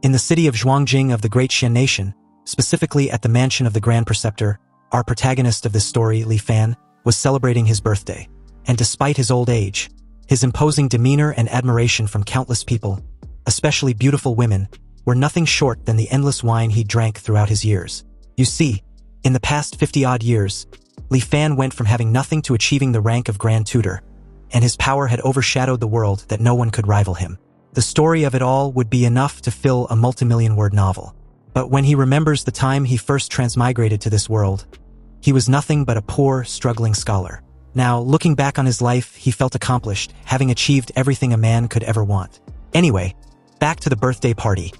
In the city of Zhuangjing of the Great Xian Nation, specifically at the mansion of the Grand Preceptor, our protagonist of this story, Li Fan, was celebrating his birthday. And despite his old age, his imposing demeanor and admiration from countless people, especially beautiful women, were nothing short than the endless wine he drank throughout his years. You see, in the past 50-odd years, Li Fan went from having nothing to achieving the rank of Grand Tutor, and his power had overshadowed the world that no one could rival him. The story of it all would be enough to fill a multimillion-word novel. But when he remembers the time he first transmigrated to this world, he was nothing but a poor, struggling scholar. Now, looking back on his life, he felt accomplished, having achieved everything a man could ever want. Anyway, back to the birthday party.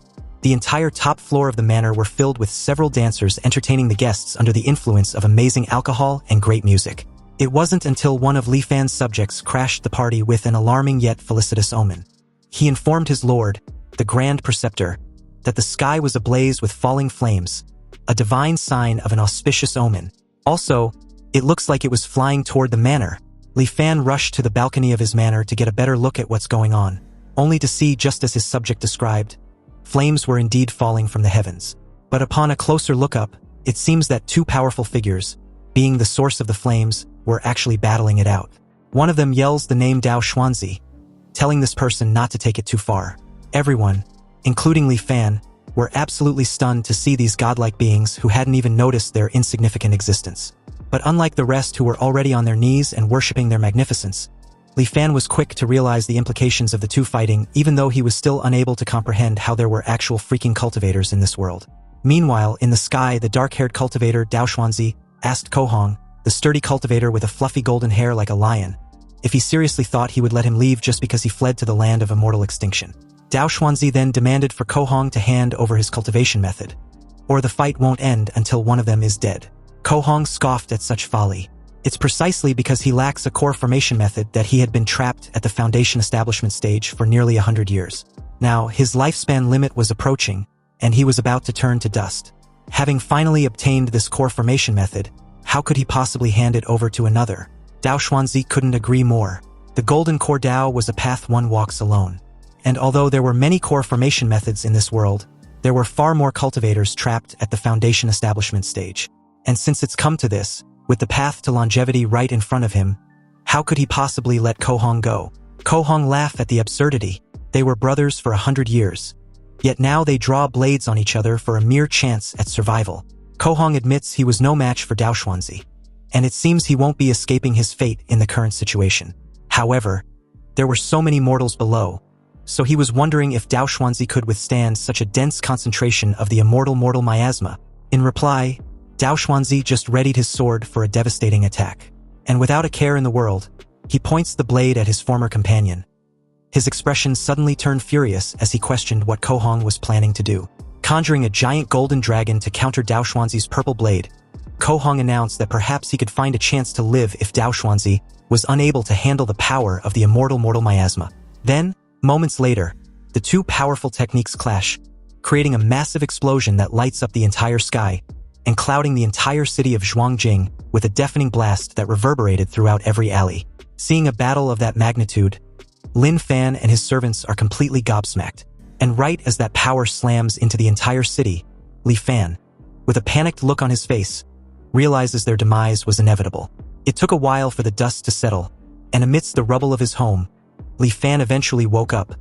The entire top floor of the manor were filled with several dancers entertaining the guests under the influence of amazing alcohol and great music. It wasn't until one of Li Fan's subjects crashed the party with an alarming yet felicitous omen. He informed his lord, the Grand Preceptor, that the sky was ablaze with falling flames, a divine sign of an auspicious omen. Also, it looks like it was flying toward the manor. Li Fan rushed to the balcony of his manor to get a better look at what's going on, only to see, just as his subject described, flames were indeed falling from the heavens. But upon a closer look-up, it seems that two powerful figures, being the source of the flames, were actually battling it out. One of them yells the name Dao Xuanzi, telling this person not to take it too far. Everyone, including Li Fan, were absolutely stunned to see these godlike beings who hadn't even noticed their insignificant existence. But unlike the rest who were already on their knees and worshipping their magnificence, Li Fan was quick to realize the implications of the two fighting, even though he was still unable to comprehend how there were actual freaking cultivators in this world. Meanwhile, in the sky, the dark-haired cultivator Dao Xuanzi asked Ko Hong, the sturdy cultivator with a fluffy golden hair like a lion, if he seriously thought he would let him leave just because he fled to the land of immortal extinction. Dao Xuanzi then demanded for Ko Hong to hand over his cultivation method, or the fight won't end until one of them is dead. Ko Hong scoffed at such folly. It's precisely because he lacks a core formation method that he had been trapped at the foundation establishment stage for nearly 100 years. Now, his lifespan limit was approaching, and he was about to turn to dust. Having finally obtained this core formation method, how could he possibly hand it over to another? Dao Xuanzi couldn't agree more. The Golden Core Dao was a path one walks alone. And although there were many core formation methods in this world, there were far more cultivators trapped at the foundation establishment stage. And since it's come to this, with the path to longevity right in front of him, how could he possibly let Ko Hong go? Ko Hong laughed at the absurdity. They were brothers for 100 years. Yet now they draw blades on each other for a mere chance at survival. Ko Hong admits he was no match for Dao Xuanzi, and it seems he won't be escaping his fate in the current situation. However, there were so many mortals below, so he was wondering if Dao Xuanzi could withstand such a dense concentration of the immortal mortal miasma. In reply, Dao Xuanzi just readied his sword for a devastating attack. And without a care in the world, he points the blade at his former companion. His expression suddenly turned furious as he questioned what Ko Hong was planning to do. Conjuring a giant golden dragon to counter Dao Xuanzi's purple blade, Ko Hong announced that perhaps he could find a chance to live if Dao Xuanzi was unable to handle the power of the immortal mortal miasma. Then, moments later, the two powerful techniques clash, creating a massive explosion that lights up the entire sky, and clouding the entire city of Zhuangjing with a deafening blast that reverberated throughout every alley. Seeing a battle of that magnitude, Lin Fan and his servants are completely gobsmacked. And right as that power slams into the entire city, Li Fan, with a panicked look on his face, realizes their demise was inevitable. It took a while for the dust to settle, and amidst the rubble of his home, Li Fan eventually woke up,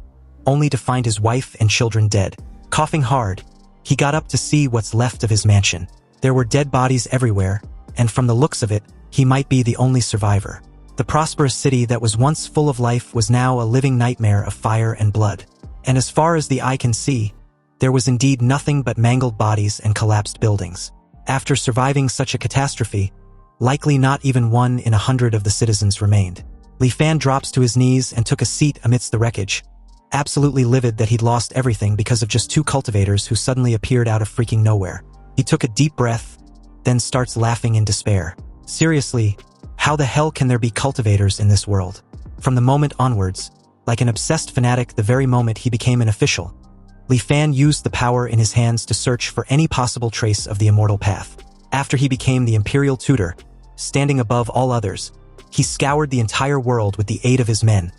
only to find his wife and children dead. Coughing hard, he got up to see what's left of his mansion. There were dead bodies everywhere, and from the looks of it, he might be the only survivor. The prosperous city that was once full of life was now a living nightmare of fire and blood. And as far as the eye can see, there was indeed nothing but mangled bodies and collapsed buildings. After surviving such a catastrophe, likely not even 1 in 100 of the citizens remained. Li Fan drops to his knees and took a seat amidst the wreckage, absolutely livid that he'd lost everything because of just two cultivators who suddenly appeared out of freaking nowhere. He took a deep breath, then starts laughing in despair. Seriously, how the hell can there be cultivators in this world? From the moment onwards, like an obsessed fanatic the very moment he became an official, Li Fan used the power in his hands to search for any possible trace of the immortal path. After he became the imperial tutor, standing above all others, he scoured the entire world with the aid of his men,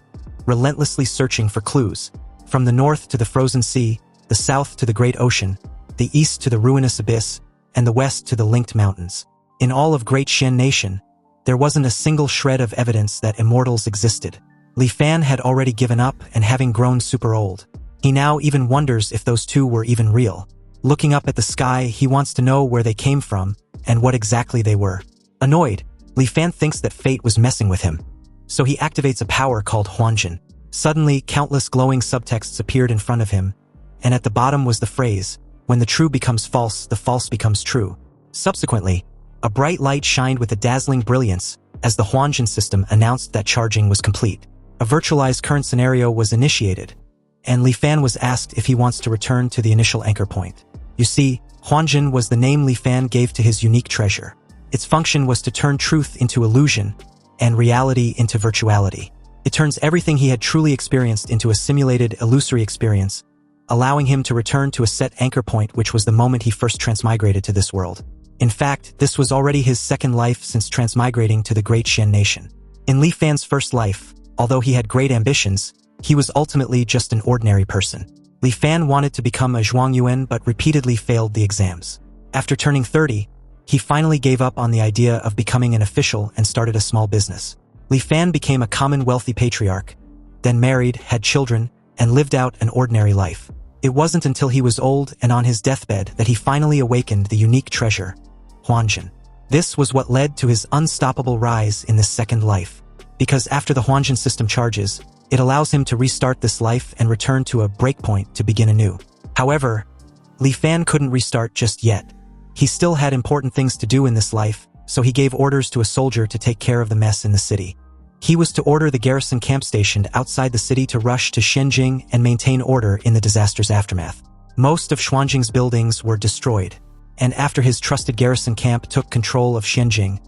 relentlessly searching for clues. From the north to the frozen sea, the south to the great ocean, the east to the ruinous abyss, and the west to the linked mountains. In all of Great Xian Nation, there wasn't a single shred of evidence that immortals existed. Li Fan had already given up, and having grown super old, he now even wonders if those two were even real. Looking up at the sky, he wants to know where they came from and what exactly they were. Annoyed, Li Fan thinks that fate was messing with him. So he activates a power called Huanjin. Suddenly, countless glowing subtexts appeared in front of him, and at the bottom was the phrase, "When the true becomes false, the false becomes true." Subsequently, a bright light shined with a dazzling brilliance as the Huanjin system announced that charging was complete. A virtualized current scenario was initiated, and Li Fan was asked if he wants to return to the initial anchor point. You see, Huanjin was the name Li Fan gave to his unique treasure. Its function was to turn truth into illusion and reality into virtuality. It turns everything he had truly experienced into a simulated, illusory experience, allowing him to return to a set anchor point, which was the moment he first transmigrated to this world. In fact, this was already his second life since transmigrating to the Great Xian Nation. In Li Fan's first life, although he had great ambitions, he was ultimately just an ordinary person. Li Fan wanted to become a Zhuangyuan but repeatedly failed the exams. After turning 30, he finally gave up on the idea of becoming an official and started a small business. Li Fan became a common wealthy patriarch, then married, had children, and lived out an ordinary life. It wasn't until he was old and on his deathbed that he finally awakened the unique treasure, Huanjin. This was what led to his unstoppable rise in this second life. Because after the Huanjin system charges, it allows him to restart this life and return to a breakpoint to begin anew. However, Li Fan couldn't restart just yet. He still had important things to do in this life, so he gave orders to a soldier to take care of the mess in the city. He was to order the garrison camp stationed outside the city to rush to Shenzhen and maintain order in the disaster's aftermath. Most of Xuanjing's buildings were destroyed, and after his trusted garrison camp took control of Shenzhen,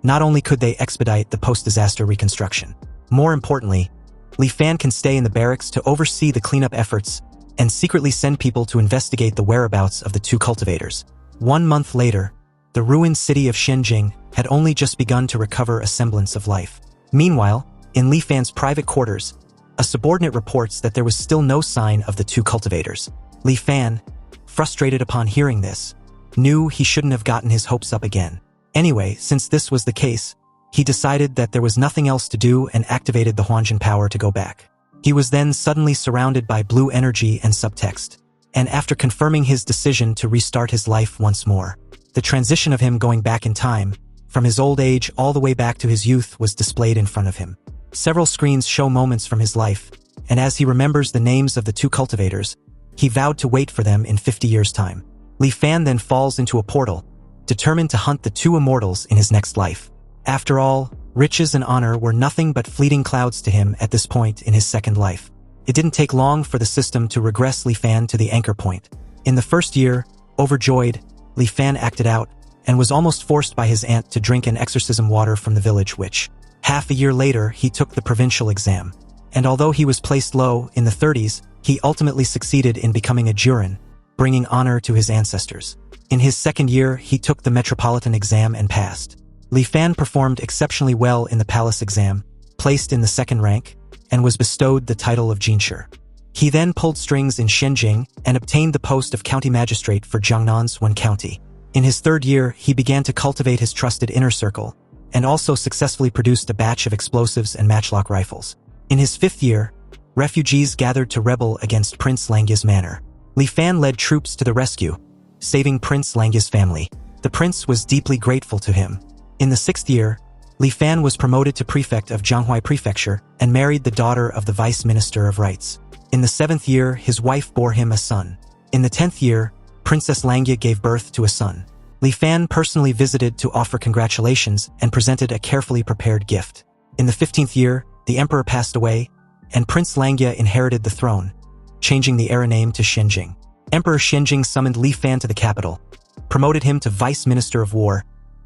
not only could they expedite the post-disaster reconstruction, more importantly, Li Fan can stay in the barracks to oversee the cleanup efforts and secretly send people to investigate the whereabouts of the two cultivators. 1 month later, the ruined city of Shenzhen had only just begun to recover a semblance of life. Meanwhile, in Li Fan's private quarters, a subordinate reports that there was still no sign of the two cultivators. Li Fan, frustrated upon hearing this, knew he shouldn't have gotten his hopes up again. Anyway, since this was the case, he decided that there was nothing else to do and activated the Huanjin power to go back. He was then suddenly surrounded by blue energy and subtext, and after confirming his decision to restart his life once more, the transition of him going back in time, from his old age all the way back to his youth, was displayed in front of him. Several screens show moments from his life, and as he remembers the names of the two cultivators, he vowed to wait for them in 50 years' time. Li Fan then falls into a portal, determined to hunt the two immortals in his next life. After all, riches and honor were nothing but fleeting clouds to him at this point in his second life. It didn't take long for the system to regress Li Fan to the anchor point. In the first year, overjoyed, Li Fan acted out, and was almost forced by his aunt to drink an exorcism water from the village witch. Half a year later, he took the provincial exam, and although he was placed low in the 30s, he ultimately succeeded in becoming a Jurin, bringing honor to his ancestors. In his second year, he took the metropolitan exam and passed. Li Fan performed exceptionally well in the palace exam, placed in the second rank, and was bestowed the title of Jinshi. He then pulled strings in Shenzhen and obtained the post of county magistrate for Jiangnan's one county. In his third year, he began to cultivate his trusted inner circle, and also successfully produced a batch of explosives and matchlock rifles. In his fifth year, refugees gathered to rebel against Prince Langya's manor. Li Fan led troops to the rescue, saving Prince Langya's family. The prince was deeply grateful to him. In the sixth year, Li Fan was promoted to prefect of Jianghuai Prefecture and married the daughter of the vice minister of rights. In the seventh year, his wife bore him a son. In the 10th year, Princess Langya gave birth to a son. Li Fan personally visited to offer congratulations and presented a carefully prepared gift. In the 15th year, the emperor passed away, and Prince Langya inherited the throne, changing the era name to Shenzhen. Emperor Shenzhen summoned Li Fan to the capital, promoted him to vice minister of war,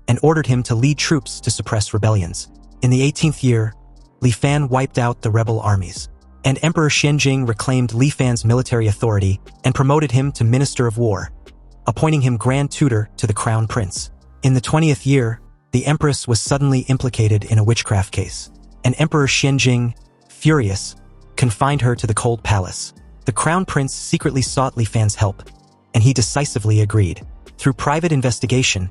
and ordered him to lead troops to suppress rebellions. In the 18th year, Li Fan wiped out the rebel armies, and Emperor Shenzhen reclaimed Li Fan's military authority and promoted him to Minister of War, appointing him Grand Tutor to the Crown Prince. In the 20th year, the Empress was suddenly implicated in a witchcraft case, and Emperor Shenzhen, furious, confined her to the cold palace. The crown prince secretly sought Li Fan's help, and he decisively agreed. Through private investigation,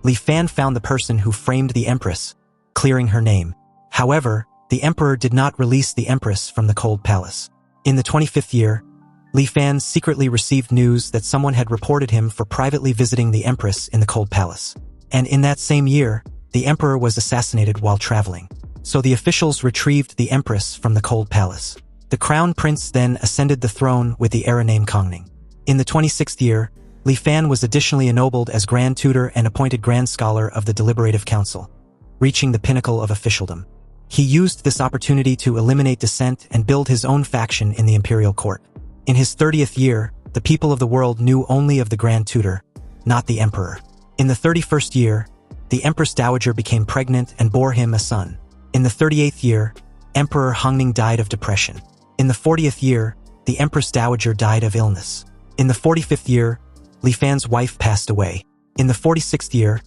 Li Fan found the person who framed the empress, clearing her name. However, the emperor did not release the empress from the cold palace. In the 25th year, Li Fan secretly received news that someone had reported him for privately visiting the empress in the cold palace. And in that same year, the emperor was assassinated while traveling. So the officials retrieved the empress from the cold palace. The crown prince then ascended the throne with the heir named Kongning. In the 26th year, Li Fan was additionally ennobled as Grand Tutor and appointed Grand Scholar of the Deliberative Council, reaching the pinnacle of officialdom. He used this opportunity to eliminate dissent and build his own faction in the imperial court. In his 30th year, the people of the world knew only of the Grand Tutor, not the emperor. In the 31st year, the Empress Dowager became pregnant and bore him a son. In the 38th year, Emperor Hongning died of depression. In the 40th year, the Empress Dowager died of illness. In the 45th year, Li Fan's wife passed away. In the 46th year,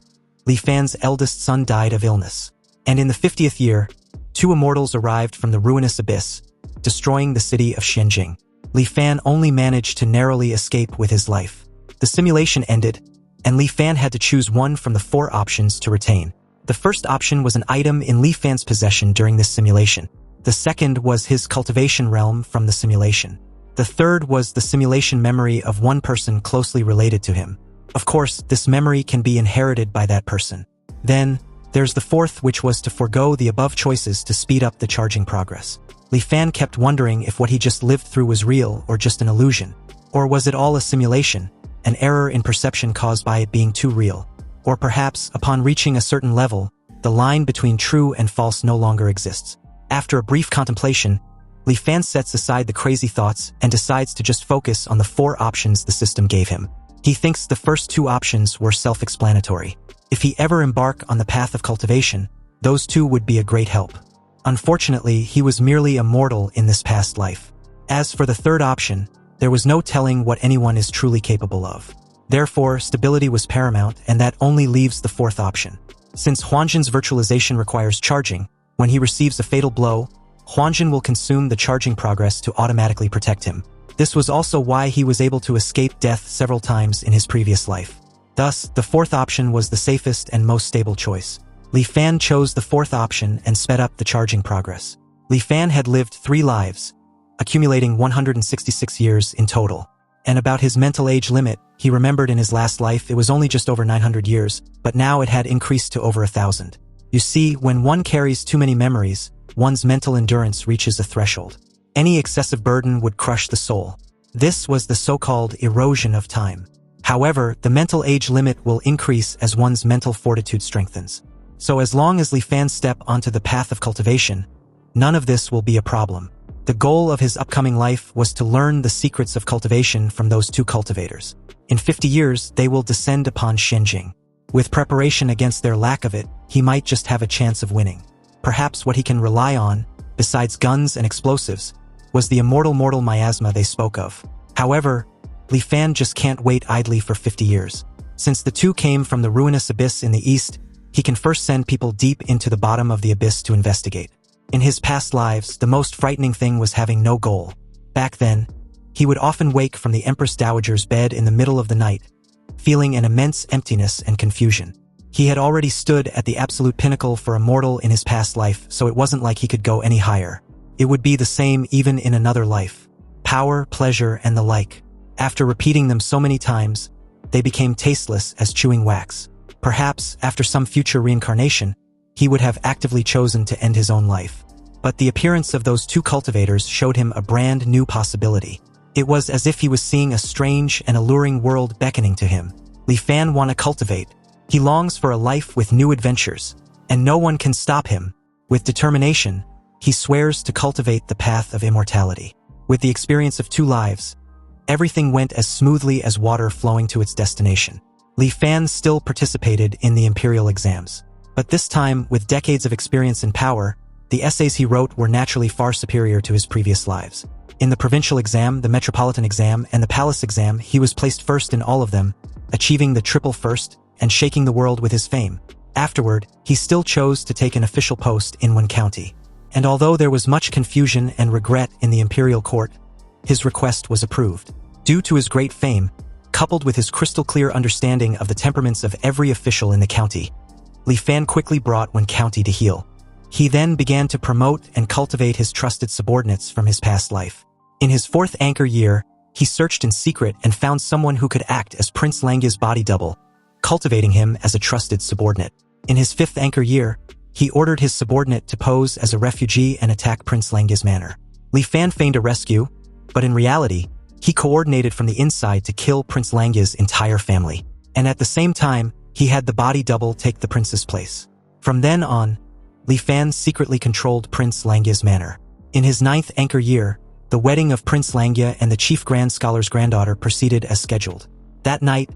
Li Fan's eldest son died of illness. And in the 50th year, 2 immortals arrived from the ruinous abyss, destroying the city of Shenzhen. Li Fan only managed to narrowly escape with his life. The simulation ended, and Li Fan had to choose one from the 4 options to retain. The first option was an item in Li Fan's possession during this simulation. The second was his cultivation realm from the simulation. The third was the simulation memory of one person closely related to him. Of course, this memory can be inherited by that person. Then, there's the fourth, which was to forego the above choices to speed up the charging progress. Li Fan kept wondering if what he just lived through was real or just an illusion. Or was it all a simulation, an error in perception caused by it being too real? Or perhaps, upon reaching a certain level, the line between true and false no longer exists. After a brief contemplation, Li Fan sets aside the crazy thoughts and decides to just focus on the 4 options the system gave him. He thinks the first 2 options were self-explanatory. If he ever embark on the path of cultivation, those 2 would be a great help. Unfortunately, he was merely a mortal in this past life. As for the third option, there was no telling what anyone is truly capable of. Therefore, stability was paramount, and that only leaves the 4th option. Since Huanjin's virtualization requires charging, when he receives a fatal blow, Huanjin will consume the charging progress to automatically protect him. This was also why he was able to escape death several times in his previous life. Thus, the 4th option was the safest and most stable choice. Li Fan chose the 4th option and sped up the charging progress. Li Fan had lived 3 lives, accumulating 166 years in total. And about his mental age limit, he remembered in his last life it was only just over 900 years, but now it had increased to over 1,000. You see, when one carries too many memories, one's mental endurance reaches a threshold. Any excessive burden would crush the soul. This was the so-called erosion of time. However, the mental age limit will increase as one's mental fortitude strengthens. So as long as Li Fan step onto the path of cultivation, none of this will be a problem. The goal of his upcoming life was to learn the secrets of cultivation from those 2 cultivators. In 50 years, they will descend upon Shenzhen. With preparation against their lack of it, he might just have a chance of winning. Perhaps what he can rely on, besides guns and explosives, was the immortal miasma they spoke of. However, Li Fan just can't wait idly for 50 years. Since the 2 came from the ruinous abyss in the east, he can first send people deep into the bottom of the abyss to investigate. In his past lives, the most frightening thing was having no goal. Back then, he would often wake from the Empress Dowager's bed in the middle of the night, feeling an immense emptiness and confusion. He had already stood at the absolute pinnacle for a mortal in his past life, so it wasn't like he could go any higher. It would be the same even in another life. Power, pleasure, and the like. After repeating them so many times, they became tasteless as chewing wax. Perhaps, after some future reincarnation, he would have actively chosen to end his own life. But the appearance of those 2 cultivators showed him a brand new possibility. It was as if he was seeing a strange and alluring world beckoning to him. Li Fan wanna cultivate. He longs for a life with new adventures, and no one can stop him. With determination, he swears to cultivate the path of immortality. With the experience of 2 lives, everything went as smoothly as water flowing to its destination. Li Fan still participated in the imperial exams. But this time, with decades of experience and power, the essays he wrote were naturally far superior to his previous lives. In the provincial exam, the metropolitan exam, and the palace exam, he was placed first in all of them, achieving the triple first and shaking the world with his fame. Afterward, he still chose to take an official post in one county. And although there was much confusion and regret in the imperial court, his request was approved. Due to his great fame, coupled with his crystal-clear understanding of the temperaments of every official in the county, Li Fan quickly brought Wen County to heel. He then began to promote and cultivate his trusted subordinates from his past life. In his 4th anchor year, he searched in secret and found someone who could act as Prince Langya's body double, cultivating him as a trusted subordinate. In his 5th anchor year, he ordered his subordinate to pose as a refugee and attack Prince Langya's manor. Li Fan feigned a rescue, but in reality, he coordinated from the inside to kill Prince Langya's entire family. And at the same time, he had the body double take the prince's place. From then on, Li Fan secretly controlled Prince Langya's manor. In his 9th anchor year, the wedding of Prince Langya and the chief grand scholar's granddaughter proceeded as scheduled. That night,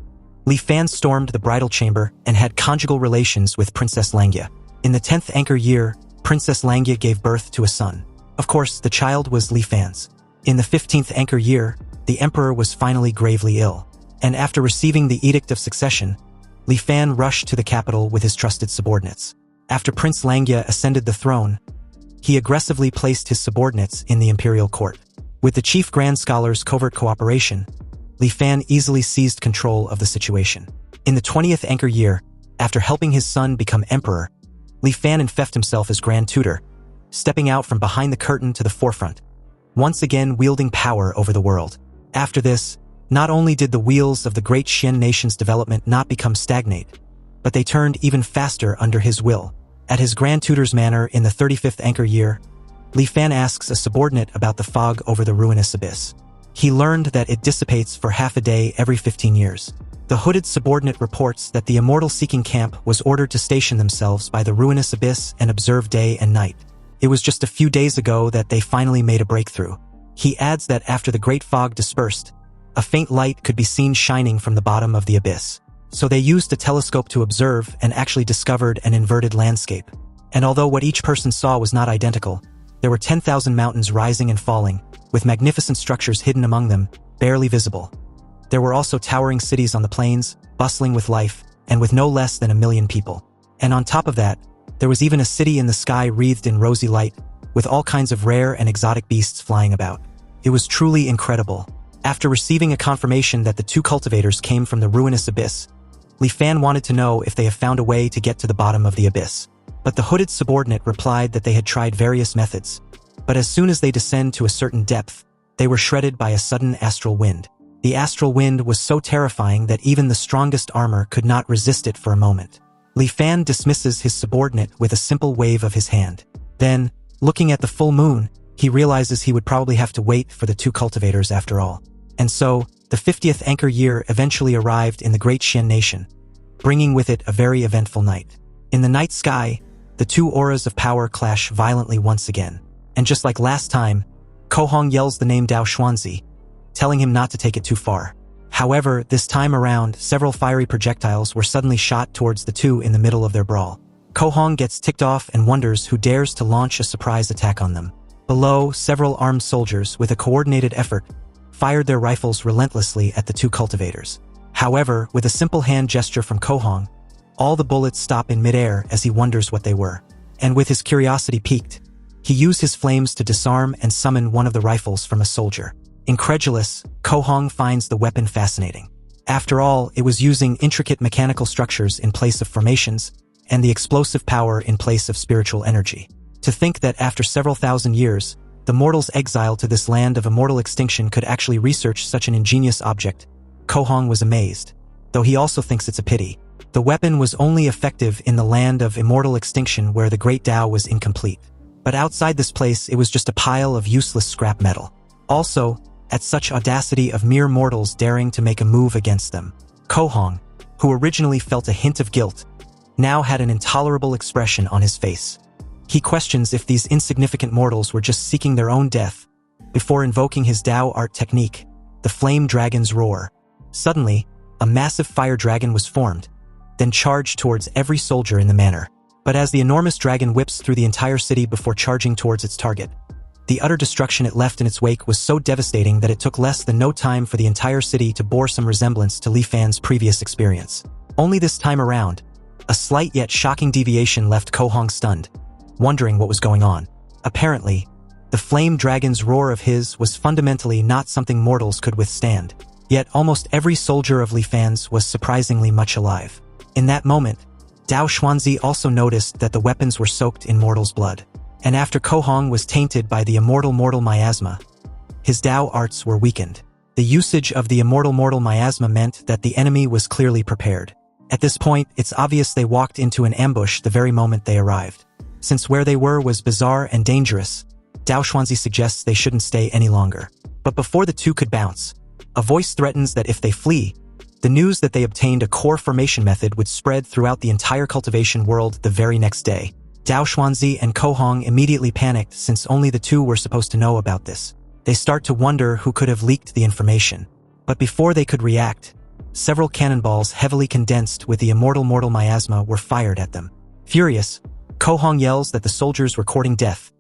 Li Fan stormed the bridal chamber and had conjugal relations with Princess Langya. In the 10th anchor year, Princess Langya gave birth to a son. Of course, the child was Li Fan's. In the 15th anchor year, the emperor was finally gravely ill, and after receiving the Edict of Succession, Li Fan rushed to the capital with his trusted subordinates. After Prince Langya ascended the throne, he aggressively placed his subordinates in the imperial court. With the chief grand scholar's covert cooperation, Li Fan easily seized control of the situation. In the 20th anchor year, after helping his son become emperor, Li Fan infected himself as grand tutor, stepping out from behind the curtain to the forefront, once again wielding power over the world. After this, not only did the wheels of the great Xian nation's development not become stagnant, but they turned even faster under his will. At his grand tutor's manor in the 35th anchor year, Li Fan asks a subordinate about the fog over the ruinous abyss. He learned that it dissipates for half a day every 15 years. The hooded subordinate reports that the immortal-seeking camp was ordered to station themselves by the ruinous abyss and observe day and night. It was just a few days ago that they finally made a breakthrough. He adds that after the great fog dispersed, a faint light could be seen shining from the bottom of the abyss. So they used a telescope to observe and actually discovered an inverted landscape. And although what each person saw was not identical, there were 10,000 mountains rising and falling, with magnificent structures hidden among them, barely visible. There were also towering cities on the plains, bustling with life, and with no less than 1 million people. And on top of that, there was even a city in the sky wreathed in rosy light, with all kinds of rare and exotic beasts flying about. It was truly incredible. After receiving a confirmation that the 2 cultivators came from the ruinous abyss, Li Fan wanted to know if they have found a way to get to the bottom of the abyss. But the hooded subordinate replied that they had tried various methods, but as soon as they descend to a certain depth, they were shredded by a sudden astral wind. The astral wind was so terrifying that even the strongest armor could not resist it for a moment. Li Fan dismisses his subordinate with a simple wave of his hand. Then, looking at the full moon, he realizes he would probably have to wait for the 2 cultivators after all. And so, the 50th anchor year eventually arrived in the great Xian nation, bringing with it a very eventful night. In the night sky, the 2 auras of power clash violently once again. And just like last time, Kohong yells the name Dao Xuanzi, telling him not to take it too far. However, this time around, several fiery projectiles were suddenly shot towards the 2 in the middle of their brawl. Kohong gets ticked off and wonders who dares to launch a surprise attack on them. Below, several armed soldiers, with a coordinated effort, fired their rifles relentlessly at the 2 cultivators. However, with a simple hand gesture from Kohong, all the bullets stop in midair as he wonders what they were. And with his curiosity piqued, he used his flames to disarm and summon one of the rifles from a soldier. Incredulous, Kohong finds the weapon fascinating. After all, it was using intricate mechanical structures in place of formations, and the explosive power in place of spiritual energy. To think that after several thousand years, the mortals exiled to this land of immortal extinction could actually research such an ingenious object, Kohong was amazed, though he also thinks it's a pity. The weapon was only effective in the land of immortal extinction where the great Tao was incomplete. But outside this place, it was just a pile of useless scrap metal. Also, at such audacity of mere mortals daring to make a move against them, Kohong, who originally felt a hint of guilt, now had an intolerable expression on his face. He questions if these insignificant mortals were just seeking their own death, before invoking his Tao art technique, the Flame Dragon's Roar. Suddenly, a massive fire dragon was formed, then charged towards every soldier in the manor. But as the enormous dragon whips through the entire city before charging towards its target, the utter destruction it left in its wake was so devastating that it took less than no time for the entire city to bore some resemblance to Li Fan's previous experience. Only this time around, a slight yet shocking deviation left Kohong stunned, wondering what was going on. Apparently, The flame dragon's roar of his was fundamentally not something mortals could withstand. Yet almost every soldier of Li Fan's was surprisingly much alive. In that moment, Dao Xuanzi also noticed that the weapons were soaked in mortals' blood. And after Ko Hong was tainted by the immortal miasma, his Dao arts were weakened. The usage of the immortal miasma meant that the enemy was clearly prepared. At this point, it's obvious they walked into an ambush the very moment they arrived. Since where they were was bizarre and dangerous, Dao Xuanzi suggests they shouldn't stay any longer. But before the two could bounce, a voice threatens that if they flee, the news that they obtained a core formation method would spread throughout the entire cultivation world the very next day. Dao Xuanzi and Ko Hong immediately panicked since only the two were supposed to know about this. They start to wonder who could have leaked the information. But before they could react, several cannonballs heavily condensed with the immortal miasma were fired at them. Furious, Ko Hong yells that the soldiers were courting death,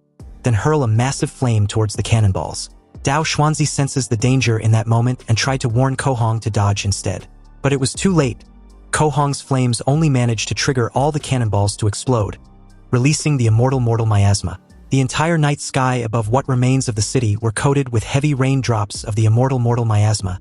then hurl a massive flame towards the cannonballs. Dao Xuanzi senses the danger in that moment and tried to warn Ko Hong to dodge instead. But it was too late. Ko Hong's flames only managed to trigger all the cannonballs to explode, releasing the immortal miasma. The entire night sky above what remains of the city were coated with heavy raindrops of the immortal miasma,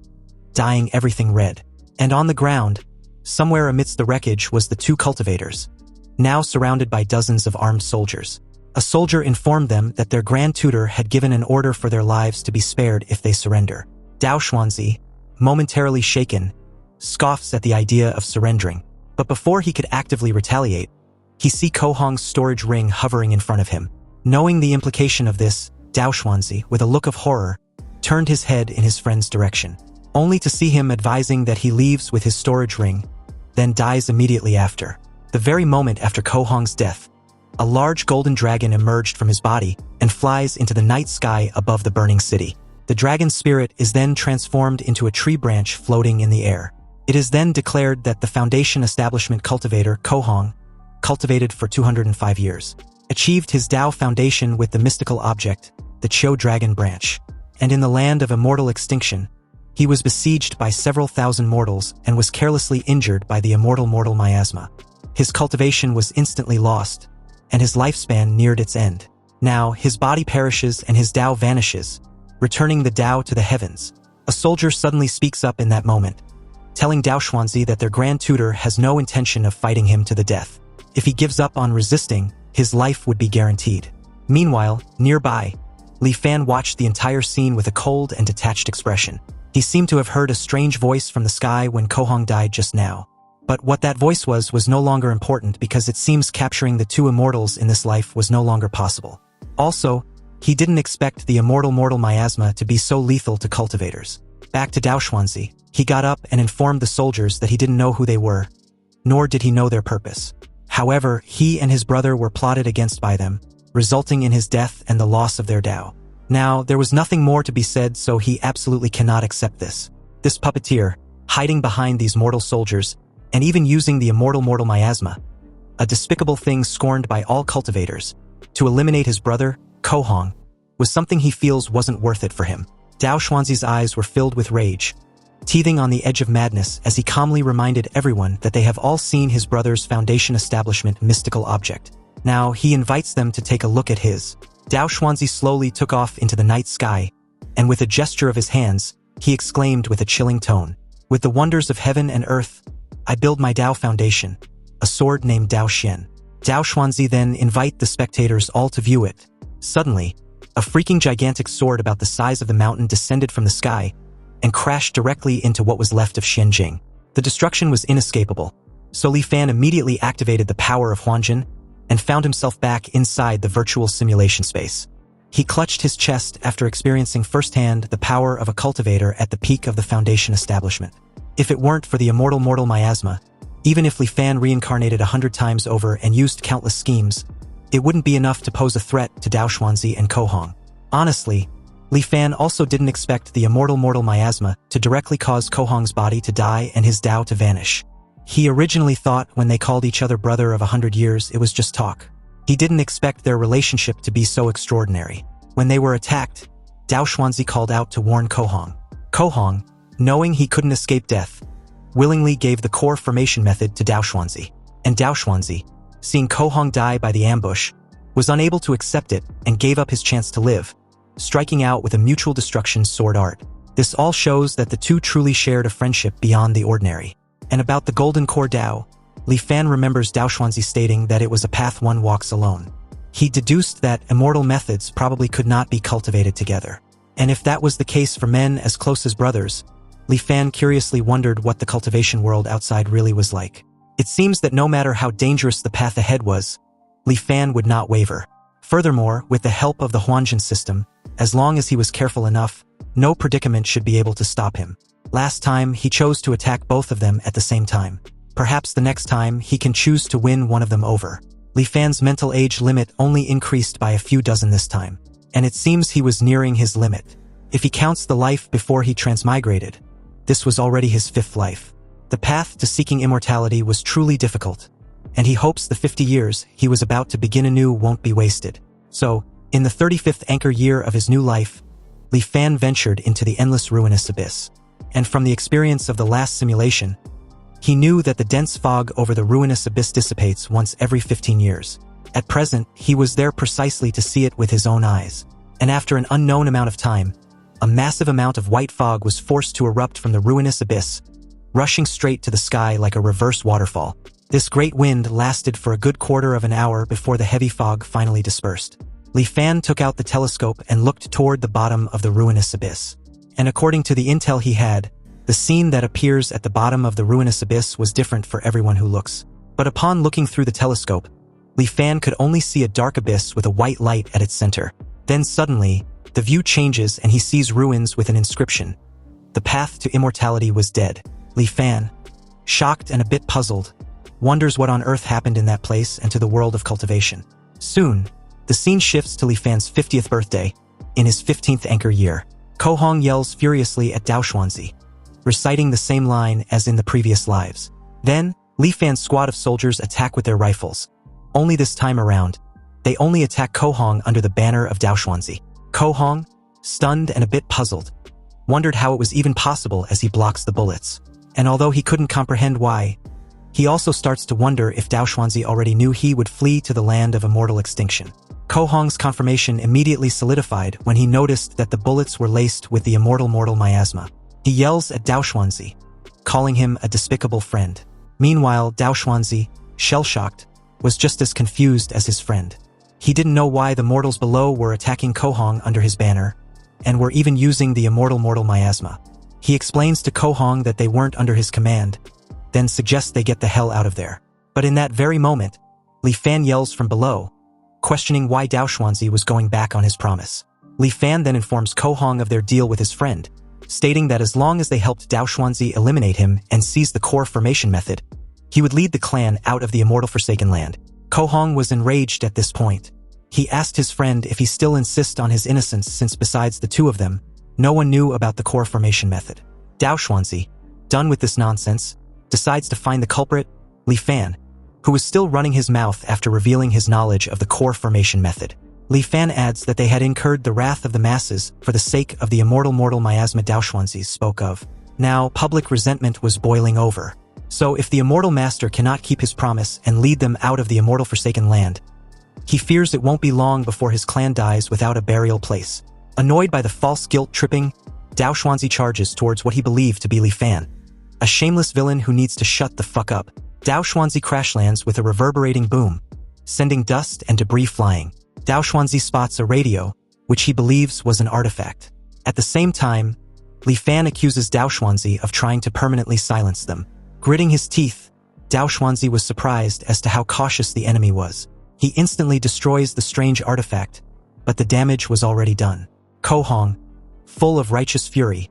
dyeing everything red. And on the ground, somewhere amidst the wreckage was the two cultivators, now surrounded by dozens of armed soldiers. A soldier informed them that their grand tutor had given an order for their lives to be spared if they surrender. Dao Xuanzi, momentarily shaken, scoffs at the idea of surrendering. But before he could actively retaliate, he sees Ko Hong's storage ring hovering in front of him. Knowing the implication of this, Dao Xuanzi, with a look of horror, turned his head in his friend's direction, only to see him advising that he leaves with his storage ring, then dies immediately after. The very moment after Ko Hong's death, a large golden dragon emerged from his body and flies into the night sky above the burning city. The dragon's spirit is then transformed into a tree branch floating in the air. It is then declared that the Foundation Establishment cultivator, Ko Hong, cultivated for 205 years, achieved his Dao foundation with the mystical object, the Qiu dragon branch. And in the land of immortal extinction, he was besieged by several thousand mortals and was carelessly injured by the immortal miasma. His cultivation was instantly lost, and his lifespan neared its end. Now, his body perishes and his Dao vanishes, returning the Dao to the heavens. A soldier suddenly speaks up in that moment, telling Dao Xuanzi that their grand tutor has no intention of fighting him to the death. If he gives up on resisting, his life would be guaranteed. Meanwhile, nearby, Li Fan watched the entire scene with a cold and detached expression. He seemed to have heard a strange voice from the sky when Ko Hong died just now. But what that voice was no longer important because it seems capturing the two immortals in this life was no longer possible. Also, he didn't expect the immortal miasma to be so lethal to cultivators. Back to Dao Xuanzi, he got up and informed the soldiers that he didn't know who they were, nor did he know their purpose. However, he and his brother were plotted against by them, resulting in his death and the loss of their Dao. Now, there was nothing more to be said, so he absolutely cannot accept this. This puppeteer, hiding behind these mortal soldiers, and even using the immortal miasma, a despicable thing scorned by all cultivators, to eliminate his brother, Ko Hong, was something he feels wasn't worth it for him. Dao Xuanzi's eyes were filled with rage, teething on the edge of madness as he calmly reminded everyone that they have all seen his brother's Foundation Establishment mystical object. Now, he invites them to take a look at his. Dao Xuanzi slowly took off into the night sky, and with a gesture of his hands, he exclaimed with a chilling tone, "With the wonders of heaven and earth, I build my Dao foundation, a sword named Dao Xian." Dao Xuanzi then invite the spectators all to view it. Suddenly, a freaking gigantic sword about the size of the mountain descended from the sky and crashed directly into what was left of Xianjing. The destruction was inescapable, so Li Fan immediately activated the power of Huanjin and found himself back inside the virtual simulation space. He clutched his chest after experiencing firsthand the power of a cultivator at the peak of the Foundation Establishment. If it weren't for the immortal miasma, even if Li Fan reincarnated 100 times over and used countless schemes, it wouldn't be enough to pose a threat to Dao Xuanzi and Ko Hong. Honestly, Li Fan also didn't expect the immortal miasma to directly cause Ko Hong's body to die and his Dao to vanish. He originally thought when they called each other brother of 100 years it was just talk. He didn't expect their relationship to be so extraordinary. When they were attacked, Dao Xuanzi called out to warn Ko Hong. Ko Hong, knowing he couldn't escape death, willingly gave the core formation method to Dao Xuanzi. And Dao Xuanzi, seeing Ko Hong die by the ambush, was unable to accept it and gave up his chance to live, striking out with a mutual destruction sword art. This all shows that the two truly shared a friendship beyond the ordinary. And about the Golden Core Dao, Li Fan remembers Dao Xuanzi stating that it was a path one walks alone. He deduced that immortal methods probably could not be cultivated together. And if that was the case for men as close as brothers, Li Fan curiously wondered what the cultivation world outside really was like. It seems that no matter how dangerous the path ahead was, Li Fan would not waver. Furthermore, with the help of the Huanjin system, as long as he was careful enough, no predicament should be able to stop him. Last time, he chose to attack both of them at the same time. Perhaps the next time, he can choose to win one of them over. Li Fan's mental age limit only increased by a few dozen this time, and it seems he was nearing his limit. If he counts the life before he transmigrated, this was already his 5th life. The path to seeking immortality was truly difficult, and he hopes the 50 years he was about to begin anew won't be wasted. So, in the 35th anchor year of his new life, Li Fan ventured into the endless ruinous abyss. And from the experience of the last simulation, he knew that the dense fog over the ruinous abyss dissipates once every 15 years. At present, he was there precisely to see it with his own eyes. And after an unknown amount of time, a massive amount of white fog was forced to erupt from the ruinous abyss, rushing straight to the sky like a reverse waterfall. This great wind lasted for a good quarter of an hour before the heavy fog finally dispersed. Li Fan took out the telescope and looked toward the bottom of the ruinous abyss. And according to the intel he had, the scene that appears at the bottom of the ruinous abyss was different for everyone who looks. But upon looking through the telescope, Li Fan could only see a dark abyss with a white light at its center. Then suddenly, the view changes and he sees ruins with an inscription. The path to immortality was dead. Li Fan, shocked and a bit puzzled, wonders what on earth happened in that place and to the world of cultivation. Soon, the scene shifts to Li Fan's 50th birthday, in his 15th anchor year. Ko Hong yells furiously at Dao Xuanzi, reciting the same line as in the previous lives. Then, Li Fan's squad of soldiers attack with their rifles. Only this time around, they only attack Ko Hong under the banner of Dao Xuanzi. Ko Hong, stunned and a bit puzzled, wondered how it was even possible as he blocks the bullets. And although he couldn't comprehend why, he also starts to wonder if Dao Xuanzi already knew he would flee to the land of immortal extinction. Ko Hong's confirmation immediately solidified when he noticed that the bullets were laced with the immortal miasma. He yells at Dao Xuanzi, calling him a despicable friend. Meanwhile, Dao Xuanzi, shell-shocked, was just as confused as his friend. He didn't know why the mortals below were attacking Ko Hong under his banner, and were even using the immortal miasma. He explains to Ko Hong that they weren't under his command, then suggests they get the hell out of there. But in that very moment, Li Fan yells from below, questioning why Dao Xuanzi was going back on his promise. Li Fan then informs Ko Hong of their deal with his friend, stating that as long as they helped Dao Xuanzi eliminate him and seize the core formation method, he would lead the clan out of the immortal Forsaken Land. Ko Hong was enraged at this point. He asked his friend if he still insists on his innocence since besides the two of them, no one knew about the core formation method. Dao Xuanzi, done with this nonsense, decides to find the culprit, Li Fan, who was still running his mouth after revealing his knowledge of the core formation method. Li Fan adds that they had incurred the wrath of the masses for the sake of the immortal miasma Dao Xuanzi spoke of. Now, public resentment was boiling over. So if the immortal master cannot keep his promise and lead them out of the immortal Forsaken Land, he fears it won't be long before his clan dies without a burial place. Annoyed by the false guilt-tripping, Dao Xuanzi charges towards what he believed to be Li Fan, a shameless villain who needs to shut the fuck up. Dao Xuanzi crash lands with a reverberating boom, sending dust and debris flying. Dao Xuanzi spots a radio, which he believes was an artifact. At the same time, Li Fan accuses Dao Xuanzi of trying to permanently silence them. Gritting his teeth, Dao Xuanzi was surprised as to how cautious the enemy was. He instantly destroys the strange artifact, but the damage was already done. Ko Hong, full of righteous fury,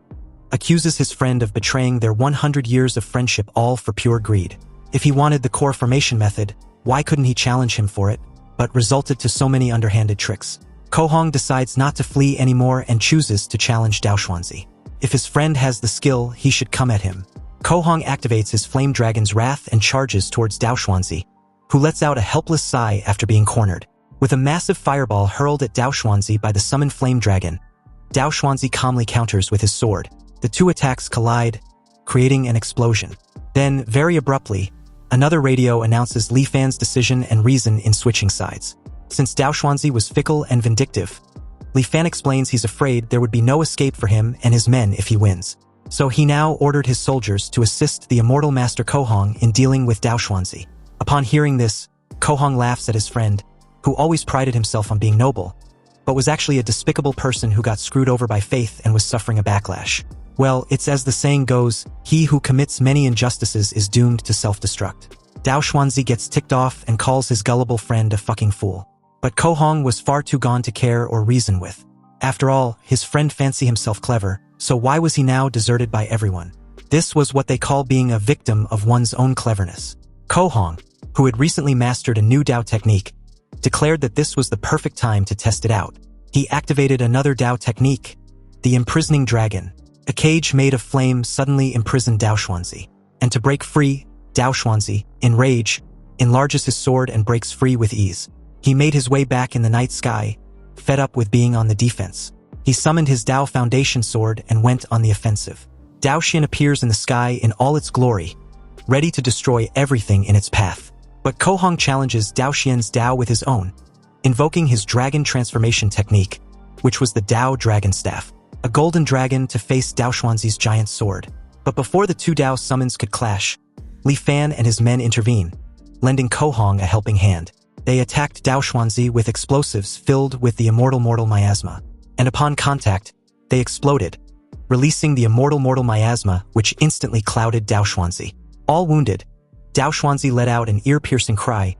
accuses his friend of betraying their 100 years of friendship all for pure greed. If he wanted the core formation method, why couldn't he challenge him for it, but resulted to so many underhanded tricks? Ko Hong decides not to flee anymore and chooses to challenge Dao Xuanzi. If his friend has the skill, he should come at him. Ko Hong activates his flame dragon's wrath and charges towards Dao Xuanzi, who lets out a helpless sigh after being cornered. With a massive fireball hurled at Dao Xuanzi by the summoned flame dragon, Dao Xuanzi calmly counters with his sword. The two attacks collide, creating an explosion. Then, very abruptly, another radio announces Li Fan's decision and reason in switching sides. Since Dao Xuanzi was fickle and vindictive, Li Fan explains he's afraid there would be no escape for him and his men if he wins. So he now ordered his soldiers to assist the immortal master Kohong in dealing with Dao Xuanzi. Upon hearing this, Kohong laughs at his friend, who always prided himself on being noble, but was actually a despicable person who got screwed over by faith and was suffering a backlash. Well, it's as the saying goes, he who commits many injustices is doomed to self-destruct. Dao Xuanzi gets ticked off and calls his gullible friend a fucking fool. But Kohong was far too gone to care or reason with. After all, his friend fancied himself clever, so why was he now deserted by everyone? This was what they call being a victim of one's own cleverness. Kohong, who had recently mastered a new Dao technique, declared that this was the perfect time to test it out. He activated another Dao technique, the imprisoning dragon. A cage made of flame suddenly imprisoned Dao Xuanzi. And to break free, Dao Xuanzi, in rage, enlarges his sword and breaks free with ease. He made his way back in the night sky, fed up with being on the defense. He summoned his Dao Foundation sword and went on the offensive. Dao Xian appears in the sky in all its glory, ready to destroy everything in its path. But Kohong challenges Dao Xian's Dao with his own, invoking his dragon transformation technique, which was the Dao Dragon Staff, a golden dragon to face Dao Xuanzi's giant sword. But before the two Dao summons could clash, Li Fan and his men intervene, lending Kohong a helping hand. They attacked Dao Xuanzi with explosives filled with the immortal miasma, and upon contact, they exploded, releasing the immortal miasma, which instantly clouded Dao Xuanzi. All wounded, Dao Xuanzi let out an ear-piercing cry,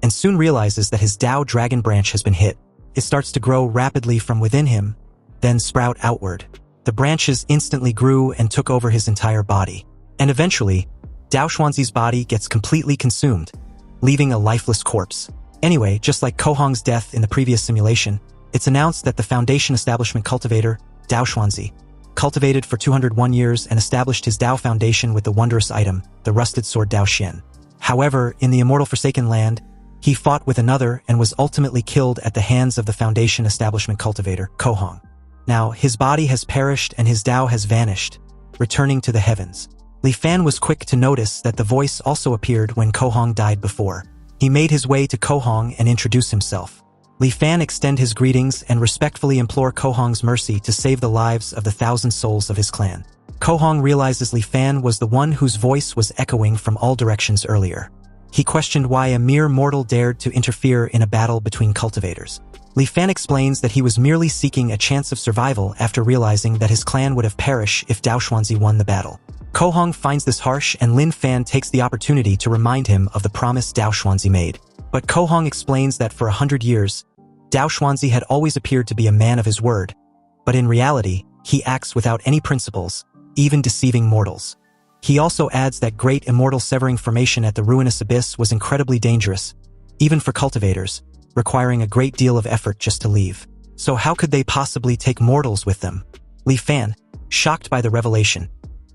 and soon realizes that his Dao Dragon branch has been hit. It starts to grow rapidly from within him, then sprout outward. The branches instantly grew and took over his entire body. And eventually, Dao Xuanzi's body gets completely consumed, leaving a lifeless corpse. Anyway, just like Kohong's death in the previous simulation, it's announced that the Foundation Establishment cultivator, Dao Xuanzi, cultivated for 201 years and established his Dao Foundation with the wondrous item, the rusted sword Dao Xian. However, in the immortal Forsaken Land, he fought with another and was ultimately killed at the hands of the Foundation Establishment cultivator, Kohong. Now, his body has perished and his Dao has vanished, returning to the heavens. Li Fan was quick to notice that the voice also appeared when Kohong died before. He made his way to Kohong and introduced himself. Li Fan extend his greetings and respectfully implore Kohong's mercy to save the lives of the 1,000 souls of his clan. Kohong realizes Li Fan was the one whose voice was echoing from all directions earlier. He questioned why a mere mortal dared to interfere in a battle between cultivators. Li Fan explains that he was merely seeking a chance of survival after realizing that his clan would have perished if Dao Xuanzi won the battle. Kohong finds this harsh and Lin Fan takes the opportunity to remind him of the promise Dao Xuanzi made. But Kohong explains that for 100 years, Dao Xuanzi had always appeared to be a man of his word, but in reality, he acts without any principles, even deceiving mortals. He also adds that great immortal severing formation at the ruinous abyss was incredibly dangerous, even for cultivators, requiring a great deal of effort just to leave. So how could they possibly take mortals with them? Li Fan, shocked by the revelation,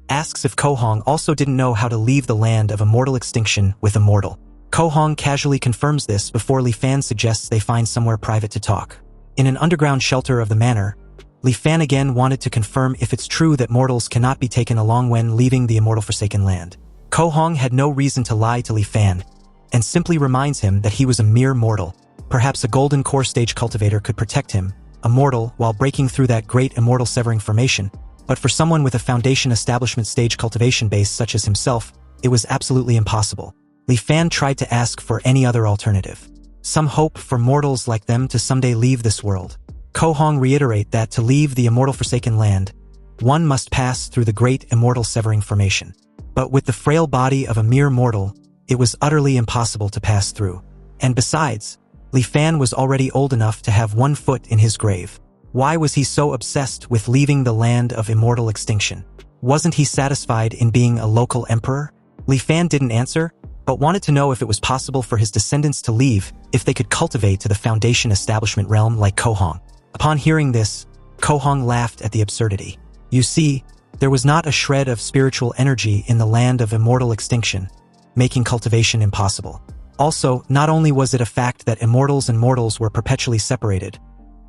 asks if Kohong also didn't know how to leave the land of immortal extinction with a mortal. Kohong casually confirms this before Li Fan suggests they find somewhere private to talk. In an underground shelter of the manor, Li Fan again wanted to confirm if it's true that mortals cannot be taken along when leaving the immortal Forsaken Land. Kohong had no reason to lie to Li Fan, and simply reminds him that he was a mere mortal. Perhaps a golden core stage cultivator could protect him, a mortal, while breaking through that great immortal severing formation. But for someone with a Foundation Establishment stage cultivation base such as himself, it was absolutely impossible. Li Fan tried to ask for any other alternative. Some hope for mortals like them to someday leave this world. Kohong reiterate that to leave the immortal Forsaken Land, one must pass through the great immortal severing formation. But with the frail body of a mere mortal, it was utterly impossible to pass through. And besides, Li Fan was already old enough to have one foot in his grave. Why was he so obsessed with leaving the land of immortal extinction? Wasn't he satisfied in being a local emperor? Li Fan didn't answer, but wanted to know if it was possible for his descendants to leave if they could cultivate to the Foundation Establishment realm like Kohong. Upon hearing this, Kohong laughed at the absurdity. You see, there was not a shred of spiritual energy in the land of immortal extinction, making cultivation impossible. Also, not only was it a fact that immortals and mortals were perpetually separated,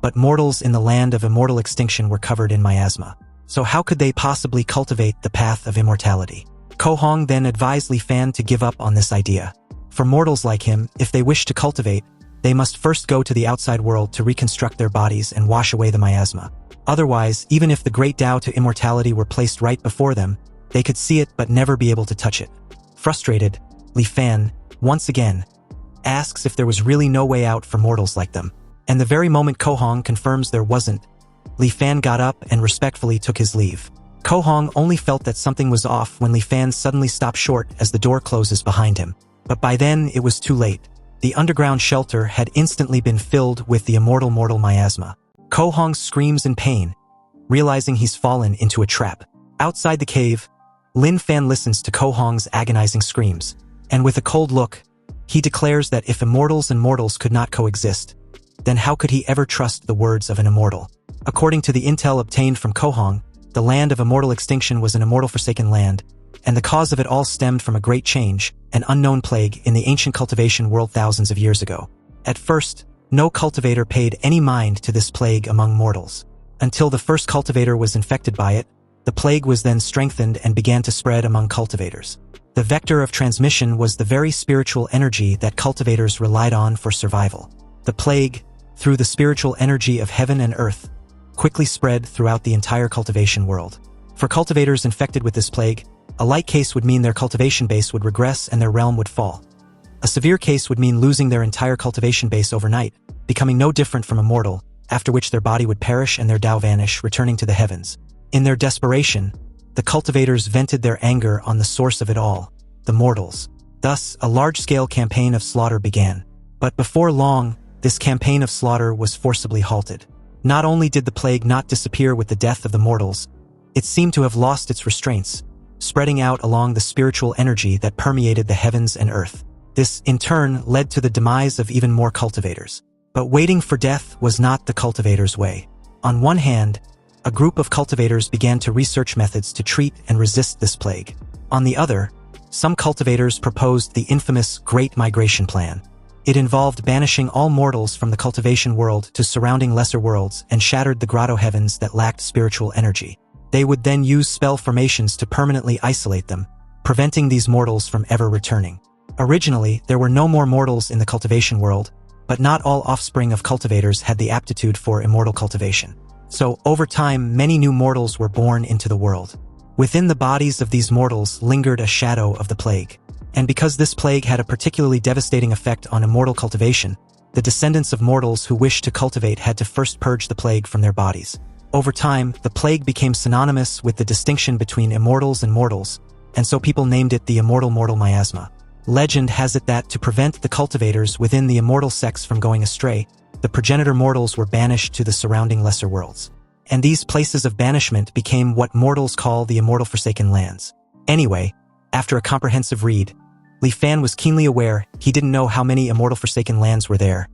but mortals in the land of immortal extinction were covered in miasma. So how could they possibly cultivate the path of immortality? Kohong then advised Li Fan to give up on this idea. For mortals like him, if they wish to cultivate, they must first go to the outside world to reconstruct their bodies and wash away the miasma. Otherwise, even if the great Tao to immortality were placed right before them, they could see it but never be able to touch it. Frustrated, Li Fan, once again, asks if there was really no way out for mortals like them. And the very moment Ko Hong confirms there wasn't, Li Fan got up and respectfully took his leave. Ko Hong only felt that something was off when Li Fan suddenly stopped short as the door closes behind him. But by then, it was too late. The underground shelter had instantly been filled with the immortal mortal miasma. Ko Hong screams in pain, realizing he's fallen into a trap. Outside the cave, Lin Fan listens to Ko Hong's agonizing screams, and with a cold look, he declares that if immortals and mortals could not coexist, then how could he ever trust the words of an immortal? According to the intel obtained from Ko Hong, the land of immortal extinction was an immortal forsaken land, and the cause of it all stemmed from a great change, an unknown plague in the ancient cultivation world thousands of years ago. At first, no cultivator paid any mind to this plague among mortals. Until the first cultivator was infected by it, the plague was then strengthened and began to spread among cultivators. The vector of transmission was the very spiritual energy that cultivators relied on for survival. The plague, through the spiritual energy of heaven and earth, quickly spread throughout the entire cultivation world. For cultivators infected with this plague, a light case would mean their cultivation base would regress and their realm would fall. A severe case would mean losing their entire cultivation base overnight, becoming no different from a mortal, after which their body would perish and their Tao vanish, returning to the heavens. In their desperation, the cultivators vented their anger on the source of it all, the mortals. Thus, a large-scale campaign of slaughter began. But before long, this campaign of slaughter was forcibly halted. Not only did the plague not disappear with the death of the mortals, it seemed to have lost its restraints, spreading out along the spiritual energy that permeated the heavens and earth. This, in turn, led to the demise of even more cultivators. But waiting for death was not the cultivators' way. On one hand, a group of cultivators began to research methods to treat and resist this plague. On the other, some cultivators proposed the infamous Great Migration Plan. It involved banishing all mortals from the cultivation world to surrounding lesser worlds and shattered the grotto heavens that lacked spiritual energy. They would then use spell formations to permanently isolate them, preventing these mortals from ever returning. Originally, there were no more mortals in the cultivation world, but not all offspring of cultivators had the aptitude for immortal cultivation. So, over time, many new mortals were born into the world. Within the bodies of these mortals lingered a shadow of the plague. And because this plague had a particularly devastating effect on immortal cultivation, the descendants of mortals who wished to cultivate had to first purge the plague from their bodies. Over time, the plague became synonymous with the distinction between immortals and mortals, and so people named it the immortal mortal miasma. Legend has it that to prevent the cultivators within the immortal sex from going astray, the progenitor mortals were banished to the surrounding lesser worlds. And these places of banishment became what mortals call the immortal forsaken lands. Anyway, after a comprehensive read, Li Fan was keenly aware he didn't know how many immortal forsaken lands were there,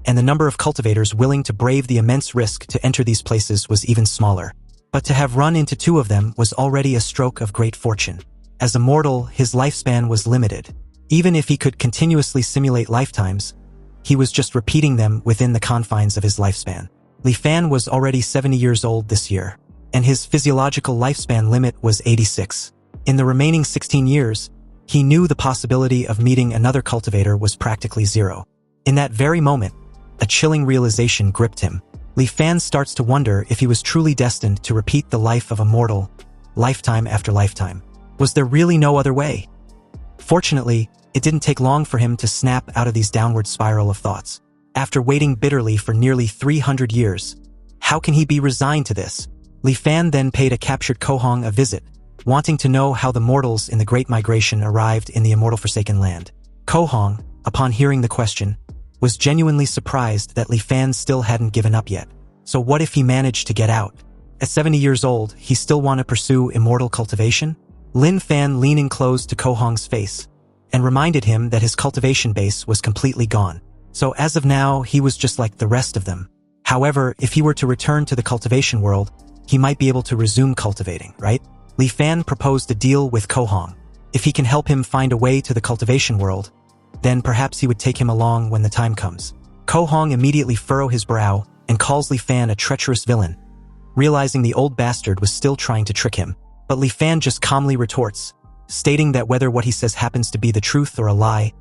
and the number of cultivators willing to brave the immense risk to enter these places was even smaller. But to have run into two of them was already a stroke of great fortune. As a mortal, his lifespan was limited. Even if he could continuously simulate lifetimes, he was just repeating them within the confines of his lifespan. Li Fan was already 70 years old this year, and his physiological lifespan limit was 86. In the remaining 16 years, he knew the possibility of meeting another cultivator was practically zero. In that very moment, a chilling realization gripped him. Li Fan starts to wonder if he was truly destined to repeat the life of a mortal, lifetime after lifetime. Was there really no other way? Fortunately, it didn't take long for him to snap out of these downward spiral of thoughts. After waiting bitterly for nearly 300 years, how can he be resigned to this? Li Fan then paid a captured Ko Hong a visit, wanting to know how the mortals in the Great Migration arrived in the immortal forsaken land. Ko Hong, upon hearing the question, was genuinely surprised that Li Fan still hadn't given up yet. So what if he managed to get out? At 70 years old, he still want to pursue immortal cultivation? Lin Fan leaning close to Ko Hong's face and reminded him that his cultivation base was completely gone. So as of now, he was just like the rest of them. However, if he were to return to the cultivation world, he might be able to resume cultivating, right? Li Fan proposed a deal with Ko Hong. If he can help him find a way to the cultivation world, then perhaps he would take him along when the time comes. Ko Hong immediately furrowed his brow and calls Li Fan a treacherous villain, realizing the old bastard was still trying to trick him. But Li Fan just calmly retorts, stating that whether what he says happens to be the truth or a lie,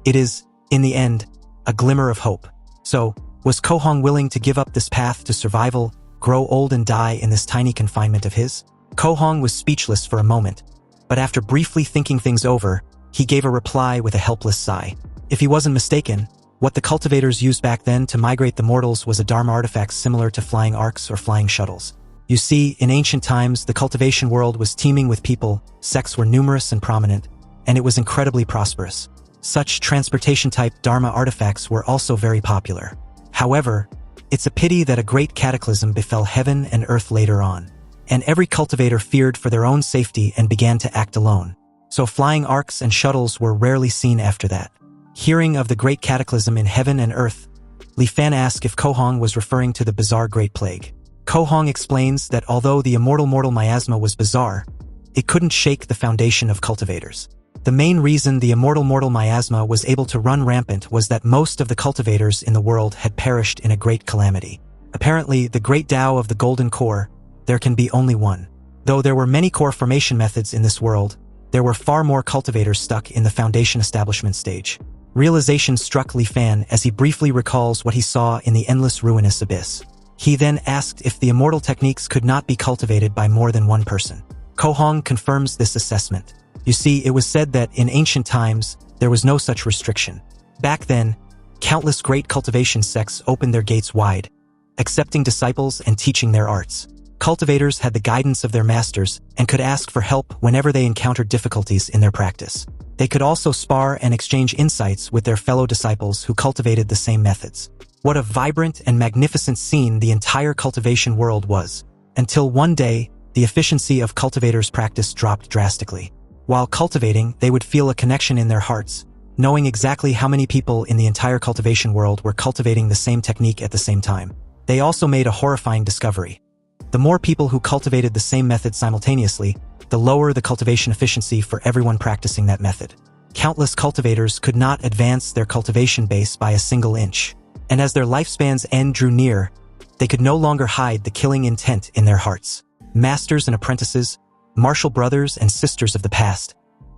it is, in the end, a glimmer of hope. So, was Kohong willing to give up this path to survival, grow old and die in this tiny confinement of his? Kohong was speechless for a moment, but after briefly thinking things over, he gave a reply with a helpless sigh. If he wasn't mistaken, what the cultivators used back then to migrate the mortals was a dharma artifact similar to flying arcs or flying shuttles. You see, in ancient times, the cultivation world was teeming with people, sects were numerous and prominent, and it was incredibly prosperous. Such transportation-type dharma artifacts were also very popular. However, it's a pity that a great cataclysm befell heaven and earth later on, and every cultivator feared for their own safety and began to act alone. So flying arcs and shuttles were rarely seen after that. Hearing of the great cataclysm in heaven and earth, Li Fan asked if Kohong was referring to the bizarre Great Plague. Kohong explains that although the immortal mortal miasma was bizarre, it couldn't shake the foundation of cultivators. The main reason the immortal mortal miasma was able to run rampant was that most of the cultivators in the world had perished in a great calamity. Apparently, the great Tao of the Golden Core, there can be only one. Though there were many core formation methods in this world, there were far more cultivators stuck in the foundation establishment stage. Realization struck Li Fan as he briefly recalls what he saw in the endless ruinous abyss. He then asked if the immortal techniques could not be cultivated by more than one person. Kohong confirms this assessment. You see, it was said that in ancient times, there was no such restriction. Back then, countless great cultivation sects opened their gates wide, accepting disciples and teaching their arts. Cultivators had the guidance of their masters and could ask for help whenever they encountered difficulties in their practice. They could also spar and exchange insights with their fellow disciples who cultivated the same methods. What a vibrant and magnificent scene the entire cultivation world was, until one day, the efficiency of cultivators' practice dropped drastically. While cultivating, they would feel a connection in their hearts, knowing exactly how many people in the entire cultivation world were cultivating the same technique at the same time. They also made a horrifying discovery. The more people who cultivated the same method simultaneously, the lower the cultivation efficiency for everyone practicing that method. Countless cultivators could not advance their cultivation base by a single inch, and as their lifespan's end drew near, they could no longer hide the killing intent in their hearts. Masters and apprentices, martial brothers and sisters of the past,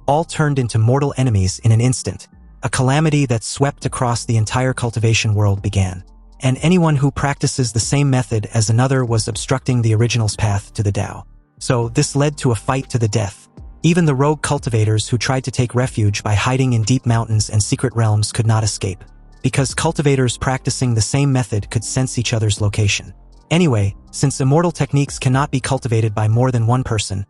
all turned into mortal enemies in an instant. A calamity that swept across the entire cultivation world began. And anyone who practices the same method as another was obstructing the original's path to the Tao. So this led to a fight to the death. Even the rogue cultivators who tried to take refuge by hiding in deep mountains and secret realms could not escape, because cultivators practicing the same method could sense each other's location. Anyway, since immortal techniques cannot be cultivated by more than one person,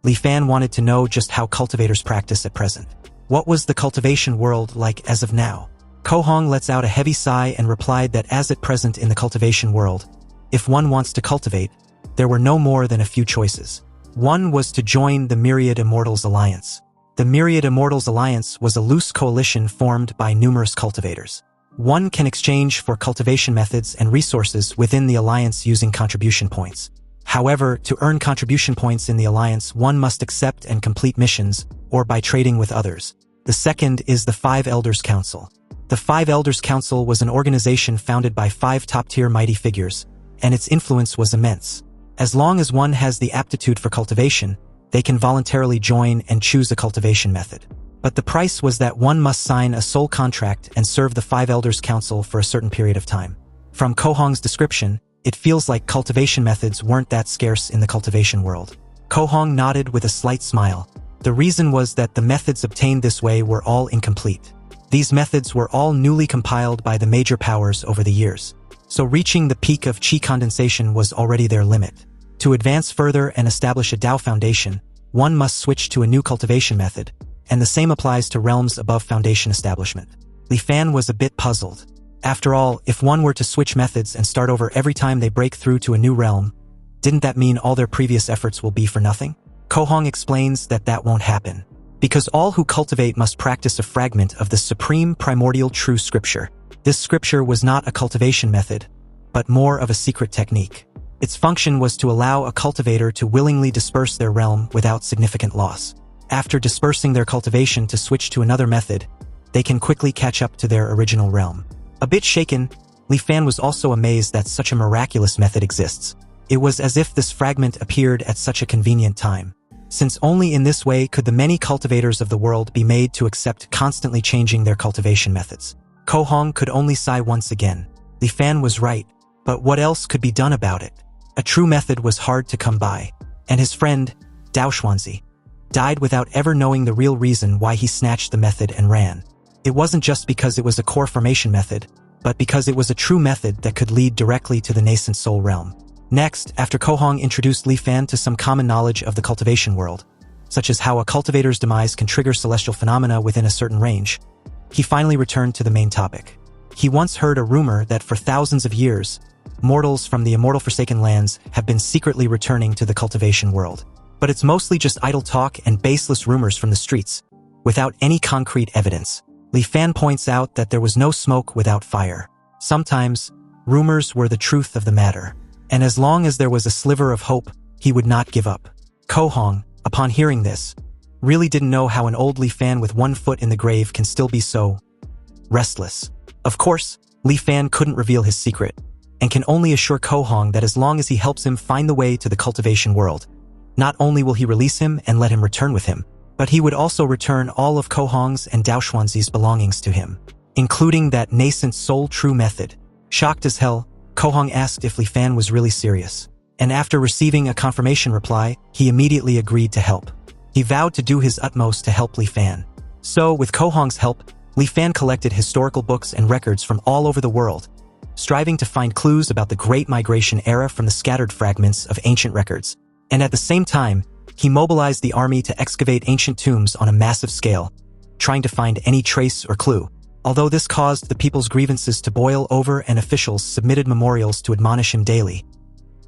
Li Fan wanted to know just how cultivators practice at present. What was the cultivation world like as of now? Kohong lets out a heavy sigh and replied that as at present in the cultivation world, if one wants to cultivate, there were no more than a few choices. One was to join the Myriad Immortals Alliance. The Myriad Immortals Alliance was a loose coalition formed by numerous cultivators. One can exchange for cultivation methods and resources within the alliance using contribution points. However, to earn contribution points in the alliance, one must accept and complete missions, or by trading with others. The second is the Five Elders Council. The Five Elders Council was an organization founded by 5 top-tier mighty figures, and its influence was immense. As long as one has the aptitude for cultivation, they can voluntarily join and choose a cultivation method. But the price was that one must sign a sole contract and serve the Five Elders Council for a certain period of time. From Kohong's description, it feels like cultivation methods weren't that scarce in the cultivation world. Kohong nodded with a slight smile. The reason was that the methods obtained this way were all incomplete. These methods were all newly compiled by the major powers over the years, so reaching the peak of qi condensation was already their limit. To advance further and establish a Tao foundation, one must switch to a new cultivation method, and the same applies to realms above foundation establishment. Li Fan was a bit puzzled. After all, if one were to switch methods and start over every time they break through to a new realm, didn't that mean all their previous efforts will be for nothing? Kohong explains that that won't happen, because all who cultivate must practice a fragment of the supreme primordial true scripture. This scripture was not a cultivation method, but more of a secret technique. Its function was to allow a cultivator to willingly disperse their realm without significant loss. After dispersing their cultivation to switch to another method, they can quickly catch up to their original realm. A bit shaken, Li Fan was also amazed that such a miraculous method exists. It was as if this fragment appeared at such a convenient time, since only in this way could the many cultivators of the world be made to accept constantly changing their cultivation methods. Kohong could only sigh once again. Li Fan was right, but what else could be done about it? A true method was hard to come by, and his friend, Dao Xuanzi, died without ever knowing the real reason why he snatched the method and ran. It wasn't just because it was a core formation method, but because it was a true method that could lead directly to the nascent soul realm. Next, after Kohong introduced Li Fan to some common knowledge of the cultivation world, such as how a cultivator's demise can trigger celestial phenomena within a certain range, he finally returned to the main topic. He once heard a rumor that for thousands of years, mortals from the immortal Forsaken Lands have been secretly returning to the cultivation world. But it's mostly just idle talk and baseless rumors from the streets, without any concrete evidence. Li Fan points out that there was no smoke without fire. Sometimes, rumors were the truth of the matter, and as long as there was a sliver of hope, he would not give up. Kohong, upon hearing this, really didn't know how an old Li Fan with one foot in the grave can still be so restless. Of course, Li Fan couldn't reveal his secret, and can only assure Kohong that as long as he helps him find the way to the cultivation world, not only will he release him and let him return with him, but he would also return all of Kohong's and Dao Xuanzi's belongings to him, including that nascent soul true method. Shocked as hell, Kohong asked if Li Fan was really serious, and after receiving a confirmation reply, he immediately agreed to help. He vowed to do his utmost to help Li Fan. So, with Kohong's help, Li Fan collected historical books and records from all over the world, striving to find clues about the Great Migration era from the scattered fragments of ancient records. And at the same time, he mobilized the army to excavate ancient tombs on a massive scale, trying to find any trace or clue. Although this caused the people's grievances to boil over and officials submitted memorials to admonish him daily,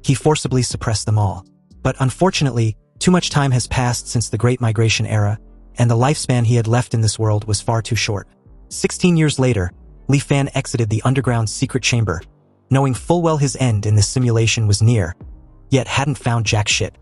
he forcibly suppressed them all. But unfortunately, too much time has passed since the Great Migration era, and the lifespan he had left in this world was far too short. 16 years later, Li Fan exited the underground secret chamber, knowing full well his end in this simulation was near, yet hadn't found jack shit.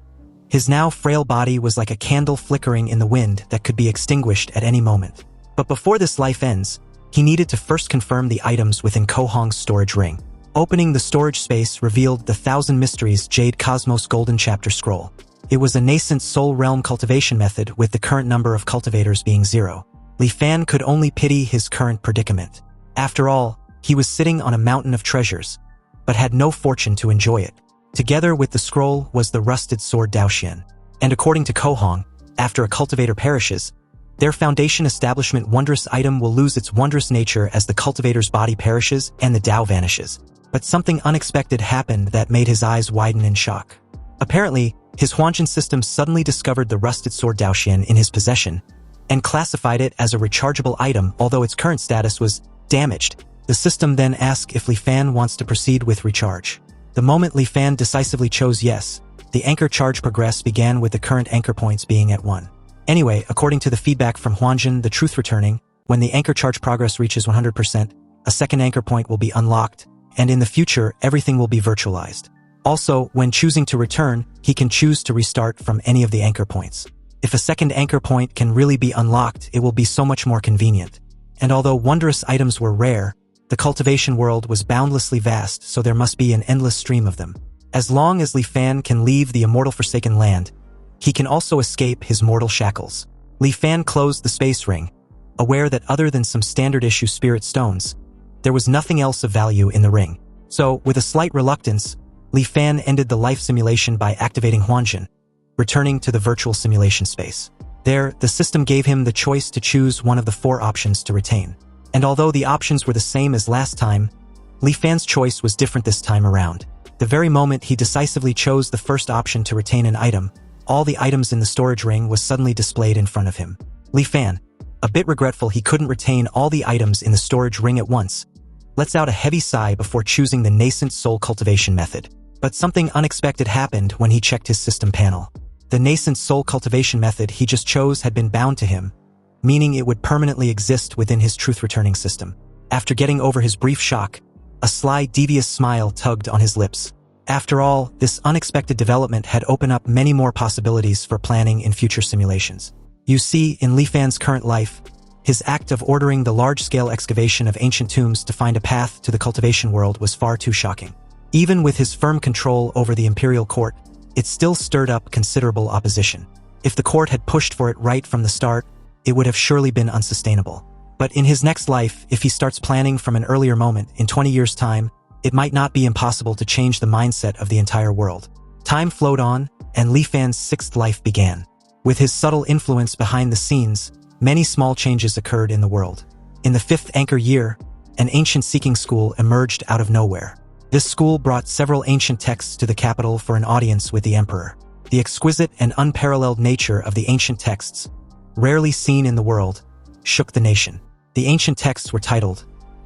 His now frail body was like a candle flickering in the wind that could be extinguished at any moment. But before this life ends, he needed to first confirm the items within Kohong's storage ring. Opening the storage space revealed the Thousand Mysteries Jade Cosmos Golden Chapter Scroll. It was a nascent soul realm cultivation method with the current number of cultivators being 0. Li Fan could only pity his current predicament. After all, he was sitting on a mountain of treasures, but had no fortune to enjoy it. Together with the scroll was the rusted sword Daoxian. And according to Kohong, after a cultivator perishes, their foundation establishment wondrous item will lose its wondrous nature as the cultivator's body perishes and the Dao vanishes. But something unexpected happened that made his eyes widen in shock. Apparently, his Huanjin system suddenly discovered the rusted sword Daoxian in his possession and classified it as a rechargeable item, although its current status was damaged. The system then asked if Li Fan wants to proceed with recharge. The moment Li Fan decisively chose yes, the anchor charge progress began with the current anchor points being at 1. Anyway, according to the feedback from Huanjin, the truth returning, when the anchor charge progress reaches 100%, a second anchor point will be unlocked, and in the future, everything will be virtualized. Also, when choosing to return, he can choose to restart from any of the anchor points. If a second anchor point can really be unlocked, it will be so much more convenient. And although wondrous items were rare, the cultivation world was boundlessly vast, so there must be an endless stream of them. As long as Li Fan can leave the immortal Forsaken Land, he can also escape his mortal shackles. Li Fan closed the space ring, aware that other than some standard-issue spirit stones, there was nothing else of value in the ring. So, with a slight reluctance, Li Fan ended the life simulation by activating Huanjin, returning to the virtual simulation space. There, the system gave him the choice to choose one of the 4 options to retain. And although the options were the same as last time, Li Fan's choice was different this time around. The very moment he decisively chose the first option to retain an item, all the items in the storage ring was suddenly displayed in front of him. Li Fan, a bit regretful he couldn't retain all the items in the storage ring at once, lets out a heavy sigh before choosing the nascent soul cultivation method. But something unexpected happened when he checked his system panel. The nascent soul cultivation method he just chose had been bound to him, meaning it would permanently exist within his truth-returning system. After getting over his brief shock, a sly, devious smile tugged on his lips. After all, this unexpected development had opened up many more possibilities for planning in future simulations. You see, in Li Fan's current life, his act of ordering the large-scale excavation of ancient tombs to find a path to the cultivation world was far too shocking. Even with his firm control over the imperial court, it still stirred up considerable opposition. If the court had pushed for it right from the start, it would have surely been unsustainable. But in his next life, if he starts planning from an earlier moment, in 20 years' time, it might not be impossible to change the mindset of the entire world. Time flowed on, and Li Fan's sixth life began. With his subtle influence behind the scenes, many small changes occurred in the world. In the fifth anchor year, an ancient seeking school emerged out of nowhere. This school brought several ancient texts to the capital for an audience with the emperor. The exquisite and unparalleled nature of the ancient texts, rarely seen in the world, shook the nation. The ancient texts were titled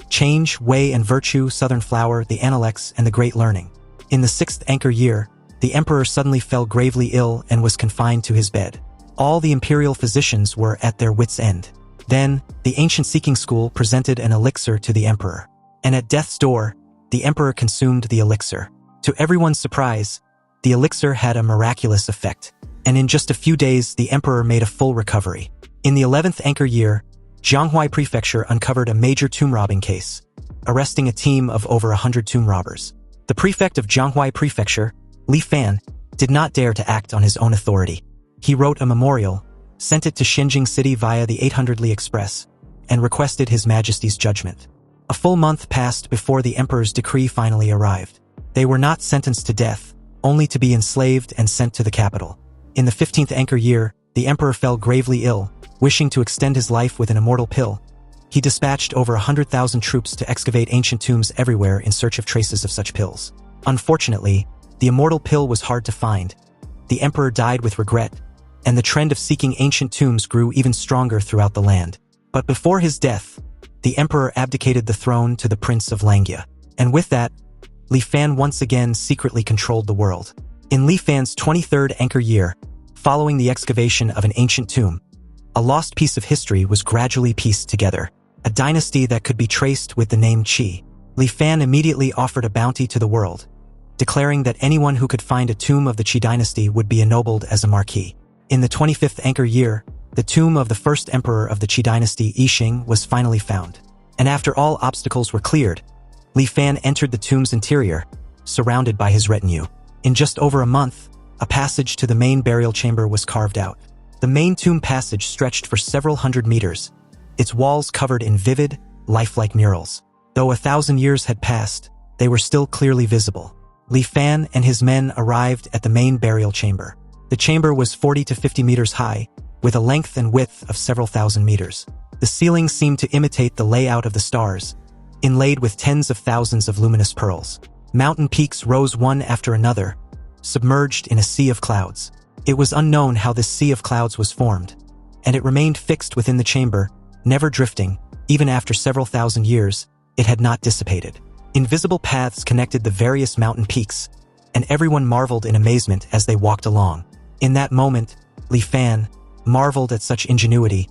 Change, Way and Virtue, Southern Flower, the Analects, and the Great Learning. In the sixth anchor year, the emperor suddenly fell gravely ill and was confined to his bed. All the imperial physicians were at their wits' end. Then, the ancient seeking school presented an elixir to the emperor. And at death's door, the emperor consumed the elixir. To everyone's surprise, the elixir had a miraculous effect, and in just a few days the emperor made a full recovery. In the 11th anchor year, Zhonghua Prefecture uncovered a major tomb robbing case, arresting a team of over 100 tomb robbers. The prefect of Zhonghua Prefecture, Li Fan, did not dare to act on his own authority. He wrote a memorial, sent it to Xinjing City via the 800 Li Express, and requested His Majesty's judgment. A full month passed before the emperor's decree finally arrived. They were not sentenced to death, only to be enslaved and sent to the capital. In the 15th anchor year, the emperor fell gravely ill, wishing to extend his life with an immortal pill. He dispatched over 100,000 troops to excavate ancient tombs everywhere in search of traces of such pills. Unfortunately, the immortal pill was hard to find. The emperor died with regret, and the trend of seeking ancient tombs grew even stronger throughout the land. But before his death, the emperor abdicated the throne to the Prince of Langya. And with that, Li Fan once again secretly controlled the world. In Li Fan's 23rd anchor year, following the excavation of an ancient tomb, a lost piece of history was gradually pieced together, a dynasty that could be traced with the name Qi. Li Fan immediately offered a bounty to the world, declaring that anyone who could find a tomb of the Qi dynasty would be ennobled as a marquis. In the 25th anchor year, the tomb of the first emperor of the Qi dynasty, Yixing, was finally found. And after all obstacles were cleared, Li Fan entered the tomb's interior, surrounded by his retinue. In just over a month, a passage to the main burial chamber was carved out. The main tomb passage stretched for several hundred meters, its walls covered in vivid, lifelike murals. Though 1,000 years had passed, they were still clearly visible. Li Fan and his men arrived at the main burial chamber. The chamber was 40 to 50 meters high, with a length and width of several thousand meters. The ceiling seemed to imitate the layout of the stars, inlaid with tens of thousands of luminous pearls. Mountain peaks rose one after another, submerged in a sea of clouds. It was unknown how this sea of clouds was formed, and it remained fixed within the chamber, never drifting. Even after several thousand years, it had not dissipated. Invisible paths connected the various mountain peaks, and everyone marveled in amazement as they walked along. In that moment, Li Fan, marveled at such ingenuity,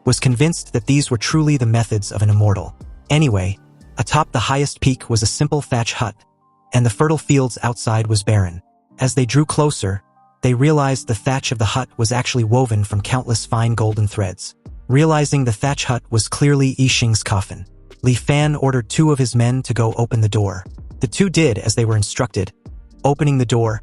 was convinced that these were truly the methods of an immortal. Anyway, atop the highest peak was a simple thatch hut, and the fertile fields outside was barren. As they drew closer, they realized the thatch of the hut was actually woven from countless fine golden threads. Realizing the thatch hut was clearly Yixing's coffin, Li Fan ordered 2 of his men to go open the door. The 2 did as they were instructed, opening the door,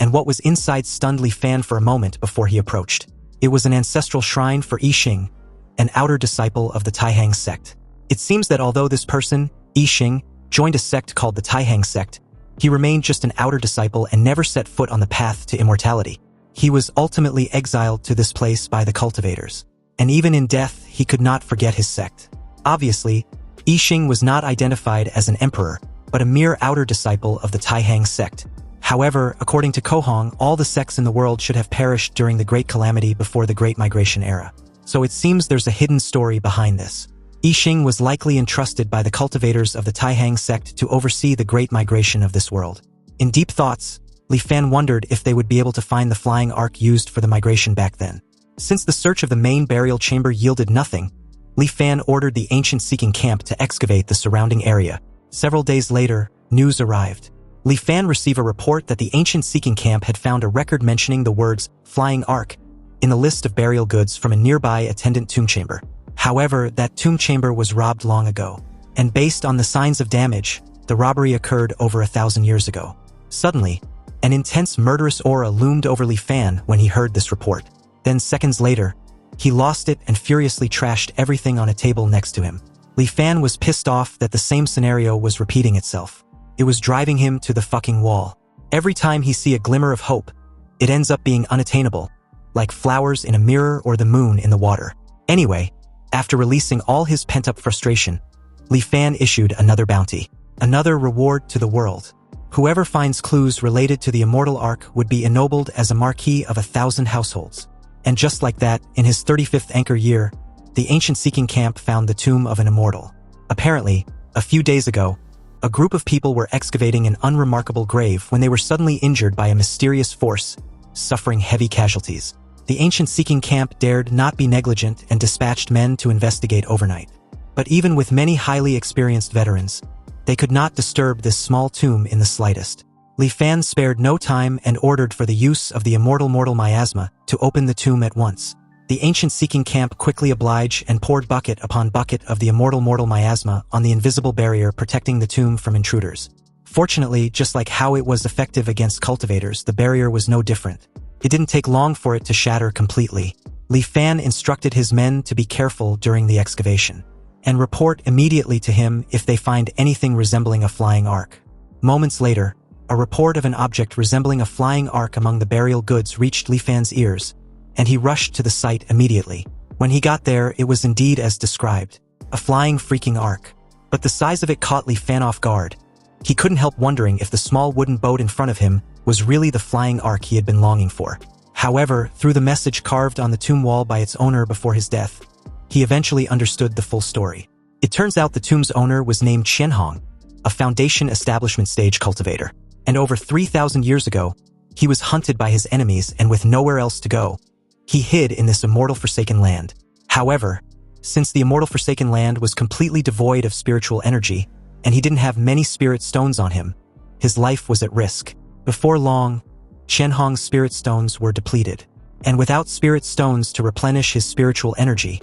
and what was inside stunned Li Fan for a moment before he approached. It was an ancestral shrine for Yixing, an outer disciple of the Taihang sect. It seems that although this person, Yixing, joined a sect called the Taihang sect, he remained just an outer disciple and never set foot on the path to immortality. He was ultimately exiled to this place by the cultivators, and even in death he could not forget his sect. Obviously, Yixing was not identified as an emperor, but a mere outer disciple of the Taihang sect. However, according to Kohong, all the sects in the world should have perished during the Great Calamity before the Great Migration era. So it seems there's a hidden story behind this. Yixing was likely entrusted by the cultivators of the Taihang sect to oversee the Great Migration of this world. In deep thoughts, Li Fan wondered if they would be able to find the flying ark used for the migration back then. Since the search of the main burial chamber yielded nothing, Li Fan ordered the ancient seeking camp to excavate the surrounding area. Several days later, news arrived. Li Fan received a report that the ancient seeking camp had found a record mentioning the words flying ark in the list of burial goods from a nearby attendant tomb chamber. However, that tomb chamber was robbed long ago, and based on the signs of damage, the robbery occurred over 1,000 years ago. Suddenly, an intense murderous aura loomed over Li Fan when he heard this report. Then seconds later, he lost it and furiously trashed everything on a table next to him. Li Fan was pissed off that the same scenario was repeating itself. It was driving him to the fucking wall. Every time he see a glimmer of hope, it ends up being unattainable, like flowers in a mirror or the moon in the water. Anyway, after releasing all his pent-up frustration, Li Fan issued another bounty, another reward to the world. Whoever finds clues related to the immortal arc would be ennobled as a marquis of 1,000 households. And just like that, in his 35th anchor year, the ancient seeking camp found the tomb of an immortal. Apparently, a few days ago, a group of people were excavating an unremarkable grave when they were suddenly injured by a mysterious force, suffering heavy casualties. The ancient seeking camp dared not be negligent and dispatched men to investigate overnight. But even with many highly experienced veterans, they could not disturb this small tomb in the slightest. Li Fan spared no time and ordered for the use of the immortal miasma to open the tomb at once. The ancient seeking camp quickly obliged and poured bucket upon bucket of the immortal miasma on the invisible barrier protecting the tomb from intruders. Fortunately, just like how it was effective against cultivators, the barrier was no different. It didn't take long for it to shatter completely. Li Fan instructed his men to be careful during the excavation and report immediately to him if they find anything resembling a flying ark. Moments later, a report of an object resembling a flying ark among the burial goods reached Li Fan's ears, and he rushed to the site immediately. When he got there, it was indeed as described, a flying freaking ark. But the size of it caught Li Fan off guard. He couldn't help wondering if the small wooden boat in front of him was really the flying ark he had been longing for. However, through the message carved on the tomb wall by its owner before his death, he eventually understood the full story. It turns out the tomb's owner was named Qian Hong, a Foundation establishment stage cultivator. And over 3,000 years ago, he was hunted by his enemies and with nowhere else to go, he hid in this immortal forsaken land. However, since the immortal forsaken land was completely devoid of spiritual energy, and he didn't have many spirit stones on him, his life was at risk. Before long, Qian Hong's spirit stones were depleted, and without spirit stones to replenish his spiritual energy,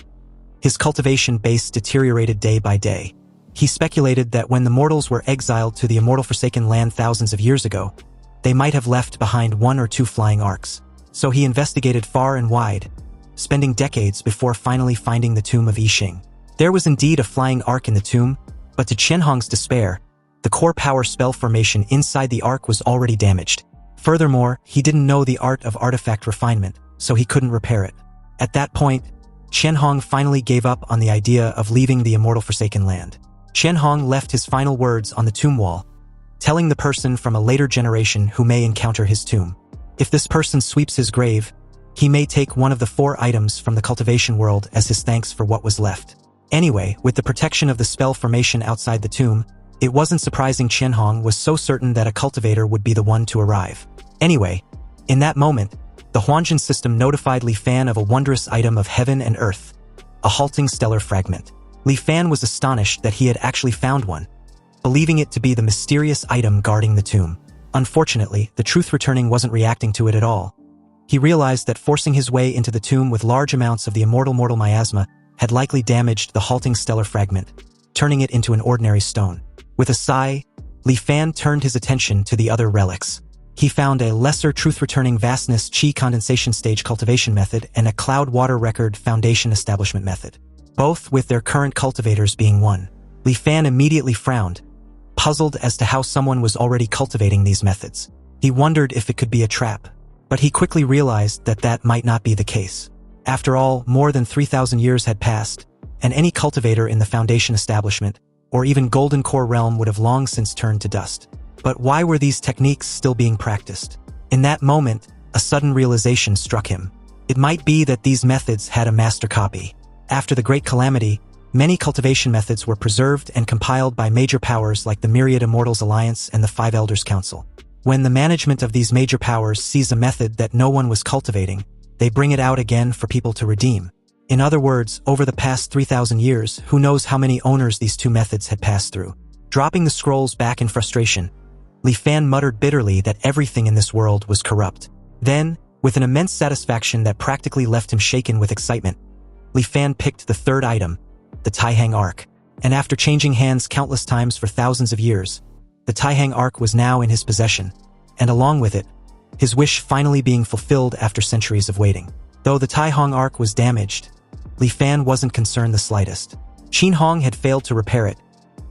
his cultivation base deteriorated day by day. He speculated that when the mortals were exiled to the immortal forsaken land thousands of years ago, they might have left behind 1 or 2 flying arcs. So he investigated far and wide, spending decades before finally finding the tomb of Yixing. There was indeed a flying arc in the tomb, but to Qian Hong's despair, the core power spell formation inside the arc was already damaged. Furthermore, he didn't know the art of artifact refinement, so he couldn't repair it. At that point, Qian Hong finally gave up on the idea of leaving the immortal forsaken land. Qian Hong left his final words on the tomb wall, telling the person from a later generation who may encounter his tomb. If this person sweeps his grave, he may take one of the 4 items from the cultivation world as his thanks for what was left. Anyway, with the protection of the spell formation outside the tomb, it wasn't surprising Qian Hong was so certain that a cultivator would be the one to arrive. Anyway, in that moment, the Huanjin system notified Li Fan of a wondrous item of heaven and earth, a halting stellar fragment. Li Fan was astonished that he had actually found one, believing it to be the mysterious item guarding the tomb. Unfortunately, the truth returning wasn't reacting to it at all. He realized that forcing his way into the tomb with large amounts of the immortal miasma had likely damaged the halting stellar fragment, turning it into an ordinary stone. With a sigh, Li Fan turned his attention to the other relics. He found a lesser truth-returning vastness Qi condensation stage cultivation method and a cloud water record foundation establishment method, both with their current cultivators being one. Li Fan immediately frowned, puzzled as to how someone was already cultivating these methods. He wondered if it could be a trap, but he quickly realized that that might not be the case. After all, more than 3,000 years had passed, and any cultivator in the Foundation establishment, or even Golden Core realm would have long since turned to dust. But why were these techniques still being practiced? In that moment, a sudden realization struck him. It might be that these methods had a master copy. After the Great Calamity, many cultivation methods were preserved and compiled by major powers like the Myriad Immortals Alliance and the 5 Elders Council. When the management of these major powers sees a method that no one was cultivating, they bring it out again for people to redeem. In other words, over the past 3,000 years, who knows how many owners these 2 methods had passed through. Dropping the scrolls back in frustration, Li Fan muttered bitterly that everything in this world was corrupt. Then, with an immense satisfaction that practically left him shaken with excitement, Li Fan picked the 3rd item, the Taihang Arc, and after changing hands countless times for thousands of years, the Taihang Arc was now in his possession, and along with it, his wish finally being fulfilled after centuries of waiting. Though the Taihang Arc was damaged, Li Fan wasn't concerned the slightest. Qian Hong had failed to repair it,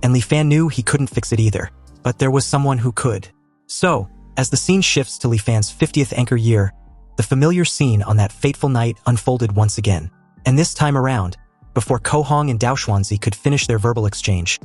and Li Fan knew he couldn't fix it either. but there was someone who could. So, as the scene shifts to Li Fan's 50th anchor year, the familiar scene on that fateful night unfolded once again. And this time around, before Ko Hong and Dao Xuanzi could finish their verbal exchange,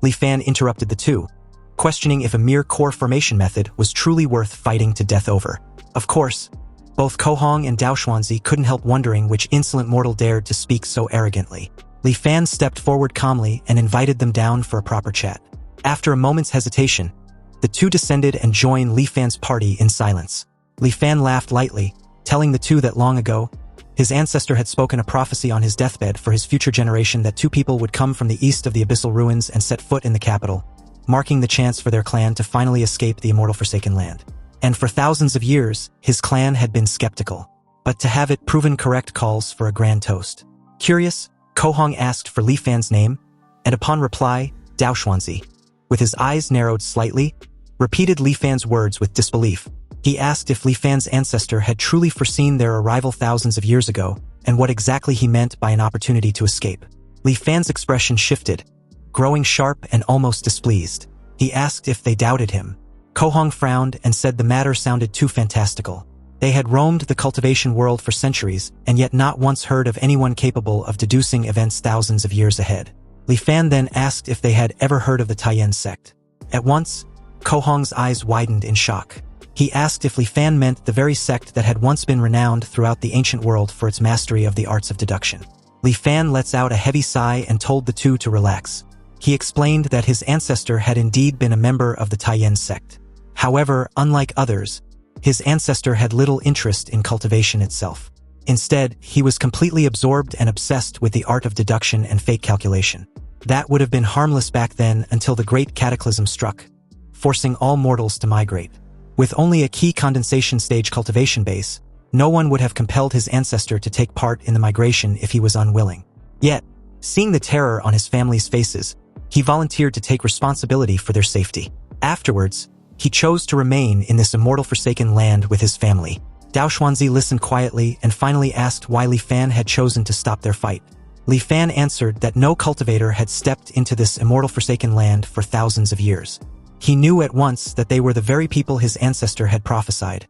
Li Fan interrupted the two, questioning if a mere core formation method was truly worth fighting to death over. Of course, both Ko Hong and Dao Xuanzi couldn't help wondering which insolent mortal dared to speak so arrogantly. Li Fan stepped forward calmly and invited them down for a proper chat. After a moment's hesitation, the two descended and joined Li Fan's party in silence. Li Fan laughed lightly, telling the two that long ago, his ancestor had spoken a prophecy on his deathbed for his future generation that two people would come from the east of the abyssal ruins and set foot in the capital, marking the chance for their clan to finally escape the immortal Forsaken Land. And for thousands of years, his clan had been skeptical. But to have it proven correct calls for a grand toast. Curious, Ko Hong asked for Li Fan's name, and upon reply, Dao Xuanzi, with his eyes narrowed slightly, repeated Li Fan's words with disbelief. He asked if Li Fan's ancestor had truly foreseen their arrival thousands of years ago, and what exactly he meant by an opportunity to escape. Li Fan's expression shifted, growing sharp and almost displeased. He asked if they doubted him. Ko Hong frowned and said the matter sounded too fantastical. They had roamed the cultivation world for centuries, and yet not once heard of anyone capable of deducing events thousands of years ahead. Li Fan then asked if they had ever heard of the Taiyan sect. At once, Ko Hong's eyes widened in shock. He asked if Li Fan meant the very sect that had once been renowned throughout the ancient world for its mastery of the arts of deduction. Li Fan lets out a heavy sigh and told the two to relax. He explained that his ancestor had indeed been a member of the Taiyan sect. However, unlike others, his ancestor had little interest in cultivation itself. Instead, he was completely absorbed and obsessed with the art of deduction and fate calculation. That would have been harmless back then until the great cataclysm struck, forcing all mortals to migrate. With only a key condensation stage cultivation base, no one would have compelled his ancestor to take part in the migration if he was unwilling. Yet, seeing the terror on his family's faces, he volunteered to take responsibility for their safety. Afterwards, he chose to remain in this immortal Forsaken Land with his family. Dao Xuanzi listened quietly and finally asked why Li Fan had chosen to stop their fight. Li Fan answered that no cultivator had stepped into this immortal Forsaken Land for thousands of years. He knew at once that they were the very people his ancestor had prophesied,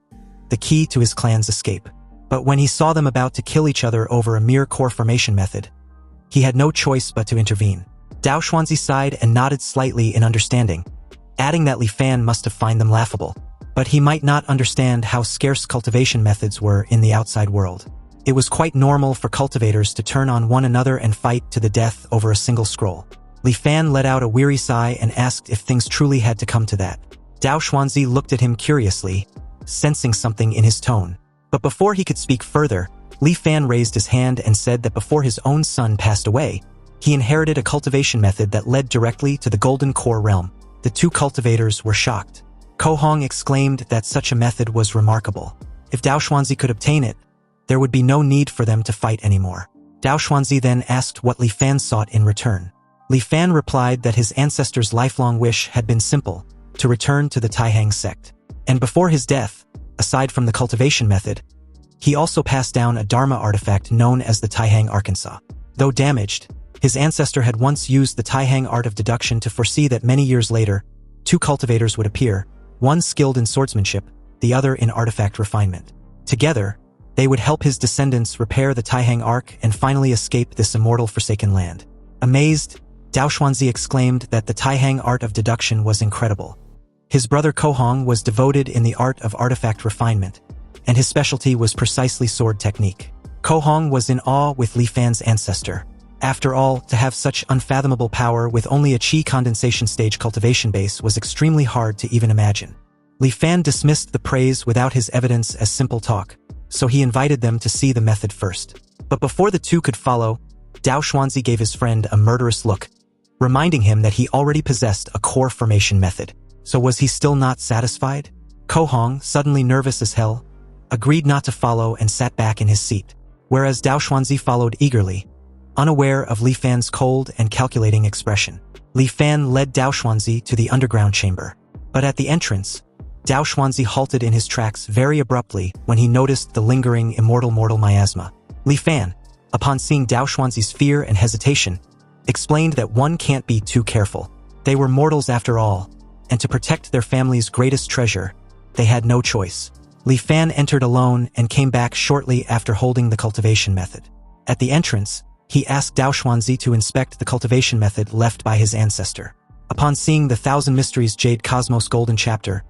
the key to his clan's escape. But when he saw them about to kill each other over a mere core formation method, he had no choice but to intervene. Dao Xuanzi sighed and nodded slightly in understanding, adding that Li Fan must have found them laughable. But he might not understand how scarce cultivation methods were in the outside world. It was quite normal for cultivators to turn on one another and fight to the death over a single scroll. Li Fan let out a weary sigh and asked if things truly had to come to that. Dao Xuanzi looked at him curiously, sensing something in his tone. But before he could speak further, Li Fan raised his hand and said that before his own son passed away, he inherited a cultivation method that led directly to the Golden Core realm. The two cultivators were shocked. Ko Hong exclaimed that such a method was remarkable. If Dao Xuanzi could obtain it, there would be no need for them to fight anymore. Dao Xuanzi then asked what Li Fan sought in return. Li Fan replied that his ancestor's lifelong wish had been simple, to return to the Taihang sect. And before his death, aside from the cultivation method, he also passed down a Dharma artifact known as the Taihang Arkansas. Though damaged, his ancestor had once used the Taihang art of deduction to foresee that many years later, two cultivators would appear, one skilled in swordsmanship, the other in artifact refinement. Together, they would help his descendants repair the Taihang Ark and finally escape this immortal Forsaken Land. Amazed, Dao Xuanzi exclaimed that the Taihang art of deduction was incredible. His brother Ko Hong was devoted in the art of artifact refinement, and his specialty was precisely sword technique. Ko Hong was in awe with Li Fan's ancestor. After all, to have such unfathomable power with only a Qi condensation stage cultivation base was extremely hard to even imagine. Li Fan dismissed the praise without his evidence as simple talk, so he invited them to see the method first. But before the two could follow, Dao Xuanzi gave his friend a murderous look, reminding him that he already possessed a core formation method. So was he still not satisfied? Ko Hong, suddenly nervous as hell, agreed not to follow and sat back in his seat, whereas Dao Xuanzi followed eagerly, unaware of Li Fan's cold and calculating expression. Li Fan led Dao Xuanzi to the underground chamber. But at the entrance, Dao Xuanzi halted in his tracks very abruptly when he noticed the lingering immortal miasma. Li Fan, upon seeing Dao Xuanzi's fear and hesitation, explained that one can't be too careful. They were mortals after all, and to protect their family's greatest treasure, they had no choice. Li Fan entered alone and came back shortly after holding the cultivation method. At the entrance, he asked Dao Xuanzi to inspect the cultivation method left by his ancestor. Upon seeing the Thousand Mysteries Jade Cosmos Golden Chapter,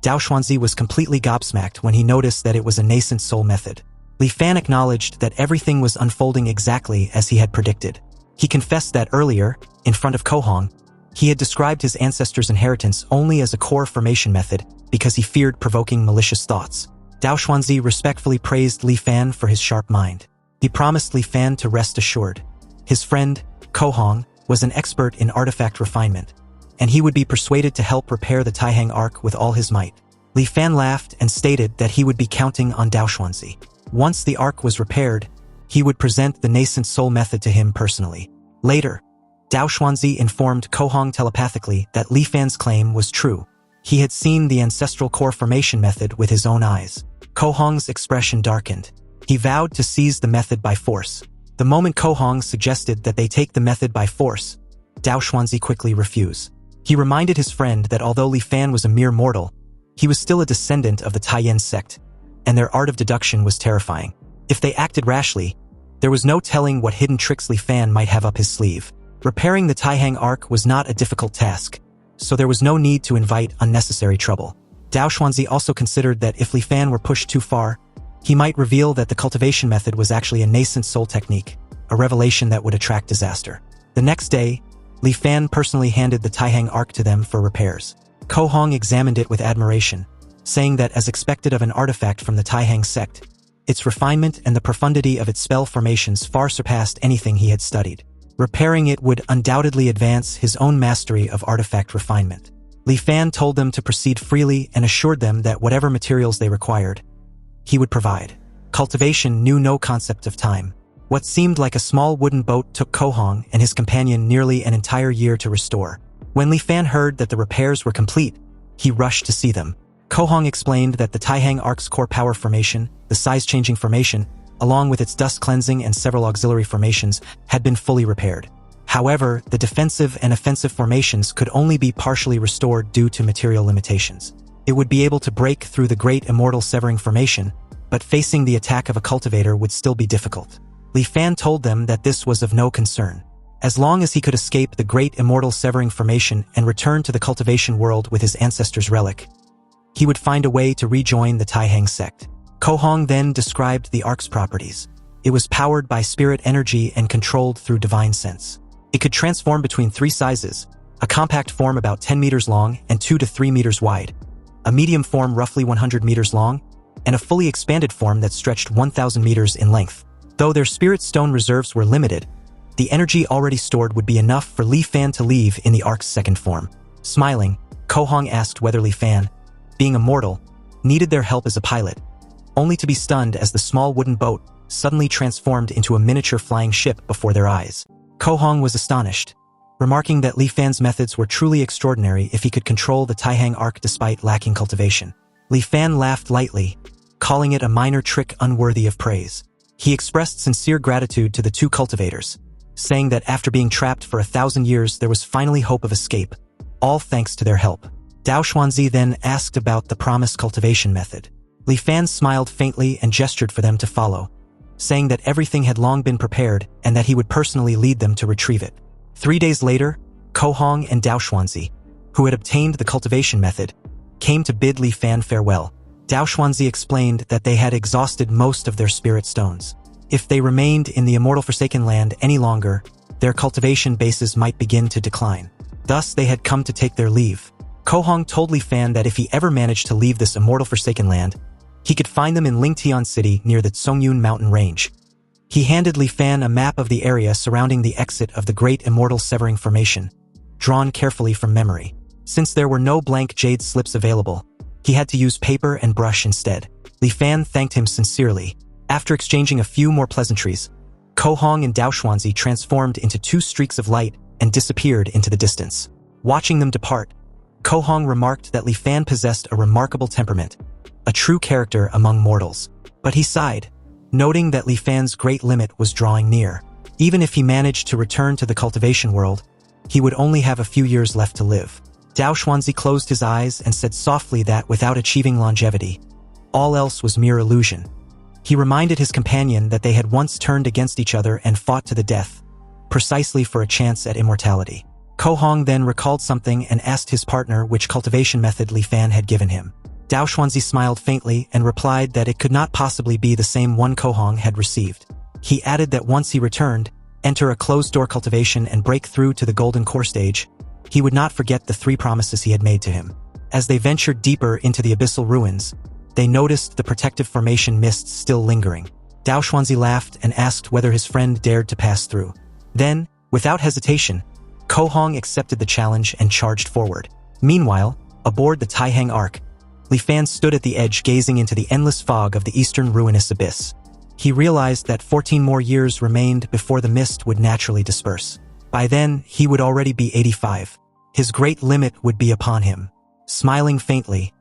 Dao Xuanzi was completely gobsmacked when he noticed that it was a nascent soul method. Li Fan acknowledged that everything was unfolding exactly as he had predicted. He confessed that earlier, in front of Kohong, he had described his ancestors' inheritance only as a core formation method because he feared provoking malicious thoughts. Dao Xuanzi respectfully praised Li Fan for his sharp mind. He promised Li Fan to rest assured. His friend, Kohong, was an expert in artifact refinement, and he would be persuaded to help repair the Taihang Ark with all his might. Li Fan laughed and stated that he would be counting on Dao Xuanzi. Once the Ark was repaired, he would present the nascent soul method to him personally. Later, Dao Xuanzi informed Kohong telepathically that Li Fan's claim was true. He had seen the ancestral core formation method with his own eyes. Kohong's expression darkened. He vowed to seize the method by force. The moment Kohong suggested that they take the method by force, Dao Xuanzi quickly refused. He reminded his friend that although Li Fan was a mere mortal, he was still a descendant of the Taiyan sect, and their art of deduction was terrifying. If they acted rashly, there was no telling what hidden tricks Li Fan might have up his sleeve. Repairing the Taihang Ark was not a difficult task, so there was no need to invite unnecessary trouble. Dao Xuanzi also considered that if Li Fan were pushed too far, he might reveal that the cultivation method was actually a nascent soul technique, a revelation that would attract disaster. The next day, Li Fan personally handed the Taihang Ark to them for repairs. Kohong examined it with admiration, saying that as expected of an artifact from the Taihang sect, its refinement and the profundity of its spell formations far surpassed anything he had studied. Repairing it would undoubtedly advance his own mastery of artifact refinement. Li Fan told them to proceed freely and assured them that whatever materials they required, he would provide. Cultivation knew no concept of time. What seemed like a small wooden boat took Kohong and his companion nearly an entire year to restore. When Li Fan heard that the repairs were complete, he rushed to see them. Kohong explained that the Taihang Ark's core power formation, the size-changing formation, along with its dust cleansing and several auxiliary formations, had been fully repaired. However, the defensive and offensive formations could only be partially restored due to material limitations. It would be able to break through the great immortal severing formation, but facing the attack of a cultivator would still be difficult. Li Fan told them that this was of no concern. As long as he could escape the great immortal severing formation and return to the cultivation world with his ancestor's relic, he would find a way to rejoin the Taihang sect. Kohong then described the Ark's properties. It was powered by spirit energy and controlled through divine sense. It could transform between three sizes: a compact form about 10 meters long and 2 to 3 meters wide, a medium form roughly 100 meters long, and a fully expanded form that stretched 1,000 meters in length. Though their spirit stone reserves were limited, the energy already stored would be enough for Li Fan to leave in the Ark's second form. Smiling, Kohong asked whether Li Fan, being a mortal, needed their help as a pilot, only to be stunned as the small wooden boat suddenly transformed into a miniature flying ship before their eyes. Kohong was astonished, remarking that Li Fan's methods were truly extraordinary if he could control the Taihang Ark despite lacking cultivation. Li Fan laughed lightly, calling it a minor trick unworthy of praise. He expressed sincere gratitude to the two cultivators, saying that after being trapped for 1,000 years there was finally hope of escape, all thanks to their help. Dao Xuanzi then asked about the promised cultivation method. Li Fan smiled faintly and gestured for them to follow, saying that everything had long been prepared and that he would personally lead them to retrieve it. 3 days later, Kohong and Dao Xuanzi, who had obtained the cultivation method, came to bid Li Fan farewell. Dao Xuanzi explained that they had exhausted most of their spirit stones. If they remained in the immortal Forsaken Land any longer, their cultivation bases might begin to decline. Thus, they had come to take their leave. Kohong told Li Fan that if he ever managed to leave this immortal Forsaken Land, he could find them in Lingtian City near the Tsongyun mountain range. He handed Li Fan a map of the area surrounding the exit of the Great Immortal Severing Formation, drawn carefully from memory. Since there were no blank jade slips available, he had to use paper and brush instead. Li Fan thanked him sincerely. After exchanging a few more pleasantries, Kohong and Dao Xuanzi transformed into 2 streaks of light and disappeared into the distance. Watching them depart, Kohong remarked that Li Fan possessed a remarkable temperament, a true character among mortals. But he sighed, noting that Li Fan's great limit was drawing near. Even if he managed to return to the cultivation world, he would only have a few years left to live. Dao Xuanzi closed his eyes and said softly that without achieving longevity, all else was mere illusion. He reminded his companion that they had once turned against each other and fought to the death, precisely for a chance at immortality. Ko Hong then recalled something and asked his partner which cultivation method Li Fan had given him. Dao Xuanzi smiled faintly and replied that it could not possibly be the same one Ko Hong had received. He added that once he returned, enter a closed-door cultivation and break through to the golden core stage, he would not forget the 3 promises he had made to him. As they ventured deeper into the abyssal ruins, they noticed the protective formation mists still lingering. Dao Xuanzi laughed and asked whether his friend dared to pass through. Then, without hesitation, Ko Hong accepted the challenge and charged forward. Meanwhile, aboard the Taihang Ark, Li Fan stood at the edge gazing into the endless fog of the eastern ruinous abyss. He realized that 14 more years remained before the mist would naturally disperse. By then, he would already be 85. His great limit would be upon him. Smiling faintly,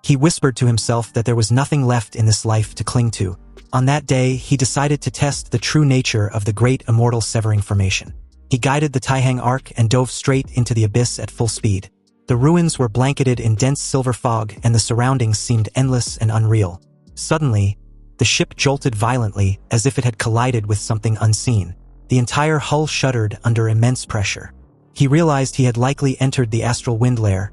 he whispered to himself that there was nothing left in this life to cling to. On that day, he decided to test the true nature of the great immortal severing formation. He guided the Taihang Ark and dove straight into the abyss at full speed. The ruins were blanketed in dense silver fog and the surroundings seemed endless and unreal. Suddenly, the ship jolted violently as if it had collided with something unseen. The entire hull shuddered under immense pressure. He realized he had likely entered the astral wind layer,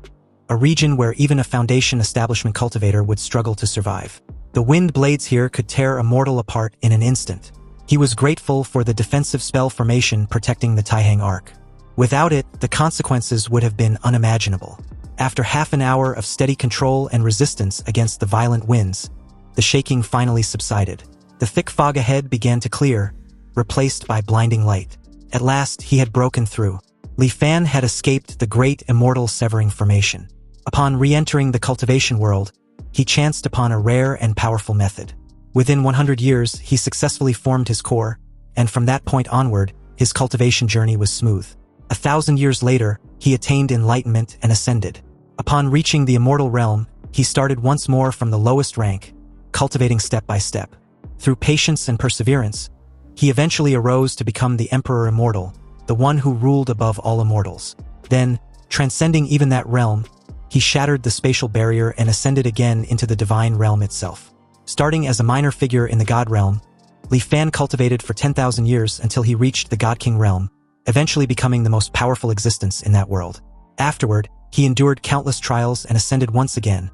a region where even a Foundation establishment cultivator would struggle to survive. The wind blades here could tear a mortal apart in an instant. He was grateful for the defensive spell formation protecting the Taihang Ark. Without it, the consequences would have been unimaginable. After half an hour of steady control and resistance against the violent winds, the shaking finally subsided. The thick fog ahead began to clear, replaced by blinding light. At last, he had broken through. Li Fan had escaped the great immortal severing formation. Upon re-entering the cultivation world, he chanced upon a rare and powerful method. Within 100 years, he successfully formed his core, and from that point onward, his cultivation journey was smooth. 1,000 years later, he attained enlightenment and ascended. Upon reaching the immortal realm, he started once more from the lowest rank, cultivating step by step. Through patience and perseverance, he eventually arose to become the Emperor Immortal, the one who ruled above all immortals. Then, transcending even that realm, he shattered the spatial barrier and ascended again into the divine realm itself. Starting as a minor figure in the God realm, Li Fan cultivated for 10,000 years until he reached the God King realm, eventually becoming the most powerful existence in that world. Afterward, he endured countless trials and ascended once again,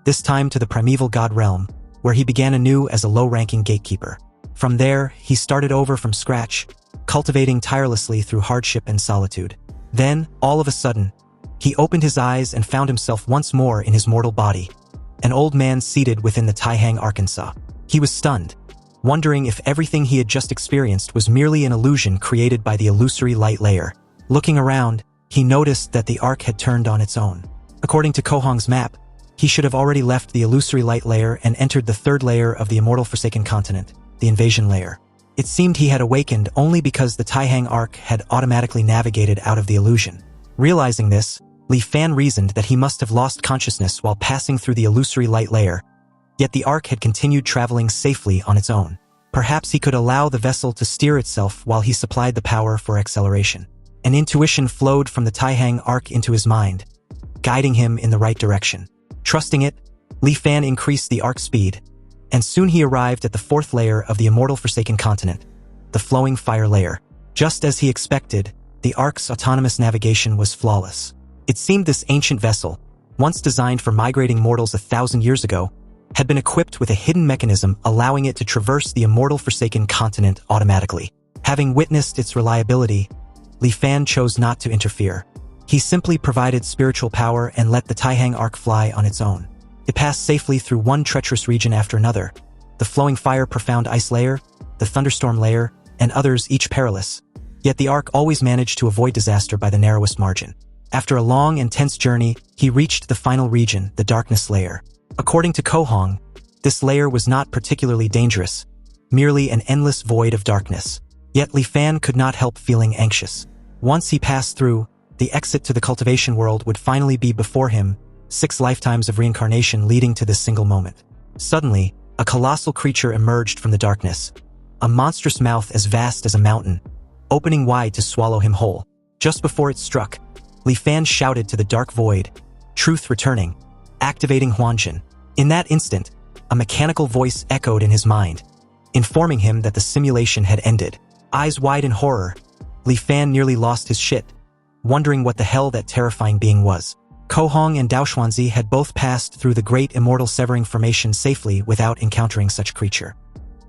this time to the primeval God realm, where he began anew as a low-ranking gatekeeper. From there, he started over from scratch, cultivating tirelessly through hardship and solitude. Then, all of a sudden, he opened his eyes and found himself once more in his mortal body, an old man seated within the Taihang Arkansas. He was stunned, wondering if everything he had just experienced was merely an illusion created by the illusory light layer. Looking around, he noticed that the ark had turned on its own. According to Ko Hong's map, he should have already left the illusory light layer and entered the 3rd layer of the immortal Forsaken Continent, the invasion layer. It seemed he had awakened only because the Taihang Ark had automatically navigated out of the illusion. Realizing this, Li Fan reasoned that he must have lost consciousness while passing through the illusory light layer, yet the ark had continued traveling safely on its own. Perhaps he could allow the vessel to steer itself while he supplied the power for acceleration. An intuition flowed from the Taihang Ark into his mind, guiding him in the right direction. Trusting it, Li Fan increased the ark's speed, and soon he arrived at the 4th layer of the immortal Forsaken Continent, the flowing fire layer. Just as he expected, the ark's autonomous navigation was flawless. It seemed this ancient vessel, once designed for migrating mortals 1,000 years ago, had been equipped with a hidden mechanism allowing it to traverse the immortal Forsaken Continent automatically. Having witnessed its reliability, Li Fan chose not to interfere. He simply provided spiritual power and let the Taihang Ark fly on its own. It passed safely through one treacherous region after another, the flowing fire profound ice layer, the thunderstorm layer, and others each perilous. Yet the Ark always managed to avoid disaster by the narrowest margin. After a long and tense journey, he reached the final region, the darkness layer. According to Ko Hong, this layer was not particularly dangerous, merely an endless void of darkness. Yet Li Fan could not help feeling anxious. Once he passed through, the exit to the cultivation world would finally be before him, 6 lifetimes of reincarnation leading to this single moment. Suddenly, a colossal creature emerged from the darkness, a monstrous mouth as vast as a mountain, opening wide to swallow him whole. Just before it struck, Li Fan shouted to the dark void, truth returning, activating Huanjin. In that instant, a mechanical voice echoed in his mind, informing him that the simulation had ended. Eyes wide in horror, Li Fan nearly lost his shit, wondering what the hell that terrifying being was. Ko Hong and Dao Xuanzi had both passed through the great immortal severing formation safely without encountering such creature.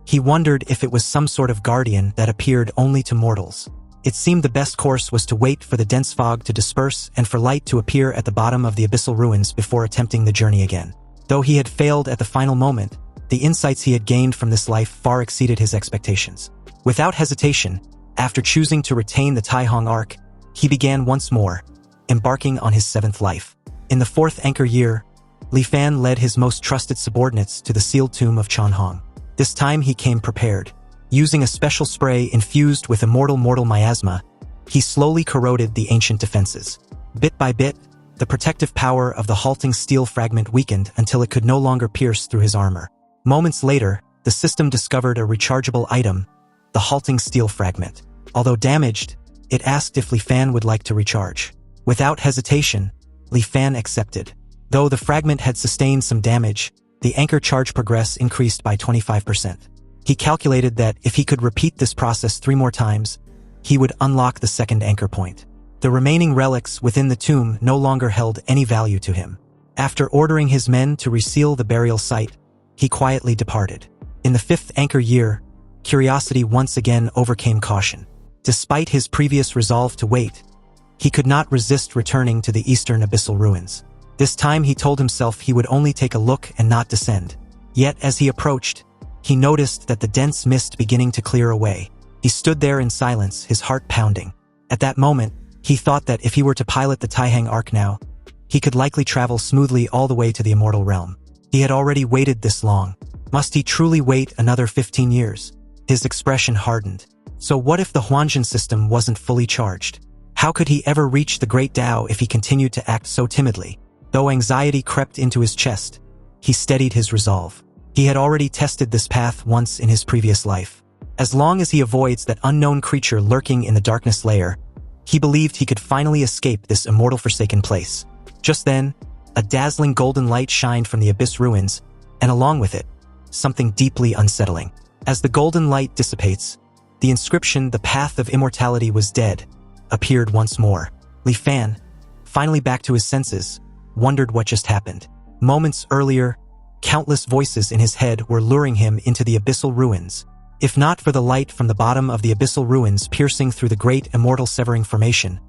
He wondered if it was some sort of guardian that appeared only to mortals. It seemed the best course was to wait for the dense fog to disperse and for light to appear at the bottom of the abyssal ruins before attempting the journey again. Though he had failed at the final moment, the insights he had gained from this life far exceeded his expectations. Without hesitation, after choosing to retain the Taihong arc, he began once more, embarking on his 7th life. In the 4th anchor year, Li Fan led his most trusted subordinates to the sealed tomb of Chanhong. This time he came prepared. Using a special spray infused with immortal miasma, he slowly corroded the ancient defenses. Bit by bit, the protective power of the halting steel fragment weakened until it could no longer pierce through his armor. Moments later, the system discovered a rechargeable item, the halting steel fragment. Although damaged, it asked if Li Fan would like to recharge. Without hesitation, Li Fan accepted. Though the fragment had sustained some damage, the anchor charge progress increased by 25%. He calculated that if he could repeat this process 3 more times, he would unlock the 2nd anchor point. The remaining relics within the tomb no longer held any value to him. After ordering his men to reseal the burial site, he quietly departed. In the 5th anchor year, curiosity once again overcame caution. Despite his previous resolve to wait, he could not resist returning to the eastern abyssal ruins. This time he told himself he would only take a look and not descend. Yet as he approached, he noticed that the dense mist beginning to clear away. He stood there in silence, his heart pounding. At that moment, he thought that if he were to pilot the Taihang Arc now, he could likely travel smoothly all the way to the immortal realm. He had already waited this long. Must he truly wait another 15 years? His expression hardened. So what if the Huanjin system wasn't fully charged? How could he ever reach the Great Tao if he continued to act so timidly? Though anxiety crept into his chest, he steadied his resolve. He had already tested this path once in his previous life. As long as he avoids that unknown creature lurking in the darkness layer, he believed he could finally escape this immortal forsaken place. Just then, a dazzling golden light shined from the abyss ruins, and along with it, something deeply unsettling. As the golden light dissipates, the inscription, "The Path of Immortality was dead," appeared once more. Li Fan, finally back to his senses, wondered what just happened. Moments earlier, countless voices in his head were luring him into the abyssal ruins. If not for the light from the bottom of the abyssal ruins piercing through the great immortal severing formation,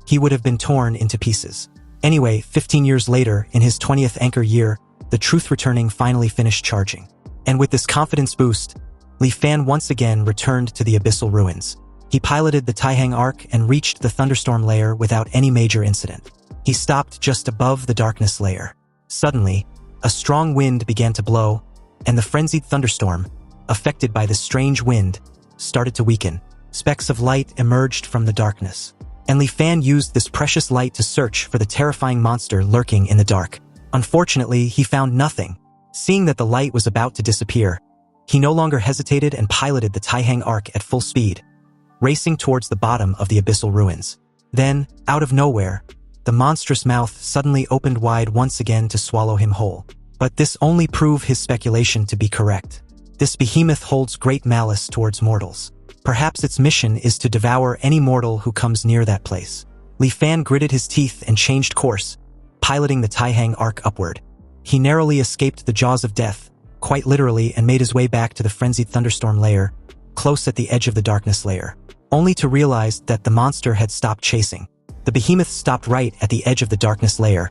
he would have been torn into pieces. Anyway, 15 years later, in his 20th anchor year, the truth returning finally finished charging. And with this confidence boost, Li Fan once again returned to the abyssal ruins. He piloted the Taihang Arc and reached the thunderstorm layer without any major incident. He stopped just above the darkness layer. Suddenly, a strong wind began to blow, and the frenzied thunderstorm, affected by this strange wind, started to weaken. Specks of light emerged from the darkness, and Li Fan used this precious light to search for the terrifying monster lurking in the dark. Unfortunately, he found nothing. Seeing that the light was about to disappear, he no longer hesitated and piloted the Taihang Arc at full speed, racing towards the bottom of the abyssal ruins. Then, out of nowhere, the monstrous mouth suddenly opened wide once again to swallow him whole. But this only proved his speculation to be correct. This behemoth holds great malice towards mortals. Perhaps its mission is to devour any mortal who comes near that place. Li Fan gritted his teeth and changed course, piloting the Taihang Arc upward. He narrowly escaped the jaws of death, quite literally, and made his way back to the frenzied thunderstorm layer, close at the edge of the darkness layer, only to realize that the monster had stopped chasing. The behemoth stopped right at the edge of the darkness layer,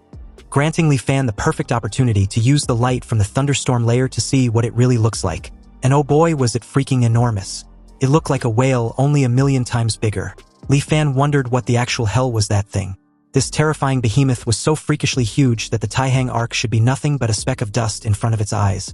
granting Li Fan the perfect opportunity to use the light from the thunderstorm layer to see what it really looks like. And oh boy, was it freaking enormous. It looked like a whale, only 1,000,000 times bigger. Li Fan wondered what the actual hell was that thing. This terrifying behemoth was so freakishly huge that the Taihang Arc should be nothing but a speck of dust in front of its eyes.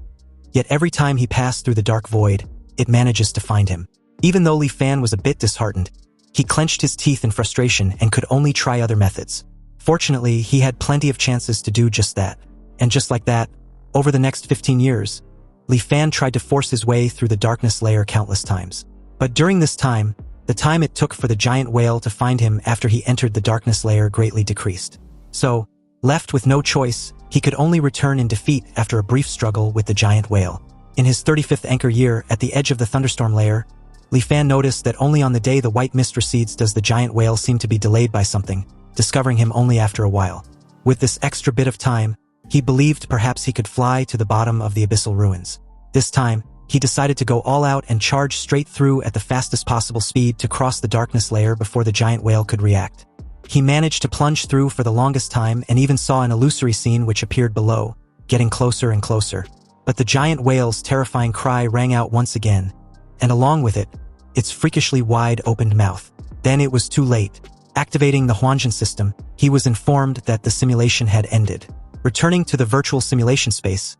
Yet every time he passed through the dark void, it manages to find him. Even though Li Fan was a bit disheartened, he clenched his teeth in frustration and could only try other methods. Fortunately, he had plenty of chances to do just that. And just like that, over the next 15 years, Li Fan tried to force his way through the darkness layer countless times. But during this time, The time it took for the giant whale to find him after he entered the darkness layer greatly decreased. So, left with no choice, he could only return in defeat after a brief struggle with the giant whale. In his 35th anchor year, at the edge of the thunderstorm layer, Li Fan noticed that only on the day the white mist recedes does the giant whale seem to be delayed by something, discovering him only after a while. With this extra bit of time, he believed perhaps he could fly to the bottom of the abyssal ruins. This time, he decided to go all out and charge straight through at the fastest possible speed to cross the darkness layer before the giant whale could react. He managed to plunge through for the longest time and even saw an illusory scene which appeared below, getting closer and closer. But the giant whale's terrifying cry rang out once again, and along with it, its freakishly wide-opened mouth. Then it was too late. Activating the Huanjin system, he was informed that the simulation had ended. Returning to the virtual simulation space,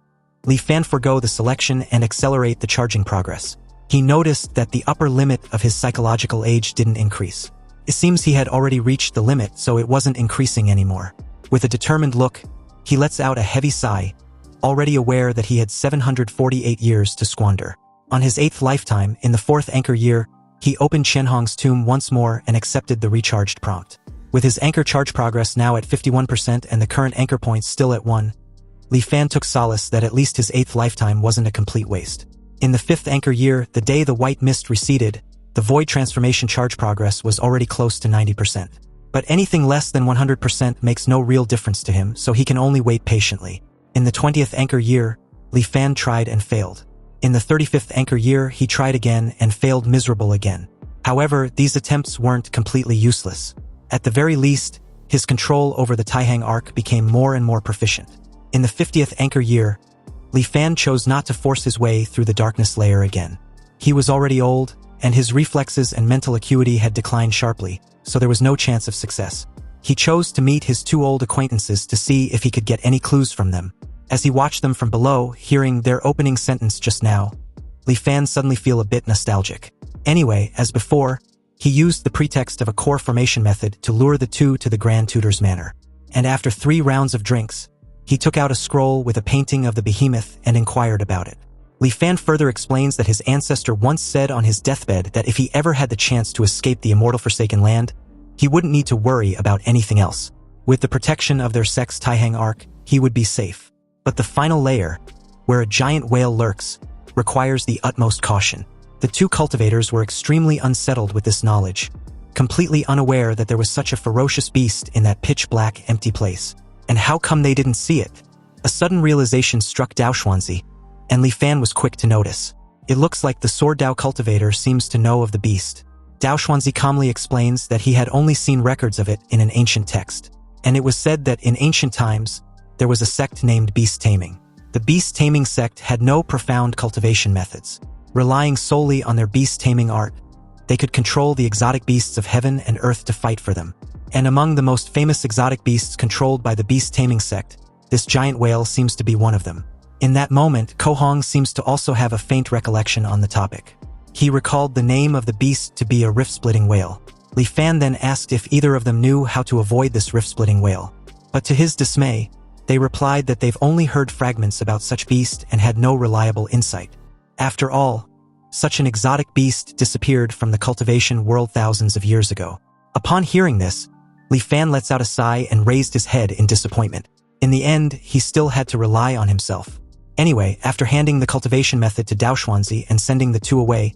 Li Fan forgo the selection and accelerate the charging progress. He noticed that the upper limit of his psychological age didn't increase. It seems he had already reached the limit, so it wasn't increasing anymore. With a determined look, he lets out a heavy sigh, already aware that he had 748 years to squander. On his 8th lifetime, in the 4th anchor year, he opened Shenhong's tomb once more and accepted the recharged prompt. With his anchor charge progress now at 51% and the current anchor points still at 1, Li Fan took solace that at least his 8th lifetime wasn't a complete waste. In the 5th anchor year, the day the white mist receded, the void transformation charge progress was already close to 90%. But anything less than 100% makes no real difference to him, so he can only wait patiently. In the 20th anchor year, Li Fan tried and failed. In the 35th anchor year, he tried again and failed miserable again. However, these attempts weren't completely useless. At the very least, his control over the Taihang arc became more and more proficient. In the 50th anchor year, Li Fan chose not to force his way through the darkness layer again. He was already old, and his reflexes and mental acuity had declined sharply, so there was no chance of success. He chose to meet his 2 old acquaintances to see if he could get any clues from them. As he watched them from below, hearing their opening sentence just now, Li Fan suddenly feel a bit nostalgic. Anyway, as before, he used the pretext of a core formation method to lure the two to the Grand Tutor's manor. And after 3 rounds of drinks, he took out a scroll with a painting of the behemoth and inquired about it. Li Fan further explains that his ancestor once said on his deathbed that if he ever had the chance to escape the immortal Forsaken Land, he wouldn't need to worry about anything else. With the protection of their sex Taihang arc, he would be safe. But the final layer, where a giant whale lurks, requires the utmost caution. The 2 cultivators were extremely unsettled with this knowledge, completely unaware that there was such a ferocious beast in that pitch-black, empty place. And how come they didn't see it? A sudden realization struck Dao Xuanzi, and Li Fan was quick to notice. It looks like the Sword Dao cultivator seems to know of the beast. Dao Xuanzi calmly explains that he had only seen records of it in an ancient text, and it was said that in ancient times, there was a sect named Beast Taming. The Beast Taming sect had no profound cultivation methods. Relying solely on their beast taming art, they could control the exotic beasts of heaven and earth to fight for them. And among the most famous exotic beasts controlled by the Beast Taming sect, this giant whale seems to be one of them. In that moment, Ko Hong seems to also have a faint recollection on the topic. He recalled the name of the beast to be a rift-splitting whale. Li Fan then asked if either of them knew how to avoid this rift-splitting whale. But to his dismay, they replied that they've only heard fragments about such beast and had no reliable insight. After all, such an exotic beast disappeared from the cultivation world thousands of years ago. Upon hearing this, Li Fan lets out a sigh and raised his head in disappointment. In the end, he still had to rely on himself. Anyway, after handing the cultivation method to Dao Xuanzi and sending the 2 away,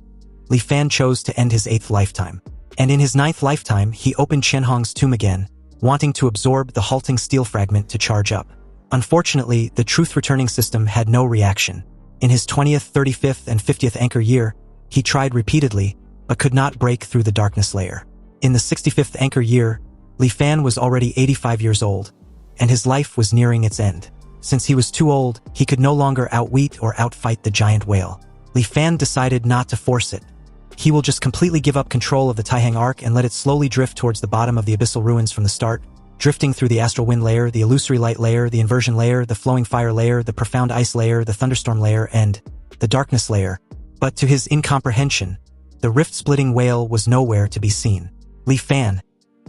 Li Fan chose to end his 8th lifetime. And in his 9th lifetime, he opened Shenhong's tomb again, wanting to absorb the halting steel fragment to charge up. Unfortunately, the truth-returning system had no reaction. In his 20th, 35th, and 50th anchor year, he tried repeatedly, but could not break through the darkness layer. In the 65th anchor year, Li Fan was already 85 years old, and his life was nearing its end. Since he was too old, he could no longer outwit or outfight the giant whale. Li Fan decided not to force it. He will just completely give up control of the Taihang arc and let it slowly drift towards the bottom of the abyssal ruins from the start, drifting through the astral wind layer, the illusory light layer, the inversion layer, the flowing fire layer, the profound ice layer, the thunderstorm layer, and the darkness layer. But to his incomprehension, the rift-splitting whale was nowhere to be seen. Li Fan,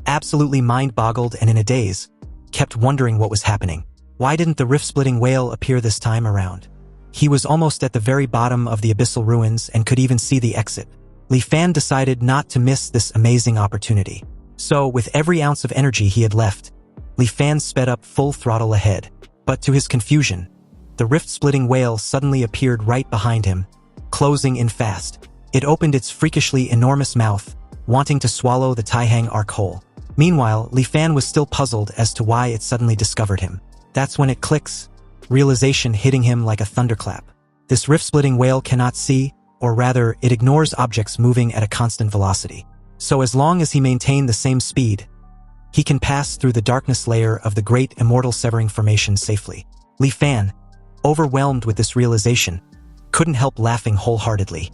absolutely mind-boggled and in a daze, kept wondering what was happening. Why didn't the rift-splitting whale appear this time around? He was almost at the very bottom of the abyssal ruins and could even see the exit. Li Fan decided not to miss this amazing opportunity. So, with every ounce of energy he had left, Li Fan sped up full throttle ahead. But to his confusion, the rift-splitting whale suddenly appeared right behind him, closing in fast. It opened its freakishly enormous mouth, wanting to swallow the Taihang arc whole. Meanwhile, Li Fan was still puzzled as to why it suddenly discovered him. That's when it clicks, realization hitting him like a thunderclap. This rift-splitting whale cannot see, or rather, it ignores objects moving at a constant velocity. So as long as he maintained the same speed, he can pass through the darkness layer of the Great Immortal Severing Formation safely. Li Fan, overwhelmed with this realization, couldn't help laughing wholeheartedly.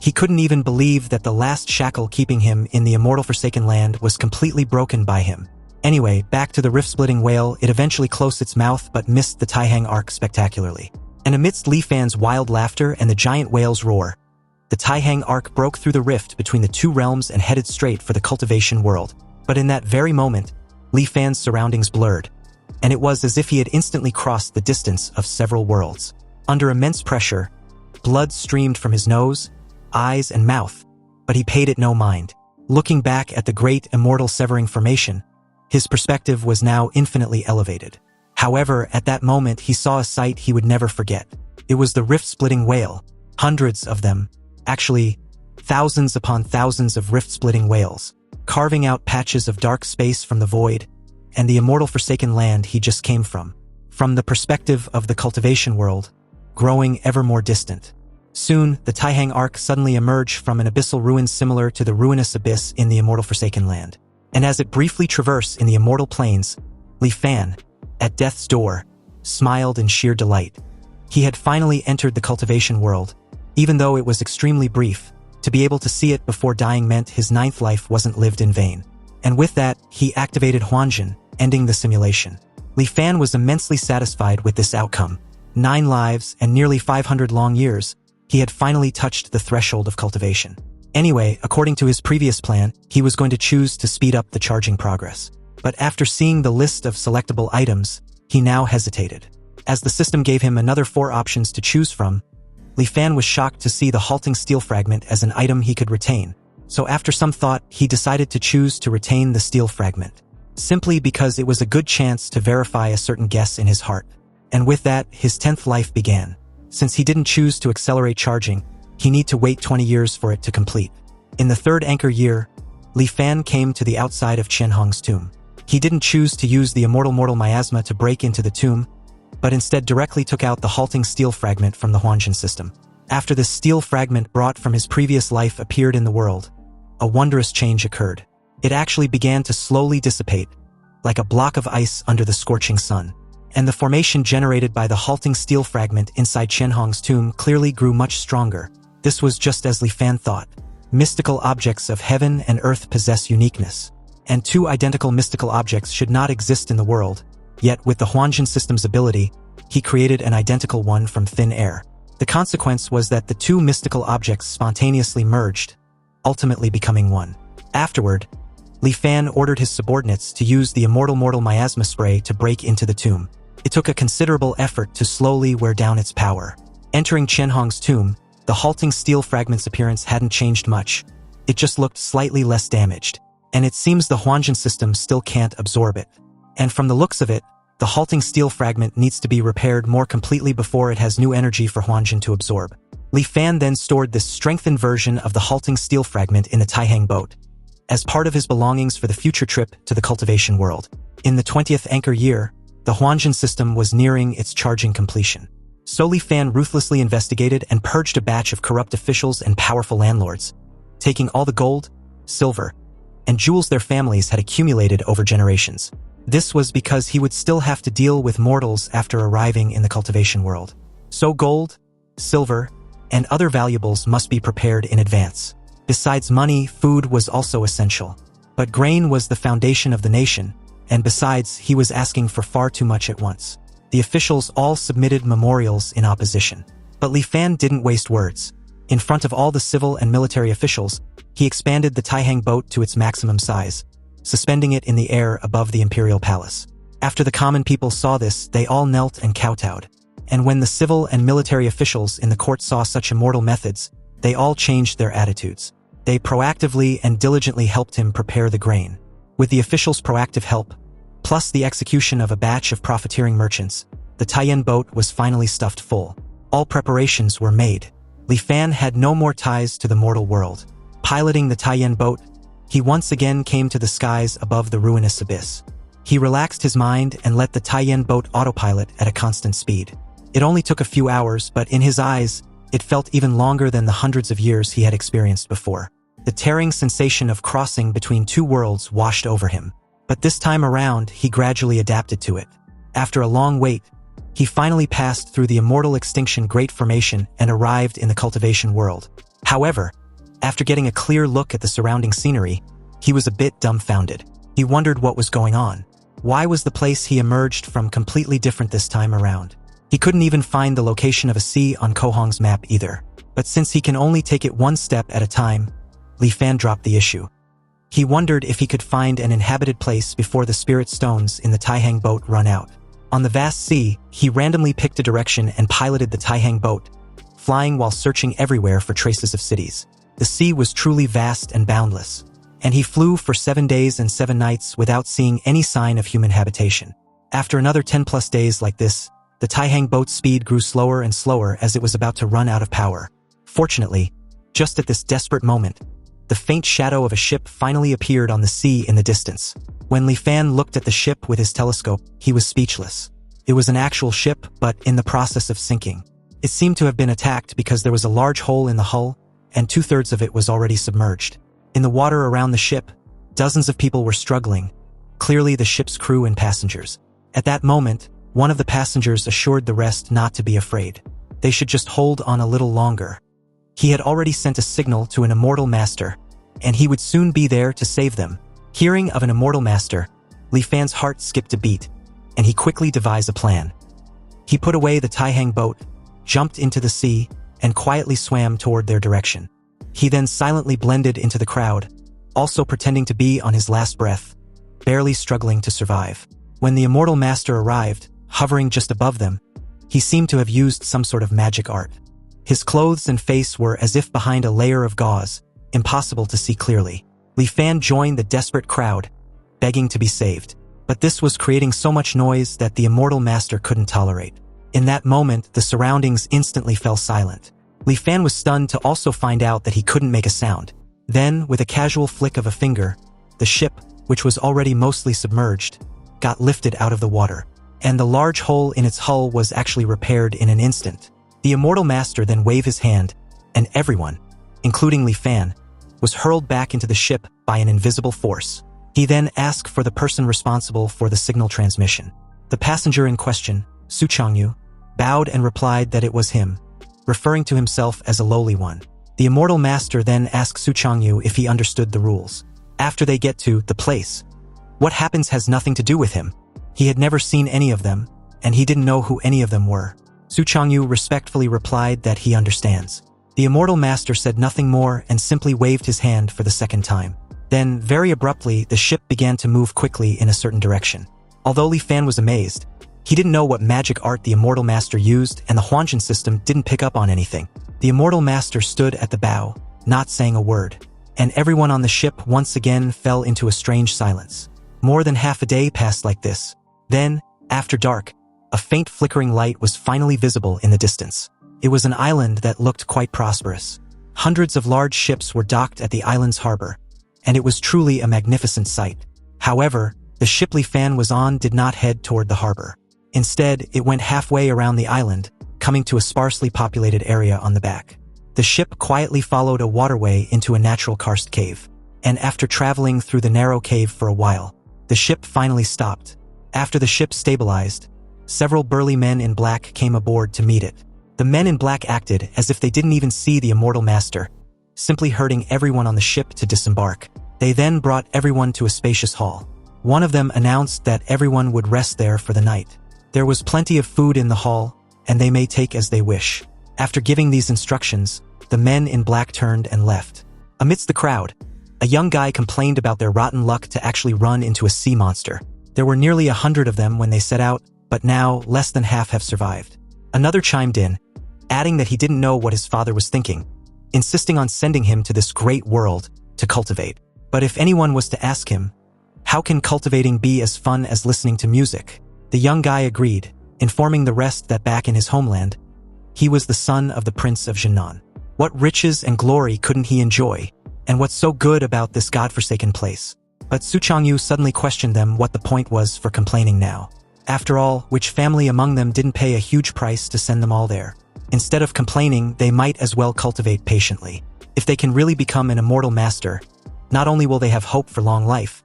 He couldn't even believe that the last shackle keeping him in the immortal Forsaken Land was completely broken by him. Anyway, back to the rift-splitting whale, it eventually closed its mouth but missed the Taihang arc spectacularly. And amidst Li Fan's wild laughter and the giant whale's roar, the Taihang arc broke through the rift between the two realms and headed straight for the cultivation world. But in that very moment, Li Fan's surroundings blurred, and it was as if he had instantly crossed the distance of several worlds. Under immense pressure, blood streamed from his nose, eyes, and mouth, but he paid it no mind. Looking back at the Great Immortal Severing Formation, his perspective was now infinitely elevated. However, at that moment he saw a sight he would never forget. It was the rift-splitting whale, hundreds of them, actually, thousands upon thousands of rift-splitting whales, carving out patches of dark space from the void and the immortal Forsaken Land he just came from. From the perspective of the cultivation world, growing ever more distant. Soon, the Taihang arc suddenly emerged from an abyssal ruin similar to the ruinous abyss in the immortal Forsaken Land. And as it briefly traversed in the immortal plains, Li Fan, at death's door, smiled in sheer delight. He had finally entered the cultivation world, even though it was extremely brief. To be able to see it before dying meant his ninth life wasn't lived in vain. And with that, he activated Huanjin, ending the simulation. Li Fan was immensely satisfied with this outcome. 9 lives and nearly 500 long years, he had finally touched the threshold of cultivation. Anyway, according to his previous plan, he was going to choose to speed up the charging progress. But after seeing the list of selectable items, he now hesitated. As the system gave him another 4 options to choose from, Li Fan was shocked to see the halting steel fragment as an item he could retain. So after some thought, he decided to choose to retain the steel fragment, simply because it was a good chance to verify a certain guess in his heart. And with that, his 10th life began. Since he didn't choose to accelerate charging, he need to wait 20 years for it to complete. In the 3rd anchor year, Li Fan came to the outside of Qianhong's tomb. He didn't choose to use the immortal miasma to break into the tomb, but instead directly took out the halting steel fragment from the Huanjin system. After this steel fragment brought from his previous life appeared in the world, a wondrous change occurred. It actually began to slowly dissipate, like a block of ice under the scorching sun. And the formation generated by the halting steel fragment inside Qianhong's tomb clearly grew much stronger. This was just as Li Fan thought. Mystical objects of heaven and earth possess uniqueness, and 2 identical mystical objects should not exist in the world. Yet with the Huanjin system's ability, he created an identical one from thin air. The consequence was that the 2 mystical objects spontaneously merged, ultimately becoming one. Afterward, Li Fan ordered his subordinates to use the immortal miasma spray to break into the tomb. It took a considerable effort to slowly wear down its power. Entering Qianhong's tomb, the halting steel fragment's appearance hadn't changed much. It just looked slightly less damaged, and it seems the Huanjin system still can't absorb it. And from the looks of it, the halting steel fragment needs to be repaired more completely before it has new energy for Huanjin to absorb. Li Fan then stored this strengthened version of the halting steel fragment in the Taihang boat, as part of his belongings for the future trip to the cultivation world. In the 20th anchor year, the Huanjin system was nearing its charging completion. So Li Fan ruthlessly investigated and purged a batch of corrupt officials and powerful landlords, taking all the gold, silver, and jewels their families had accumulated over generations. This was because he would still have to deal with mortals after arriving in the cultivation world. So gold, silver, and other valuables must be prepared in advance. Besides money, food was also essential. But grain was the foundation of the nation, and besides, he was asking for far too much at once. The officials all submitted memorials in opposition. But Li Fan didn't waste words. In front of all the civil and military officials, he expanded the Taihang boat to its maximum size, suspending it in the air above the imperial palace. After the common people saw this, they all knelt and kowtowed. And when the civil and military officials in the court saw such immortal methods, they all changed their attitudes. They proactively and diligently helped him prepare the grain. With the officials' proactive help, plus the execution of a batch of profiteering merchants, the Taiyan boat was finally stuffed full. All preparations were made. Li Fan had no more ties to the mortal world. Piloting the Taiyan boat, he once again came to the skies above the ruinous abyss. He relaxed his mind and let the Taiyan boat autopilot at a constant speed. It only took a few hours, but in his eyes, it felt even longer than the hundreds of years he had experienced before. The tearing sensation of crossing between two worlds washed over him. But this time around, he gradually adapted to it. After a long wait, he finally passed through the immortal extinction Great Formation and arrived in the cultivation world. However, after getting a clear look at the surrounding scenery, he was a bit dumbfounded. He wondered what was going on. Why was the place he emerged from completely different this time around? He couldn't even find the location of a sea on Kohong's map either. But since he can only take it one step at a time, Li Fan dropped the issue. He wondered if he could find an inhabited place before the spirit stones in the Taihang boat run out. On the vast sea, he randomly picked a direction and piloted the Taihang boat, flying while searching everywhere for traces of cities. The sea was truly vast and boundless, and he flew for 7 days and 7 nights without seeing any sign of human habitation. After another 10+ days like this, the Taihang boat's speed grew slower and slower as it was about to run out of power. Fortunately, just at this desperate moment, the faint shadow of a ship finally appeared on the sea in the distance. When Li Fan looked at the ship with his telescope, he was speechless. It was an actual ship, but in the process of sinking. It seemed to have been attacked because there was a large hole in the hull, and 2/3 of it was already submerged. In the water around the ship, dozens of people were struggling, clearly the ship's crew and passengers. At that moment, one of the passengers assured the rest not to be afraid. They should just hold on a little longer. He had already sent a signal to an immortal master, and he would soon be there to save them. Hearing of an immortal master, Li Fan's heart skipped a beat, and he quickly devised a plan. He put away the Taihang boat, jumped into the sea, and quietly swam toward their direction. He then silently blended into the crowd, also pretending to be on his last breath, barely struggling to survive. When the immortal master arrived, hovering just above them, he seemed to have used some sort of magic art. His clothes and face were as if behind a layer of gauze, impossible to see clearly. Li Fan joined the desperate crowd, begging to be saved. But this was creating so much noise that the immortal master couldn't tolerate. In that moment, the surroundings instantly fell silent. Li Fan was stunned to also find out that he couldn't make a sound. Then, with a casual flick of a finger, the ship, which was already mostly submerged, got lifted out of the water, and the large hole in its hull was actually repaired in an instant. The immortal master then waved his hand, and everyone, including Li Fan, was hurled back into the ship by an invisible force. He then asked for the person responsible for the signal transmission. The passenger in question, Su Changyu, bowed and replied that it was him, referring to himself as a lowly one. The immortal master then asked Su Changyu if he understood the rules. After they get to the place, what happens has nothing to do with him. He had never seen any of them, and he didn't know who any of them were. Su Changyu respectfully replied that he understands. The immortal master said nothing more and simply waved his hand for the second time. Then, very abruptly, the ship began to move quickly in a certain direction. Although Li Fan was amazed, he didn't know what magic art the immortal master used, and the Huanjin system didn't pick up on anything. The immortal master stood at the bow, not saying a word, and everyone on the ship once again fell into a strange silence. More than half a day passed like this. Then, after dark, a faint flickering light was finally visible in the distance. It was an island that looked quite prosperous. Hundreds of large ships were docked at the island's harbor, and it was truly a magnificent sight. However, the ship Li Fan was on did not head toward the harbor. Instead, it went halfway around the island, coming to a sparsely populated area on the back. The ship quietly followed a waterway into a natural karst cave, and after traveling through the narrow cave for a while, the ship finally stopped. After the ship stabilized, several burly men in black came aboard to meet it. The men in black acted as if they didn't even see the immortal master, simply herding everyone on the ship to disembark. They then brought everyone to a spacious hall. One of them announced that everyone would rest there for the night. There was plenty of food in the hall, and they may take as they wish. After giving these instructions, the men in black turned and left. Amidst the crowd, a young guy complained about their rotten luck to actually run into a sea monster. There were nearly 100 of them when they set out, but now less than half have survived. Another chimed in, adding that he didn't know what his father was thinking, insisting on sending him to this great world to cultivate. But if anyone was to ask him, how can cultivating be as fun as listening to music? The young guy agreed, informing the rest that back in his homeland, he was the son of the Prince of Jinan. What riches and glory couldn't he enjoy? And what's so good about this godforsaken place? But Su Changyu suddenly questioned them what the point was for complaining now. After all, which family among them didn't pay a huge price to send them all there? Instead of complaining, they might as well cultivate patiently. If they can really become an immortal master, not only will they have hope for long life,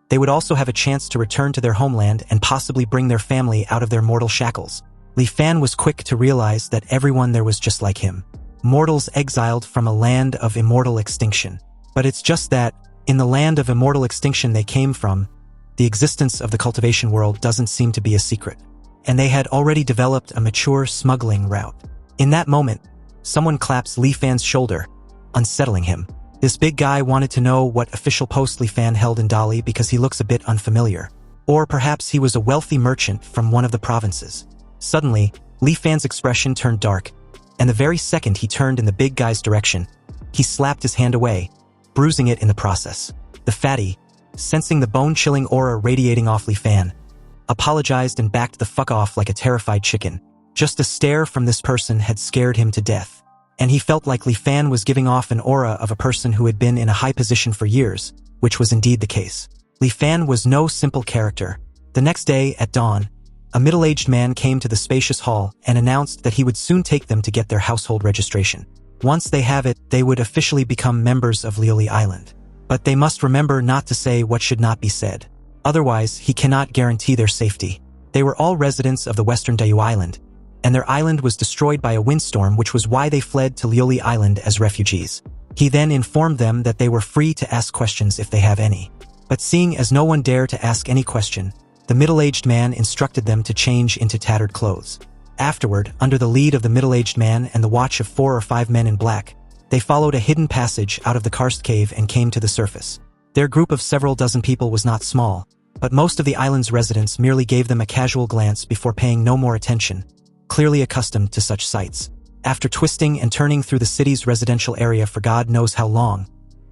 they would also have a chance to return to their homeland and possibly bring their family out of their mortal shackles. Li Fan was quick to realize that everyone there was just like him. Mortals exiled from a land of immortal extinction. But it's just that, in the land of immortal extinction they came from, the existence of the cultivation world doesn't seem to be a secret. And they had already developed a mature smuggling route. In that moment, someone claps Li Fan's shoulder, unsettling him. This big guy wanted to know what official post Li Fan held in Dali because he looks a bit unfamiliar. Or perhaps he was a wealthy merchant from one of the provinces. Suddenly, Li Fan's expression turned dark, and the very second he turned in the big guy's direction, he slapped his hand away, bruising it in the process. The fatty, sensing the bone-chilling aura radiating off Li Fan, apologized and backed the fuck off like a terrified chicken. Just a stare from this person had scared him to death, and he felt like Li Fan was giving off an aura of a person who had been in a high position for years, which was indeed the case. Li Fan was no simple character. The next day, at dawn, a middle-aged man came to the spacious hall and announced that he would soon take them to get their household registration. Once they have it, they would officially become members of Liuli Island. But they must remember not to say what should not be said. Otherwise, he cannot guarantee their safety. They were all residents of the western Dayu Island, and their island was destroyed by a windstorm, which was why they fled to Liuli Island as refugees. He then informed them that they were free to ask questions if they have any. But seeing as no one dared to ask any question, the middle-aged man instructed them to change into tattered clothes. Afterward, under the lead of the middle-aged man and the watch of 4 or 5 men in black, they followed a hidden passage out of the karst cave and came to the surface. Their group of several dozen people was not small, but most of the island's residents merely gave them a casual glance before paying no more attention, clearly accustomed to such sights. After twisting and turning through the city's residential area for God knows how long,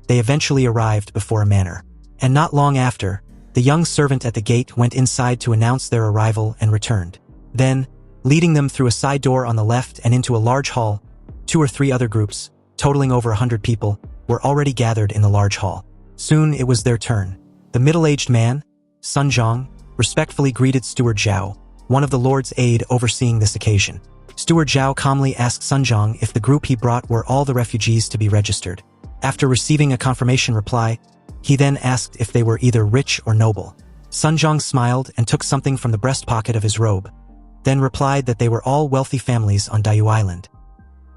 they eventually arrived before a manor. And not long after, the young servant at the gate went inside to announce their arrival and returned. Then, leading them through a side door on the left and into a large hall, 2 or 3 other groups, totaling over 100 people, were already gathered in the large hall. Soon it was their turn. The middle-aged man, Sun Zhang, respectfully greeted Steward Zhao, one of the Lord's aide overseeing this occasion. Steward Zhao calmly asked Sun Zhang if the group he brought were all the refugees to be registered. After receiving a confirmation reply, he then asked if they were either rich or noble. Sun Zhang smiled and took something from the breast pocket of his robe, then replied that they were all wealthy families on Dayu Island.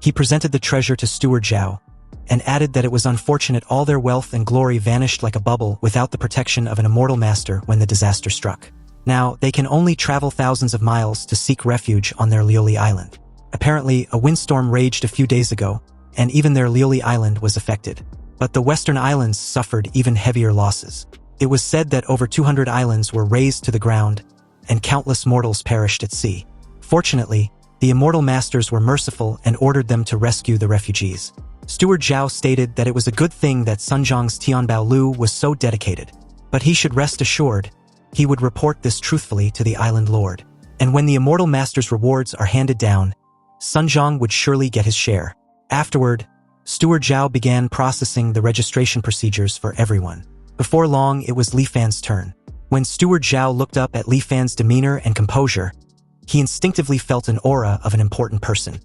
He presented the treasure to Steward Zhao, and added that it was unfortunate all their wealth and glory vanished like a bubble without the protection of an immortal master when the disaster struck. Now, they can only travel thousands of miles to seek refuge on their Liuli Island. Apparently, a windstorm raged a few days ago, and even their Liuli Island was affected. But the western islands suffered even heavier losses. It was said that over 200 islands were razed to the ground, and countless mortals perished at sea. Fortunately, the immortal masters were merciful and ordered them to rescue the refugees. Steward Zhao stated that it was a good thing that Sun Zhang's Tianbao Lu was so dedicated, but he should rest assured he would report this truthfully to the island lord. And when the immortal master's rewards are handed down, Sun Zhang would surely get his share. Afterward, Steward Zhao began processing the registration procedures for everyone. Before long, it was Li Fan's turn. When Steward Zhao looked up at Li Fan's demeanor and composure, he instinctively felt an aura of an important person.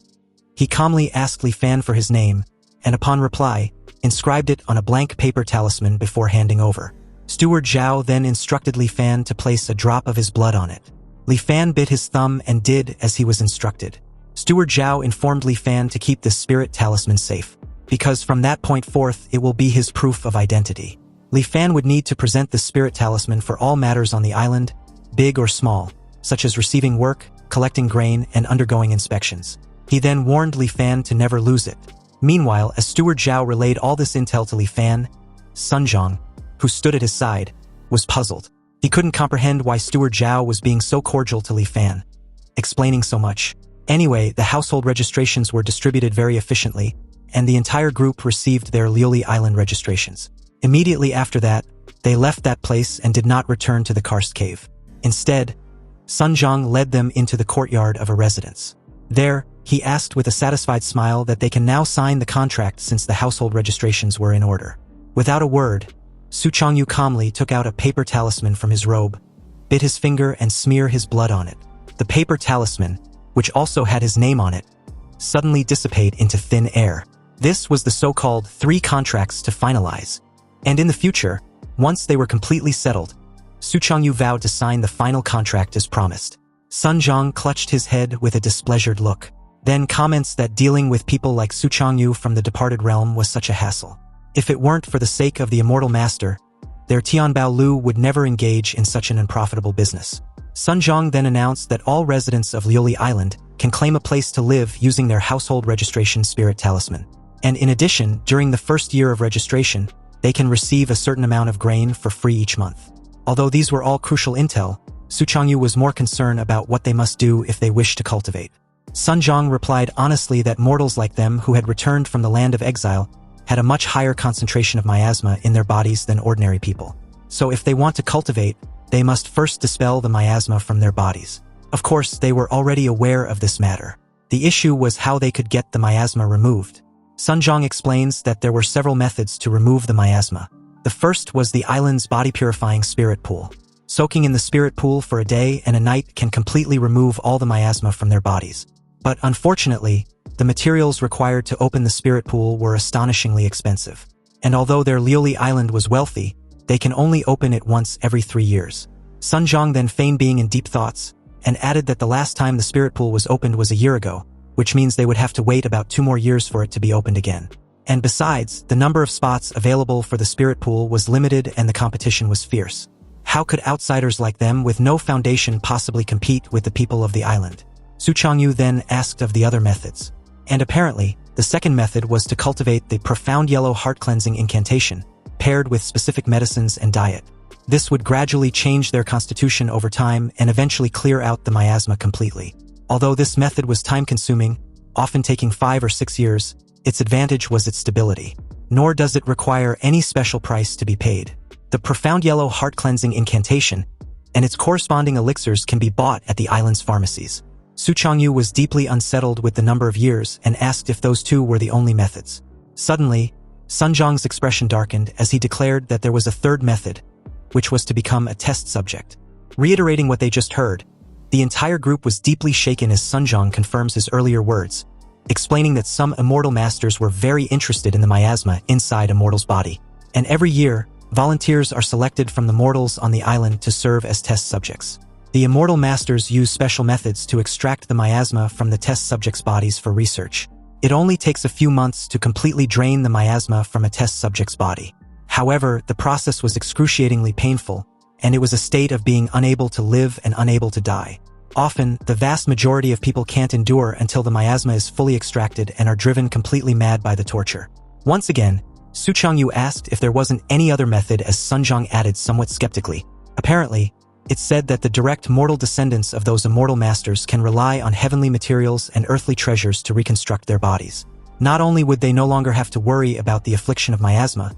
He calmly asked Li Fan for his name, and upon reply, inscribed it on a blank paper talisman before handing over. Steward Zhao then instructed Li Fan to place a drop of his blood on it. Li Fan bit his thumb and did as he was instructed. Steward Zhao informed Li Fan to keep this spirit talisman safe, because from that point forth it will be his proof of identity. Li Fan would need to present the spirit talisman for all matters on the island, big or small, such as receiving work, collecting grain, and undergoing inspections. He then warned Li Fan to never lose it. Meanwhile, as Steward Zhao relayed all this intel to Li Fan, Sun Zhang, who stood at his side, was puzzled. He couldn't comprehend why Steward Zhao was being so cordial to Li Fan, explaining so much. Anyway, the household registrations were distributed very efficiently, and the entire group received their Liuli Island registrations. Immediately after that, they left that place and did not return to the karst cave. Instead, Sun Zhang led them into the courtyard of a residence. There, he asked with a satisfied smile that they can now sign the contract since the household registrations were in order. Without a word, Su Changyu calmly took out a paper talisman from his robe, bit his finger and smeared his blood on it. The paper talisman, which also had his name on it, suddenly dissipated into thin air. This was the so-called 3 contracts to finalize. And in the future, once they were completely settled, Su Changyu vowed to sign the final contract as promised. Sun Zhang clutched his head with a displeasured look, then comments that dealing with people like Su Changyu from the departed realm was such a hassle. If it weren't for the sake of the immortal master, their Tianbao Lu would never engage in such an unprofitable business. Sun Zhang then announced that all residents of Liuli Island can claim a place to live using their household registration spirit talisman. And in addition, during the first year of registration, they can receive a certain amount of grain for free each month. Although these were all crucial intel, Su Changyu was more concerned about what they must do if they wish to cultivate. Sun Zhang replied honestly that mortals like them who had returned from the land of exile had a much higher concentration of miasma in their bodies than ordinary people. So if they want to cultivate, they must first dispel the miasma from their bodies. Of course, they were already aware of this matter. The issue was how they could get the miasma removed. Sun Zhang explains that there were several methods to remove the miasma. The first was the island's body-purifying spirit pool. Soaking in the spirit pool for a day and a night can completely remove all the miasma from their bodies. But unfortunately, the materials required to open the spirit pool were astonishingly expensive. And although their Liuli Island was wealthy, they can only open it once every 3 years. Sun Zhang then feigned being in deep thoughts, and added that the last time the spirit pool was opened was a year ago, which means they would have to wait about 2 more years for it to be opened again. And besides, the number of spots available for the spirit pool was limited and the competition was fierce. How could outsiders like them with no foundation possibly compete with the people of the island? Su Changyu then asked of the other methods. And apparently, the second method was to cultivate the profound yellow heart-cleansing incantation, paired with specific medicines and diet. This would gradually change their constitution over time and eventually clear out the miasma completely. Although this method was time-consuming, often taking 5 or 6 years, its advantage was its stability. Nor does it require any special price to be paid. The profound yellow heart-cleansing incantation and its corresponding elixirs can be bought at the island's pharmacies. Su Changyu was deeply unsettled with the number of years and asked if those 2 were the only methods. Suddenly, Sun Zhang's expression darkened as he declared that there was a third method, which was to become a test subject. Reiterating what they just heard, the entire group was deeply shaken as Sun Zhang confirms his earlier words, explaining that some immortal masters were very interested in the miasma inside a mortal's body. And every year, volunteers are selected from the mortals on the island to serve as test subjects. The immortal masters use special methods to extract the miasma from the test subjects' bodies for research. It only takes a few months to completely drain the miasma from a test subject's body. However, the process was excruciatingly painful, and it was a state of being unable to live and unable to die. Often, the vast majority of people can't endure until the miasma is fully extracted and are driven completely mad by the torture. Once again, Su Changyu asked if there wasn't any other method as Sun Zhang added somewhat skeptically. Apparently, it's said that the direct mortal descendants of those immortal masters can rely on heavenly materials and earthly treasures to reconstruct their bodies. Not only would they no longer have to worry about the affliction of miasma,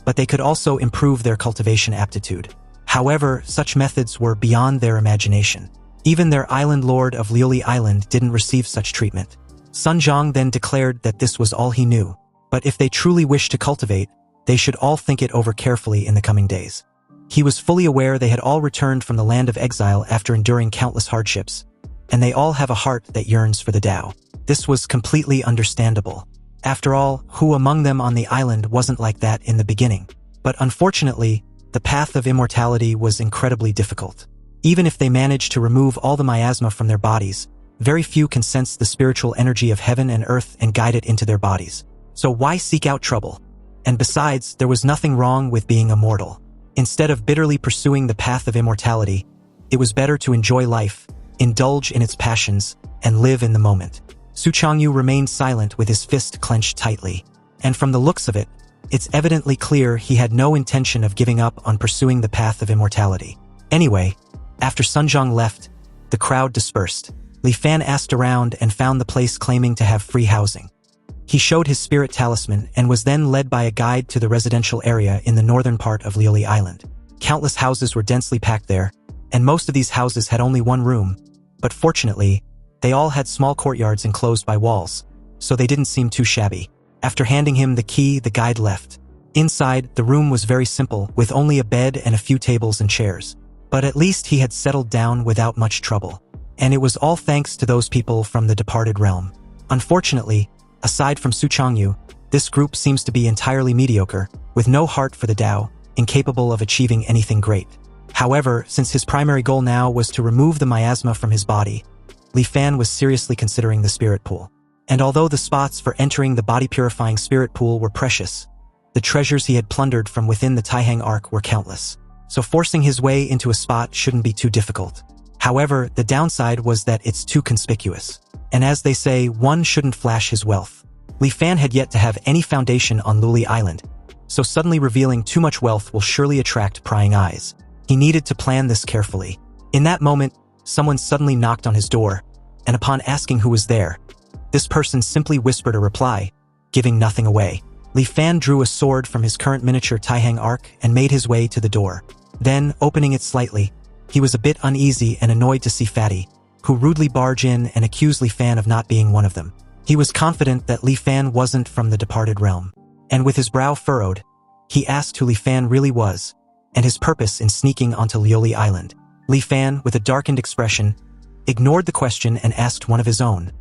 but they could also improve their cultivation aptitude. However, such methods were beyond their imagination. Even their island lord of Liuli Island didn't receive such treatment. Sun Zhang then declared that this was all he knew, but if they truly wished to cultivate, they should all think it over carefully in the coming days. He was fully aware they had all returned from the land of exile after enduring countless hardships, and they all have a heart that yearns for the Tao. This was completely understandable. After all, who among them on the island wasn't like that in the beginning? But unfortunately, the path of immortality was incredibly difficult. Even if they managed to remove all the miasma from their bodies, very few can sense the spiritual energy of heaven and earth and guide it into their bodies. So why seek out trouble? And besides, there was nothing wrong with being immortal. Instead of bitterly pursuing the path of immortality, it was better to enjoy life, indulge in its passions, and live in the moment. Su Changyu remained silent with his fist clenched tightly. And from the looks of it, it's evidently clear he had no intention of giving up on pursuing the path of immortality. Anyway, after Sun Zhang left, the crowd dispersed. Li Fan asked around and found the place claiming to have free housing. He showed his spirit talisman and was then led by a guide to the residential area in the northern part of Lioli Island. Countless houses were densely packed there, and most of these houses had only one room, but fortunately, they all had small courtyards enclosed by walls, so they didn't seem too shabby. After handing him the key, the guide left. Inside, the room was very simple, with only a bed and a few tables and chairs. But at least he had settled down without much trouble. And it was all thanks to those people from the departed realm. Unfortunately, aside from Su Changyu, this group seems to be entirely mediocre, with no heart for the Tao, incapable of achieving anything great. However, since his primary goal now was to remove the miasma from his body, Li Fan was seriously considering the spirit pool. And although the spots for entering the body-purifying spirit pool were precious, the treasures he had plundered from within the Taihang Arc were countless. So forcing his way into a spot shouldn't be too difficult. However, the downside was that it's too conspicuous. And as they say, one shouldn't flash his wealth. Li Fan had yet to have any foundation on Lioli Island, so suddenly revealing too much wealth will surely attract prying eyes. He needed to plan this carefully. In that moment, someone suddenly knocked on his door, and upon asking who was there, this person simply whispered a reply, giving nothing away. Li Fan drew a sword from his current miniature Taihang Arc and made his way to the door. Then, opening it slightly, he was a bit uneasy and annoyed to see Fatty, who rudely barged in and accused Li Fan of not being one of them. He was confident that Li Fan wasn't from the departed realm. And with his brow furrowed, he asked who Li Fan really was, and his purpose in sneaking onto Lioli Island. Li Fan, with a darkened expression, ignored the question and asked one of his own,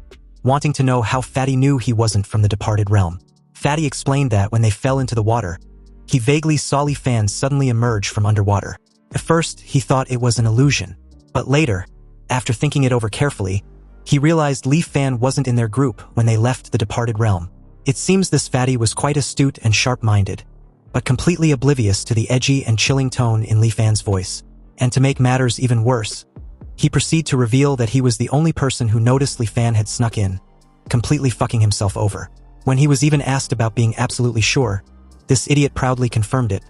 wanting to know how Fatty knew he wasn't from the departed realm. Fatty explained that when they fell into the water, he vaguely saw Li Fan suddenly emerge from underwater. At first, he thought it was an illusion, but later, after thinking it over carefully, he realized Li Fan wasn't in their group when they left the departed realm. It seems this Fatty was quite astute and sharp-minded, but completely oblivious to the edgy and chilling tone in Li Fan's voice. And to make matters even worse, he proceeded to reveal that he was the only person who noticed Li Fan had snuck in, completely fucking himself over. When he was even asked about being absolutely sure, this idiot proudly confirmed it,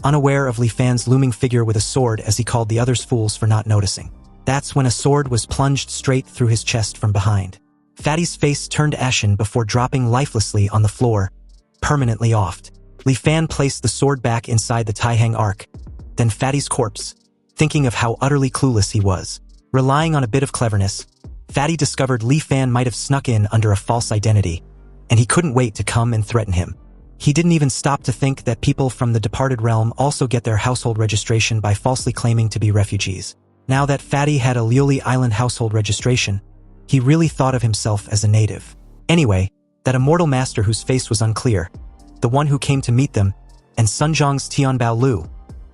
unaware of Li Fan's looming figure with a sword as he called the others fools for not noticing. That's when a sword was plunged straight through his chest from behind. Fatty's face turned ashen before dropping lifelessly on the floor, permanently offed. Li Fan placed the sword back inside the Taihang Arc, then Fatty's corpse, thinking of how utterly clueless he was. Relying on a bit of cleverness, Fatty discovered Li Fan might have snuck in under a false identity, and he couldn't wait to come and threaten him. He didn't even stop to think that people from the departed realm also get their household registration by falsely claiming to be refugees. Now that Fatty had a Lioli Island household registration, he really thought of himself as a native. Anyway, that immortal master whose face was unclear, the one who came to meet them, and Sunjong's Tianbao Lu,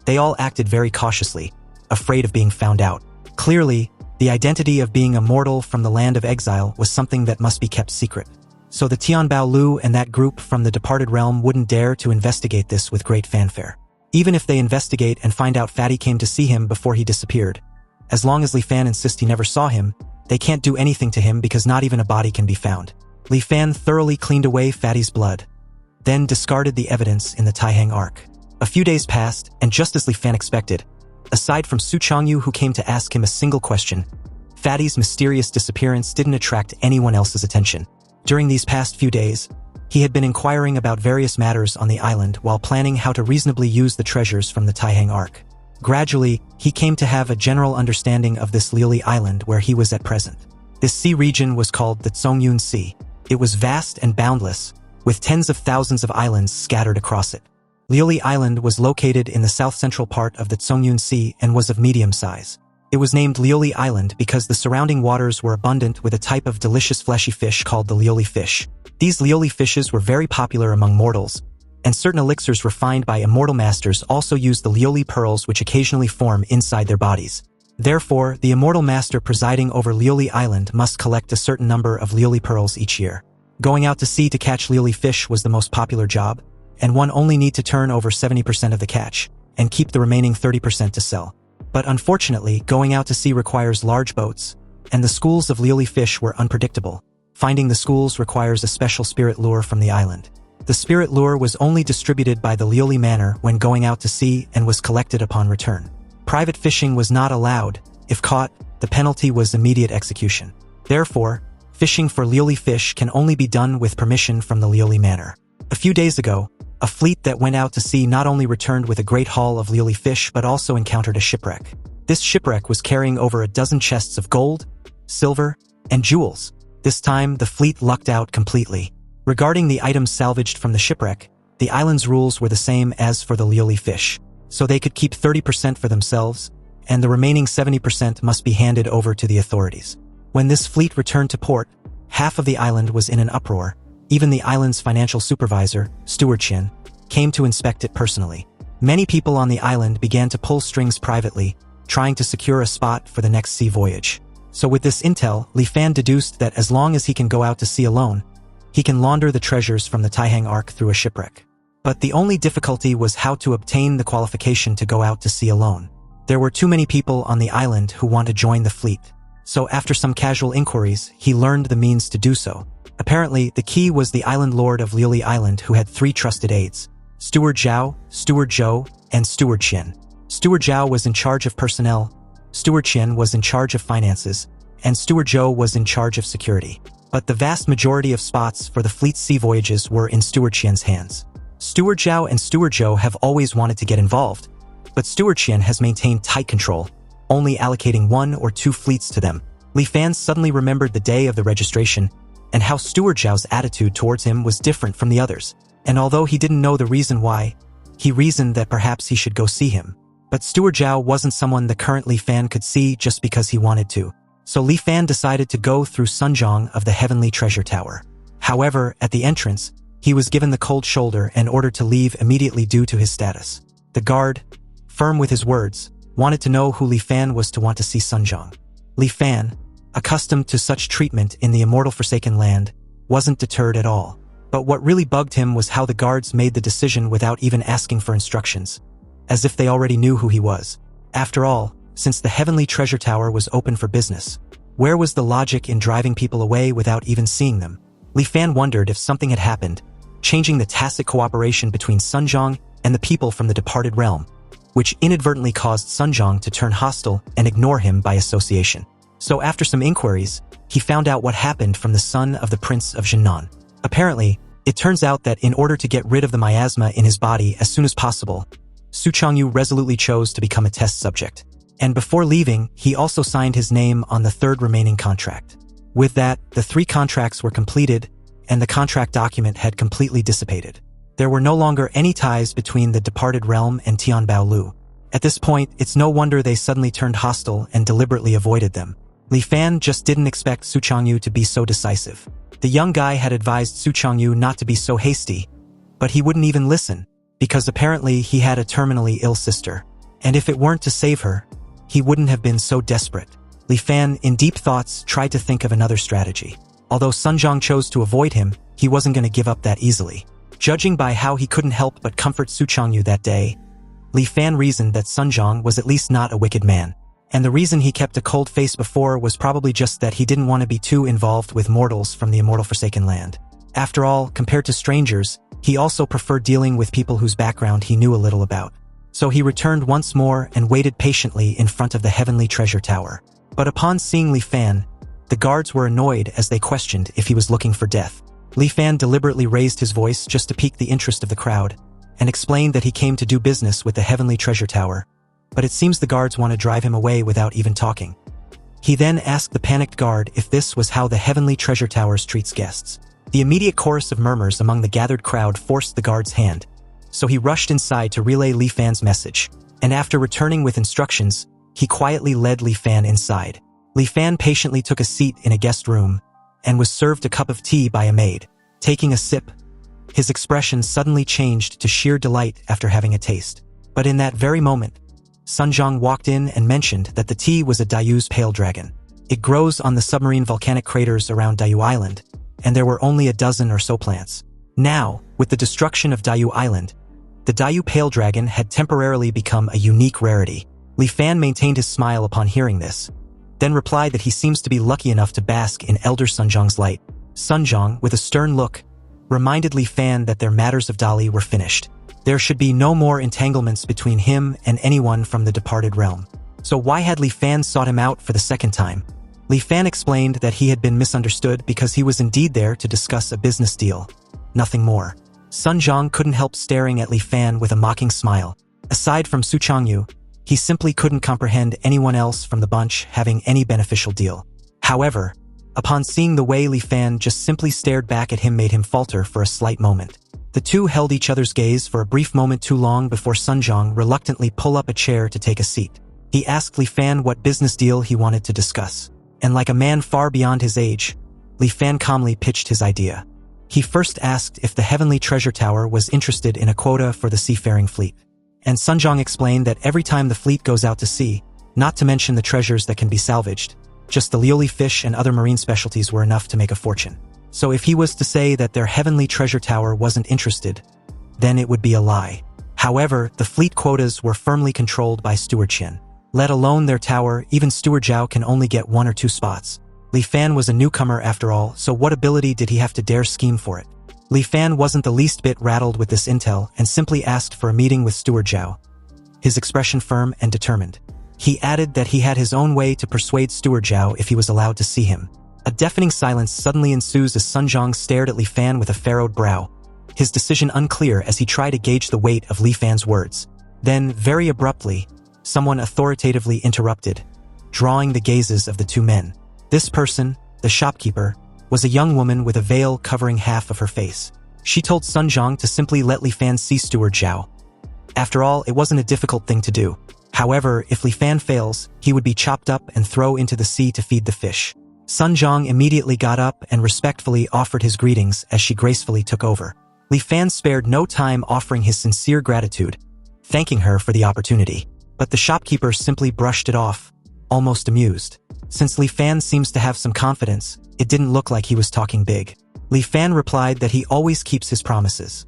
they all acted very cautiously, afraid of being found out. Clearly, the identity of being immortal from the land of exile was something that must be kept secret. So the Tianbao Lu and that group from the departed realm wouldn't dare to investigate this with great fanfare. Even if they investigate and find out Fatty came to see him before he disappeared, as long as Li Fan insists he never saw him, they can't do anything to him because not even a body can be found. Li Fan thoroughly cleaned away Fatty's blood, then discarded the evidence in the Taihang Arc. A few days passed, and just as Li Fan expected, aside from Su Changyu who came to ask him a single question, Fatty's mysterious disappearance didn't attract anyone else's attention. During these past few days, he had been inquiring about various matters on the island while planning how to reasonably use the treasures from the Taihang Arc. Gradually, he came to have a general understanding of this Lioli Island where he was at present. This sea region was called the Zongyun Sea. It was vast and boundless, with tens of thousands of islands scattered across it. Lioli Island was located in the south-central part of the Zongyun Sea and was of medium size. It was named Lioli Island because the surrounding waters were abundant with a type of delicious fleshy fish called the Lioli fish. These Lioli fishes were very popular among mortals, and certain elixirs refined by immortal masters also used the Lioli pearls which occasionally form inside their bodies. Therefore, the immortal master presiding over Lioli Island must collect a certain number of Lioli pearls each year. Going out to sea to catch Lioli fish was the most popular job, and one only need to turn over 70% of the catch, and keep the remaining 30% to sell. But unfortunately, going out to sea requires large boats, and the schools of Lioli fish were unpredictable. Finding the schools requires a special spirit lure from the island. The spirit lure was only distributed by the Lioli Manor when going out to sea and was collected upon return. Private fishing was not allowed. If caught, the penalty was immediate execution. Therefore, Fishing for lioli fish can only be done with permission from the lioli manor. A few days ago, a fleet that went out to sea not only returned with a great haul of lioli fish but also encountered a shipwreck. This shipwreck was carrying over a dozen chests of gold, silver, and jewels. This time, the fleet lucked out completely. Regarding the items salvaged from the shipwreck, the island's rules were the same as for the lioli fish, so they could keep 30% for themselves, and the remaining 70% must be handed over to the authorities. When this fleet returned to port, half of the island was in an uproar. Even the island's financial supervisor, Steward Chin, came to inspect it personally. Many people on the island began to pull strings privately, trying to secure a spot for the next sea voyage. So with this intel, Li Fan deduced that as long as he can go out to sea alone, he can launder the treasures from the Taihang Ark through a shipwreck. But the only difficulty was how to obtain the qualification to go out to sea alone. There were too many people on the island who want to join the fleet. So after some casual inquiries, he learned the means to do so. Apparently, the key was the island lord of Lioli Island who had 3 trusted aides: Steward Zhao, Steward Zhou, and Steward Qin. Steward Zhao was in charge of personnel, Steward Qin was in charge of finances, and Steward Zhou was in charge of security. But the vast majority of spots for the fleet's sea voyages were in Steward Qin's hands. Steward Zhao and Steward Zhou have always wanted to get involved, but Steward Qin has maintained tight control, only allocating 1 or 2 fleets to them. Li Fan suddenly remembered the day of the registration and how Steward Zhao's attitude towards him was different from the others. And although he didn't know the reason why, he reasoned that perhaps he should go see him. But Steward Zhao wasn't someone the current Li Fan could see just because he wanted to. So Li Fan decided to go through Sunjong of the Heavenly Treasure Tower. However, at the entrance, he was given the cold shoulder and ordered to leave immediately due to his status. The guard, firm with his words, wanted to know who Li Fan was to want to see Sunjong. Li Fan, accustomed to such treatment in the immortal Forsaken Land, wasn't deterred at all. But what really bugged him was how the guards made the decision without even asking for instructions, as if they already knew who he was. After all, since the Heavenly Treasure Tower was open for business, where was the logic in driving people away without even seeing them? Li Fan wondered if something had happened, changing the tacit cooperation between Sunjong and the people from the departed realm, which inadvertently caused Sunjong to turn hostile and ignore him by association. So after some inquiries, he found out what happened from the son of the Prince of Jinnan. Apparently, it turns out that in order to get rid of the miasma in his body as soon as possible, Su Changyu resolutely chose to become a test subject. And before leaving, he also signed his name on the 3rd remaining contract. With that, the 3 contracts were completed, and the contract document had completely dissipated. There were no longer any ties between the departed realm and Tianbao Lu. At this point, it's no wonder they suddenly turned hostile and deliberately avoided them. Li Fan just didn't expect Su Changyu to be so decisive. The young guy had advised Su Changyu not to be so hasty, but he wouldn't even listen, because apparently he had a terminally ill sister. And if it weren't to save her, he wouldn't have been so desperate. Li Fan, in deep thoughts, tried to think of another strategy. Although Sunjong chose to avoid him, he wasn't going to give up that easily. Judging by how he couldn't help but comfort Su Changyu that day, Li Fan reasoned that Sunjong was at least not a wicked man. And the reason he kept a cold face before was probably just that he didn't want to be too involved with mortals from the immortal Forsaken Land. After all, compared to strangers, he also preferred dealing with people whose background he knew a little about. So he returned once more and waited patiently in front of the Heavenly Treasure Tower. But upon seeing Li Fan, the guards were annoyed as they questioned if he was looking for death. Li Fan deliberately raised his voice just to pique the interest of the crowd, and explained that he came to do business with the Heavenly Treasure Tower, but it seems the guards want to drive him away without even talking. He then asked the panicked guard if this was how the Heavenly Treasure Towers treats guests. The immediate chorus of murmurs among the gathered crowd forced the guard's hand, so he rushed inside to relay Li Fan's message, and after returning with instructions, he quietly led Li Fan inside. Li Fan patiently took a seat in a guest room, and was served a cup of tea by a maid. Taking a sip, his expression suddenly changed to sheer delight after having a taste. But in that very moment, Sunjong walked in and mentioned that the tea was a Dayu's pale dragon. It grows on the submarine volcanic craters around Dayu Island, and there were only a dozen or so plants. Now, with the destruction of Dayu Island, the Dayu pale dragon had temporarily become a unique rarity. Li Fan maintained his smile upon hearing this, then replied that he seems to be lucky enough to bask in Elder Sunjong's light. Sunjong, with a stern look, reminded Li Fan that their matters of Dali were finished. There should be no more entanglements between him and anyone from the departed realm. So why had Li Fan sought him out for the second time? Li Fan explained that he had been misunderstood because he was indeed there to discuss a business deal. Nothing more. Sun Zhang couldn't help staring at Li Fan with a mocking smile. Aside from Su Changyu, he simply couldn't comprehend anyone else from the bunch having any beneficial deal. However, upon seeing the way Li Fan just simply stared back at him made him falter for a slight moment. The two held each other's gaze for a brief moment too long before Sun Zhang reluctantly pulled up a chair to take a seat. He asked Li Fan what business deal he wanted to discuss. And like a man far beyond his age, Li Fan calmly pitched his idea. He first asked if the Heavenly Treasure Tower was interested in a quota for the seafaring fleet. And Sun Zhang explained that every time the fleet goes out to sea, not to mention the treasures that can be salvaged, just the lioli fish and other marine specialties were enough to make a fortune. So if he was to say that their Heavenly Treasure Tower wasn't interested, then it would be a lie. However, the fleet quotas were firmly controlled by Steward Qian. Let alone their tower, even Steward Zhao can only get 1 or 2 spots. Li Fan was a newcomer after all, so what ability did he have to dare scheme for it? Li Fan wasn't the least bit rattled with this intel and simply asked for a meeting with Steward Zhao. His expression firm and determined. He added that he had his own way to persuade Steward Zhao if he was allowed to see him. A deafening silence suddenly ensues as Sun Zhang stared at Li Fan with a furrowed brow, his decision unclear as he tried to gauge the weight of Li Fan's words. Then, very abruptly, someone authoritatively interrupted, drawing the gazes of the two men. This person, the shopkeeper, was a young woman with a veil covering half of her face. She told Sun Zhang to simply let Li Fan see Steward Zhao. After all, it wasn't a difficult thing to do. However, if Li Fan fails, he would be chopped up and thrown into the sea to feed the fish. Sun Zhang immediately got up and respectfully offered his greetings as she gracefully took over. Li Fan spared no time offering his sincere gratitude, thanking her for the opportunity. But the shopkeeper simply brushed it off, almost amused. Since Li Fan seems to have some confidence, it didn't look like he was talking big. Li Fan replied that he always keeps his promises.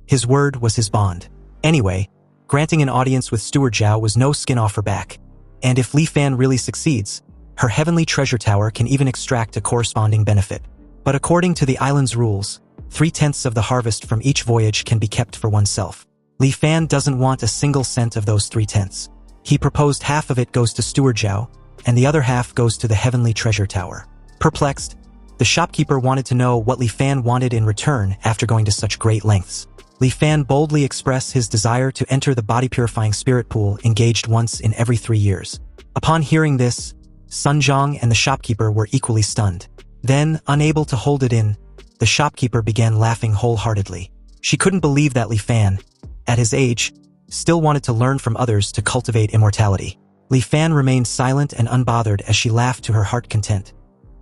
His word was his bond. Anyway, granting an audience with Steward Zhao was no skin off her back. And if Li Fan really succeeds, her Heavenly Treasure Tower can even extract a corresponding benefit. But according to the island's rules, 3/10 of the harvest from each voyage can be kept for oneself. Li Fan doesn't want a single cent of those 3/10. He proposed half of it goes to Steward Zhao, and the other half goes to the Heavenly Treasure Tower. Perplexed, the shopkeeper wanted to know what Li Fan wanted in return after going to such great lengths. Li Fan boldly expressed his desire to enter the body-purifying spirit pool engaged once in every 3 years. Upon hearing this, Sun Zhang and the shopkeeper were equally stunned. Then, unable to hold it in, the shopkeeper began laughing wholeheartedly. She couldn't believe that Li Fan, at his age, still wanted to learn from others to cultivate immortality. Li Fan remained silent and unbothered as she laughed to her heart content,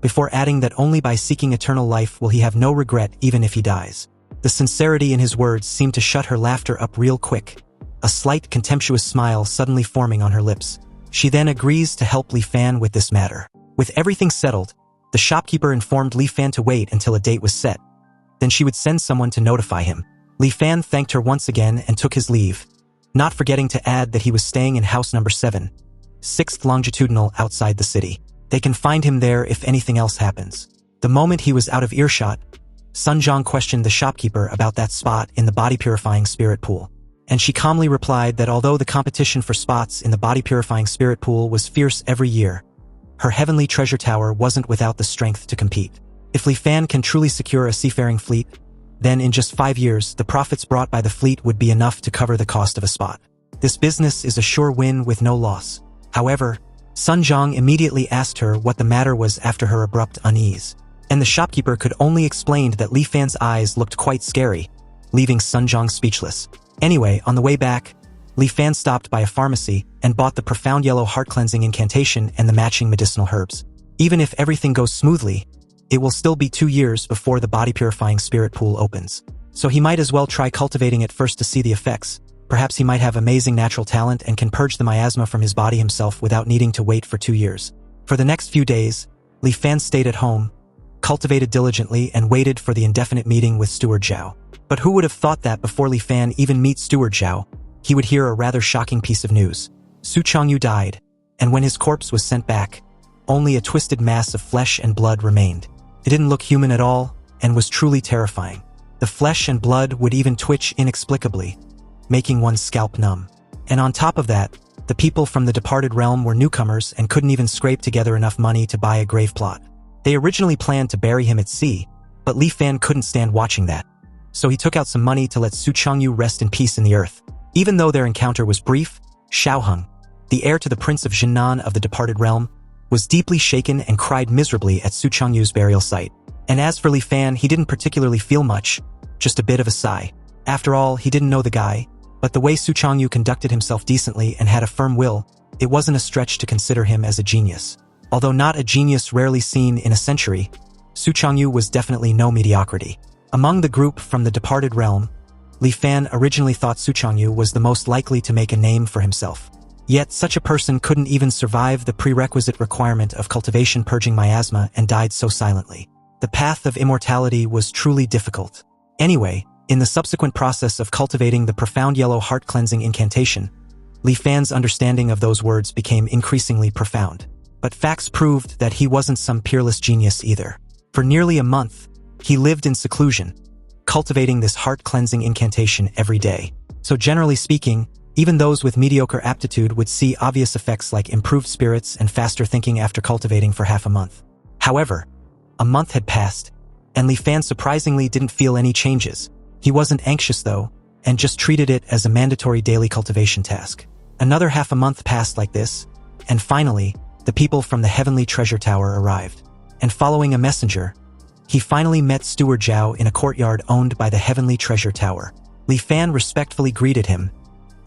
before adding that only by seeking eternal life will he have no regret even if he dies. The sincerity in his words seemed to shut her laughter up real quick, a slight contemptuous smile suddenly forming on her lips. She then agrees to help Li Fan with this matter. With everything settled, the shopkeeper informed Li Fan to wait until a date was set. Then she would send someone to notify him. Li Fan thanked her once again and took his leave, not forgetting to add that he was staying in house number 7, 6th longitudinal outside the city. They can find him there if anything else happens. The moment he was out of earshot, Sun Zhang questioned the shopkeeper about that spot in the body-purifying spirit pool. And she calmly replied that although the competition for spots in the body-purifying spirit pool was fierce every year, her Heavenly Treasure Tower wasn't without the strength to compete. If Li Fan can truly secure a seafaring fleet, then in just 5 years, the profits brought by the fleet would be enough to cover the cost of a spot. This business is a sure win with no loss. However, Sun Zhang immediately asked her what the matter was after her abrupt unease. And the shopkeeper could only explain that Li Fan's eyes looked quite scary, leaving Sun Zhang speechless. Anyway, on the way back, Li Fan stopped by a pharmacy and bought the profound yellow heart-cleansing incantation and the matching medicinal herbs. Even if everything goes smoothly, it will still be 2 years before the body-purifying spirit pool opens. So he might as well try cultivating it first to see the effects. Perhaps he might have amazing natural talent and can purge the miasma from his body himself without needing to wait for 2 years. For the next few days, Li Fan stayed at home, cultivated diligently, and waited for the indefinite meeting with Steward Zhao. But who would have thought that before Li Fan even meets Steward Zhao, he would hear a rather shocking piece of news. Su Changyu died, and when his corpse was sent back, only a twisted mass of flesh and blood remained. It didn't look human at all, and was truly terrifying. The flesh and blood would even twitch inexplicably, making one's scalp numb. And on top of that, The people from the departed realm were newcomers and couldn't even scrape together enough money to buy a grave plot. They originally planned to bury him at sea, but Li Fan couldn't stand watching that. So he took out some money to let Su Changyu rest in peace in the earth. Even though their encounter was brief, Xiaoheng, the heir to the Prince of Jinnan of the departed realm, was deeply shaken and cried miserably at Su Changyu's burial site. And as for Li Fan, he didn't particularly feel much, just a bit of a sigh. After all, he didn't know the guy, but the way Su Changyu conducted himself decently and had a firm will, it wasn't a stretch to consider him as a genius. Although not a genius rarely seen in a century, Su Changyu was definitely no mediocrity. Among the group from the departed realm, Li Fan originally thought Su Changyu was the most likely to make a name for himself. Yet such a person couldn't even survive the prerequisite requirement of cultivation purging miasma and died so silently. The path of immortality was truly difficult. Anyway, in the subsequent process of cultivating the profound yellow heart-cleansing incantation, Li Fan's understanding of those words became increasingly profound. But facts proved that he wasn't some peerless genius either. For nearly a month, he lived in seclusion, cultivating this heart-cleansing incantation every day. So generally speaking, even those with mediocre aptitude would see obvious effects like improved spirits and faster thinking after cultivating for half a month. However, a month had passed, and Li Fan surprisingly didn't feel any changes. He wasn't anxious though, and just treated it as a mandatory daily cultivation task. Another half a month passed like this, and finally, the people from the Heavenly Treasure Tower arrived. And following a messenger, he finally met Steward Zhao in a courtyard owned by the Heavenly Treasure Tower. Li Fan respectfully greeted him,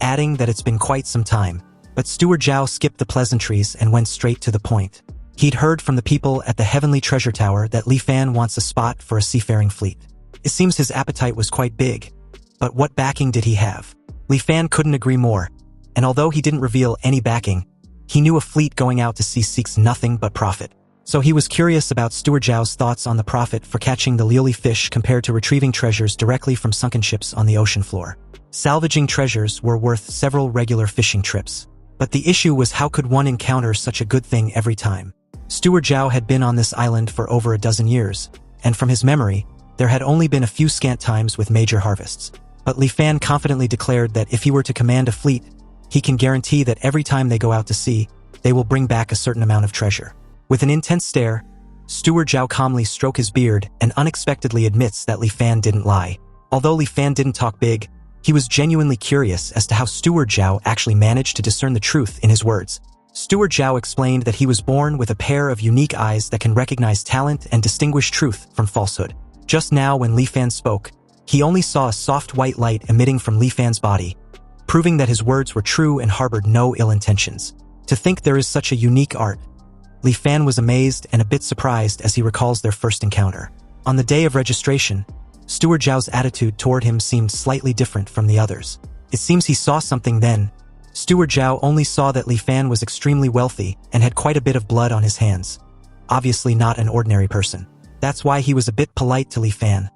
adding that it's been quite some time, but Steward Zhao skipped the pleasantries and went straight to the point. He'd heard from the people at the Heavenly Treasure Tower that Li Fan wants a spot for a seafaring fleet. It seems his appetite was quite big, but what backing did he have? Li Fan couldn't agree more, and although he didn't reveal any backing, he knew a fleet going out to sea seeks nothing but profit. So he was curious about Steward Zhao's thoughts on the profit for catching the lily fish compared to retrieving treasures directly from sunken ships on the ocean floor. Salvaging treasures were worth several regular fishing trips. But the issue was how could one encounter such a good thing every time? Steward Zhao had been on this island for over a dozen years, and from his memory, there had only been a few scant times with major harvests. But Li Fan confidently declared that if he were to command a fleet, he can guarantee that every time they go out to sea, they will bring back a certain amount of treasure. With an intense stare, Steward Zhao calmly strokes his beard and unexpectedly admits that Li Fan didn't lie. Although Li Fan didn't talk big, he was genuinely curious as to how Steward Zhao actually managed to discern the truth in his words. Steward Zhao explained that he was born with a pair of unique eyes that can recognize talent and distinguish truth from falsehood. Just now when Li Fan spoke, he only saw a soft white light emitting from Li Fan's body, proving that his words were true and harbored no ill intentions. To think there is such a unique art. Li Fan was amazed and a bit surprised as he recalls their first encounter. On the day of registration, Steward Zhao's attitude toward him seemed slightly different from the others. It seems he saw something then. Steward Zhao only saw that Li Fan was extremely wealthy and had quite a bit of blood on his hands. Obviously not an ordinary person. That's why he was a bit polite to Li Fan,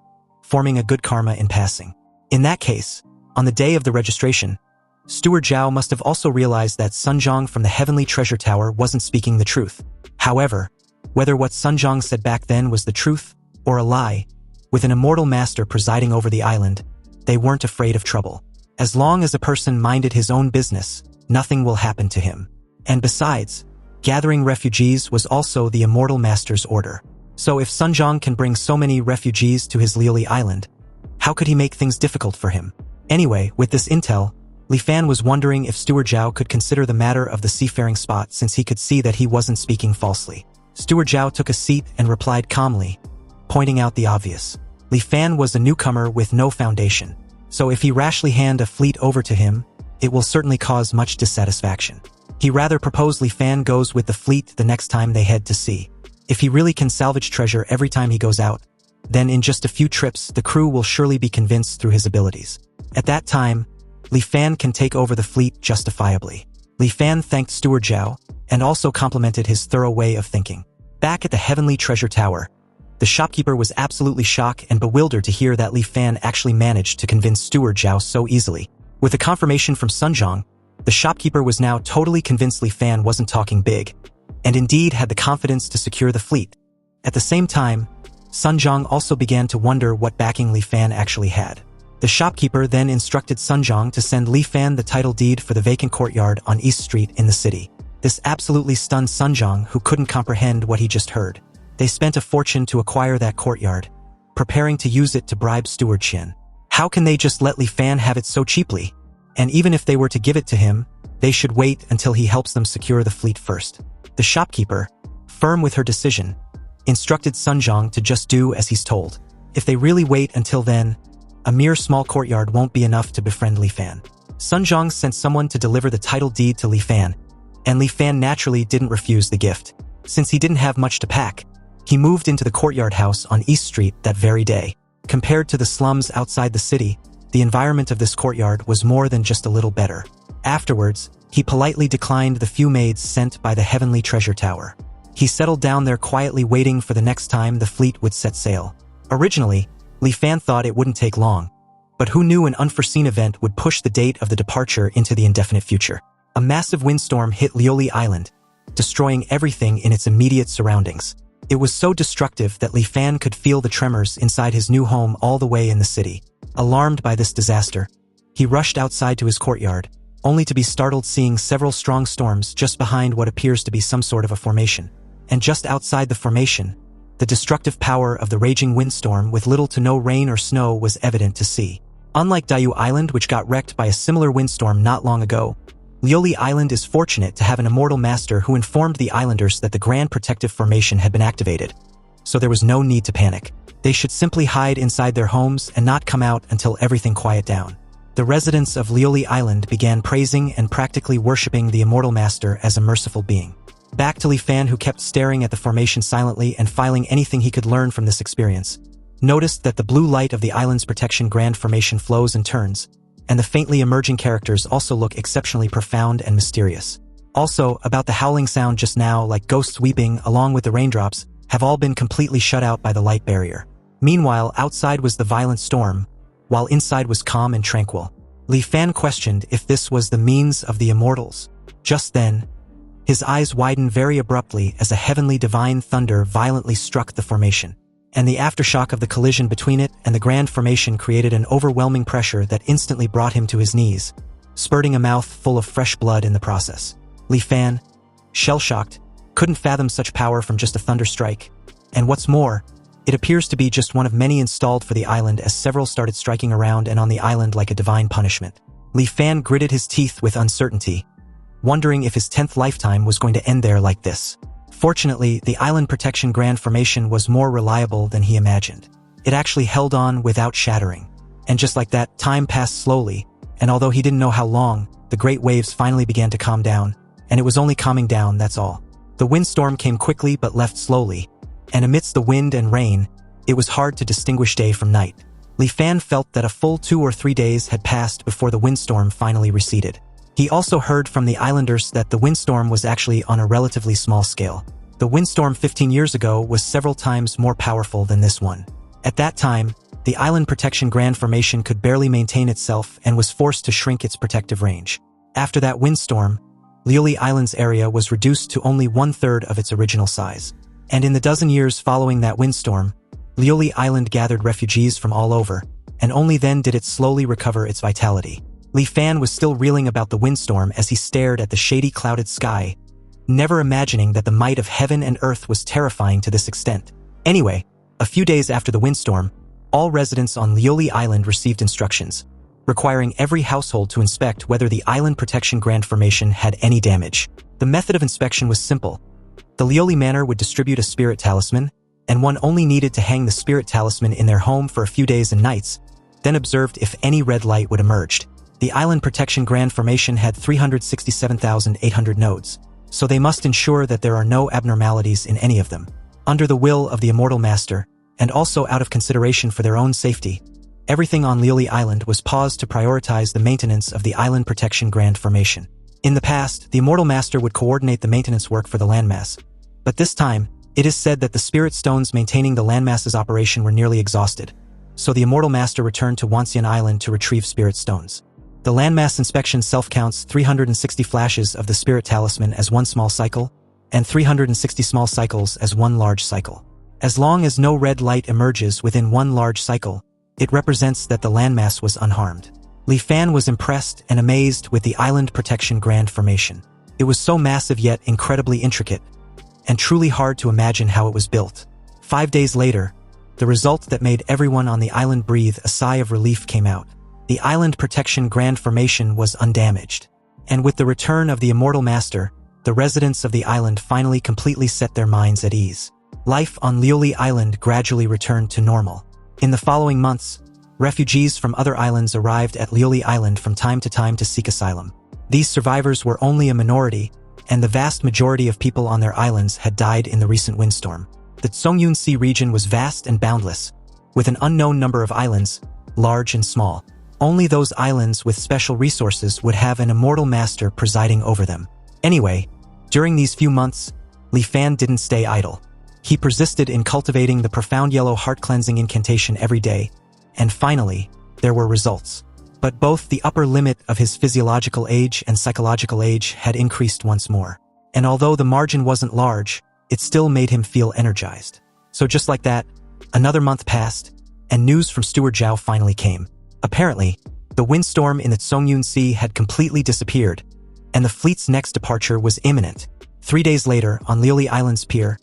forming a good karma in passing. In that case, on the day of the registration, Steward Zhao must have also realized that Sunjong from the Heavenly Treasure Tower wasn't speaking the truth. However, whether what Sunjong said back then was the truth or a lie, with an immortal master presiding over the island, they weren't afraid of trouble. As long as a person minded his own business, nothing will happen to him. And besides, gathering refugees was also the immortal master's order. So if Sunjong can bring so many refugees to his Liuli island, how could he make things difficult for him? Anyway, with this intel, Li Fan was wondering if Steward Zhao could consider the matter of the seafaring spot since he could see that he wasn't speaking falsely. Steward Zhao took a seat and replied calmly, pointing out the obvious. Li Fan was a newcomer with no foundation, so if he rashly hand a fleet over to him, it will certainly cause much dissatisfaction. He rather proposed Li Fan goes with the fleet the next time they head to sea. If he really can salvage treasure every time he goes out, then in just a few trips the crew will surely be convinced through his abilities. At that time, Li Fan can take over the fleet justifiably. Li Fan thanked Steward Zhao, and also complimented his thorough way of thinking. Back at the Heavenly Treasure Tower, the shopkeeper was absolutely shocked and bewildered to hear that Li Fan actually managed to convince Steward Zhao so easily. With a confirmation from Sunjong, the shopkeeper was now totally convinced Li Fan wasn't talking big, and indeed had the confidence to secure the fleet. At the same time, Sunjong also began to wonder what backing Li Fan actually had. The shopkeeper then instructed Sunjong to send Li Fan the title deed for the vacant courtyard on East Street in the city. This absolutely stunned Sunjong, who couldn't comprehend what he just heard. They spent a fortune to acquire that courtyard, preparing to use it to bribe Steward Shin. How can they just let Li Fan have it so cheaply? And even if they were to give it to him, they should wait until he helps them secure the fleet first. The shopkeeper, firm with her decision, instructed Sunjong to just do as he's told. If they really wait until then, a mere small courtyard won't be enough to befriend Li Fan. Sunjong sent someone to deliver the title deed to Li Fan, and Li Fan naturally didn't refuse the gift. Since he didn't have much to pack, he moved into the courtyard house on East Street that very day. Compared to the slums outside the city, the environment of this courtyard was more than just a little better. Afterwards, he politely declined the few maids sent by the Heavenly Treasure Tower. He settled down there quietly, waiting for the next time the fleet would set sail. Originally, Li Fan thought it wouldn't take long, but who knew an unforeseen event would push the date of the departure into the indefinite future. A massive windstorm hit Lioli Island, destroying everything in its immediate surroundings. It was so destructive that Li Fan could feel the tremors inside his new home all the way in the city. Alarmed by this disaster, he rushed outside to his courtyard, only to be startled seeing several strong storms just behind what appears to be some sort of a formation. And just outside the formation, the destructive power of the raging windstorm with little to no rain or snow was evident to see. Unlike Dayu Island, which got wrecked by a similar windstorm not long ago, Lioli Island is fortunate to have an immortal master who informed the islanders that the Grand Protective Formation had been activated, so there was no need to panic. They should simply hide inside their homes and not come out until everything quieted down. The residents of Lioli Island began praising and practically worshipping the immortal master as a merciful being. Back to Li Fan, who kept staring at the formation silently and filing anything he could learn from this experience, noticed that the blue light of the island's protection Grand Formation flows and turns, and the faintly emerging characters also look exceptionally profound and mysterious. Also, about the howling sound just now, like ghosts weeping along with the raindrops, have all been completely shut out by the light barrier. Meanwhile, outside was the violent storm, while inside was calm and tranquil. Li Fan questioned if this was the means of the immortals. Just then, his eyes widened very abruptly as a heavenly divine thunder violently struck the formation, and the aftershock of the collision between it and the Grand Formation created an overwhelming pressure that instantly brought him to his knees, spurting a mouth full of fresh blood in the process. Li Fan, shell-shocked, couldn't fathom such power from just a thunder strike, and what's more, it appears to be just one of many installed for the island, as several started striking around and on the island like a divine punishment. Li Fan gritted his teeth with uncertainty, wondering if his 10th lifetime was going to end there like this. Fortunately, the Island Protection Grand Formation was more reliable than he imagined. It actually held on without shattering. And just like that, time passed slowly, and although he didn't know how long, the great waves finally began to calm down, and it was only calming down, that's all. The windstorm came quickly but left slowly, and amidst the wind and rain, it was hard to distinguish day from night. Li Fan felt that a full 2 or 3 days had passed before the windstorm finally receded. He also heard from the islanders that the windstorm was actually on a relatively small scale. The windstorm 15 years ago was several times more powerful than this one. At that time, the Island Protection Grand Formation could barely maintain itself and was forced to shrink its protective range. After that windstorm, Lioli Island's area was reduced to only 1/3 of its original size. And in the dozen years following that windstorm, Lioli Island gathered refugees from all over, and only then did it slowly recover its vitality. Li Fan was still reeling about the windstorm as he stared at the shady clouded sky, never imagining that the might of heaven and earth was terrifying to this extent. Anyway, a few days after the windstorm, all residents on Lioli Island received instructions, requiring every household to inspect whether the Island Protection Grand Formation had any damage. The method of inspection was simple. The Lioli Manor would distribute a spirit talisman, and one only needed to hang the spirit talisman in their home for a few days and nights, then observed if any red light would emerge. The Island Protection Grand Formation had 367,800 nodes, so they must ensure that there are no abnormalities in any of them. Under the will of the Immortal Master, and also out of consideration for their own safety, everything on Lioli Island was paused to prioritize the maintenance of the Island Protection Grand Formation. In the past, the Immortal Master would coordinate the maintenance work for the landmass, but this time, it is said that the spirit stones maintaining the landmass's operation were nearly exhausted, so the Immortal Master returned to Wanxian Island to retrieve spirit stones. The landmass inspection self-counts 360 flashes of the spirit talisman as one small cycle, and 360 small cycles as one large cycle. As long as no red light emerges within one large cycle, It represents that the landmass was unharmed. Li Fan was impressed and amazed with the Island Protection Grand Formation. It was so massive yet incredibly intricate, and truly hard to imagine how it was built. 5 days later, the result that made everyone on the island breathe a sigh of relief came out. The Island Protection Grand Formation was undamaged. And with the return of the Immortal Master, the residents of the island finally completely set their minds at ease. Life on Lioli Island gradually returned to normal. In the following months, refugees from other islands arrived at Lioli Island from time to time to seek asylum. These survivors were only a minority, and the vast majority of people on their islands had died in the recent windstorm. The Tseongyun Sea region was vast and boundless, with an unknown number of islands, large and small. Only those islands with special resources would have an immortal master presiding over them. Anyway, during these few months, Li Fan didn't stay idle. He persisted in cultivating the profound yellow heart-cleansing incantation every day, and finally, there were results. But both the upper limit of his physiological age and psychological age had increased once more. And although the margin wasn't large, it still made him feel energized. So just like that, another month passed, and news from Steward Zhao finally came. Apparently, the windstorm in the Tseongyun Sea had completely disappeared, and the fleet's next departure was imminent. 3 days later, on Lioli Island's pier,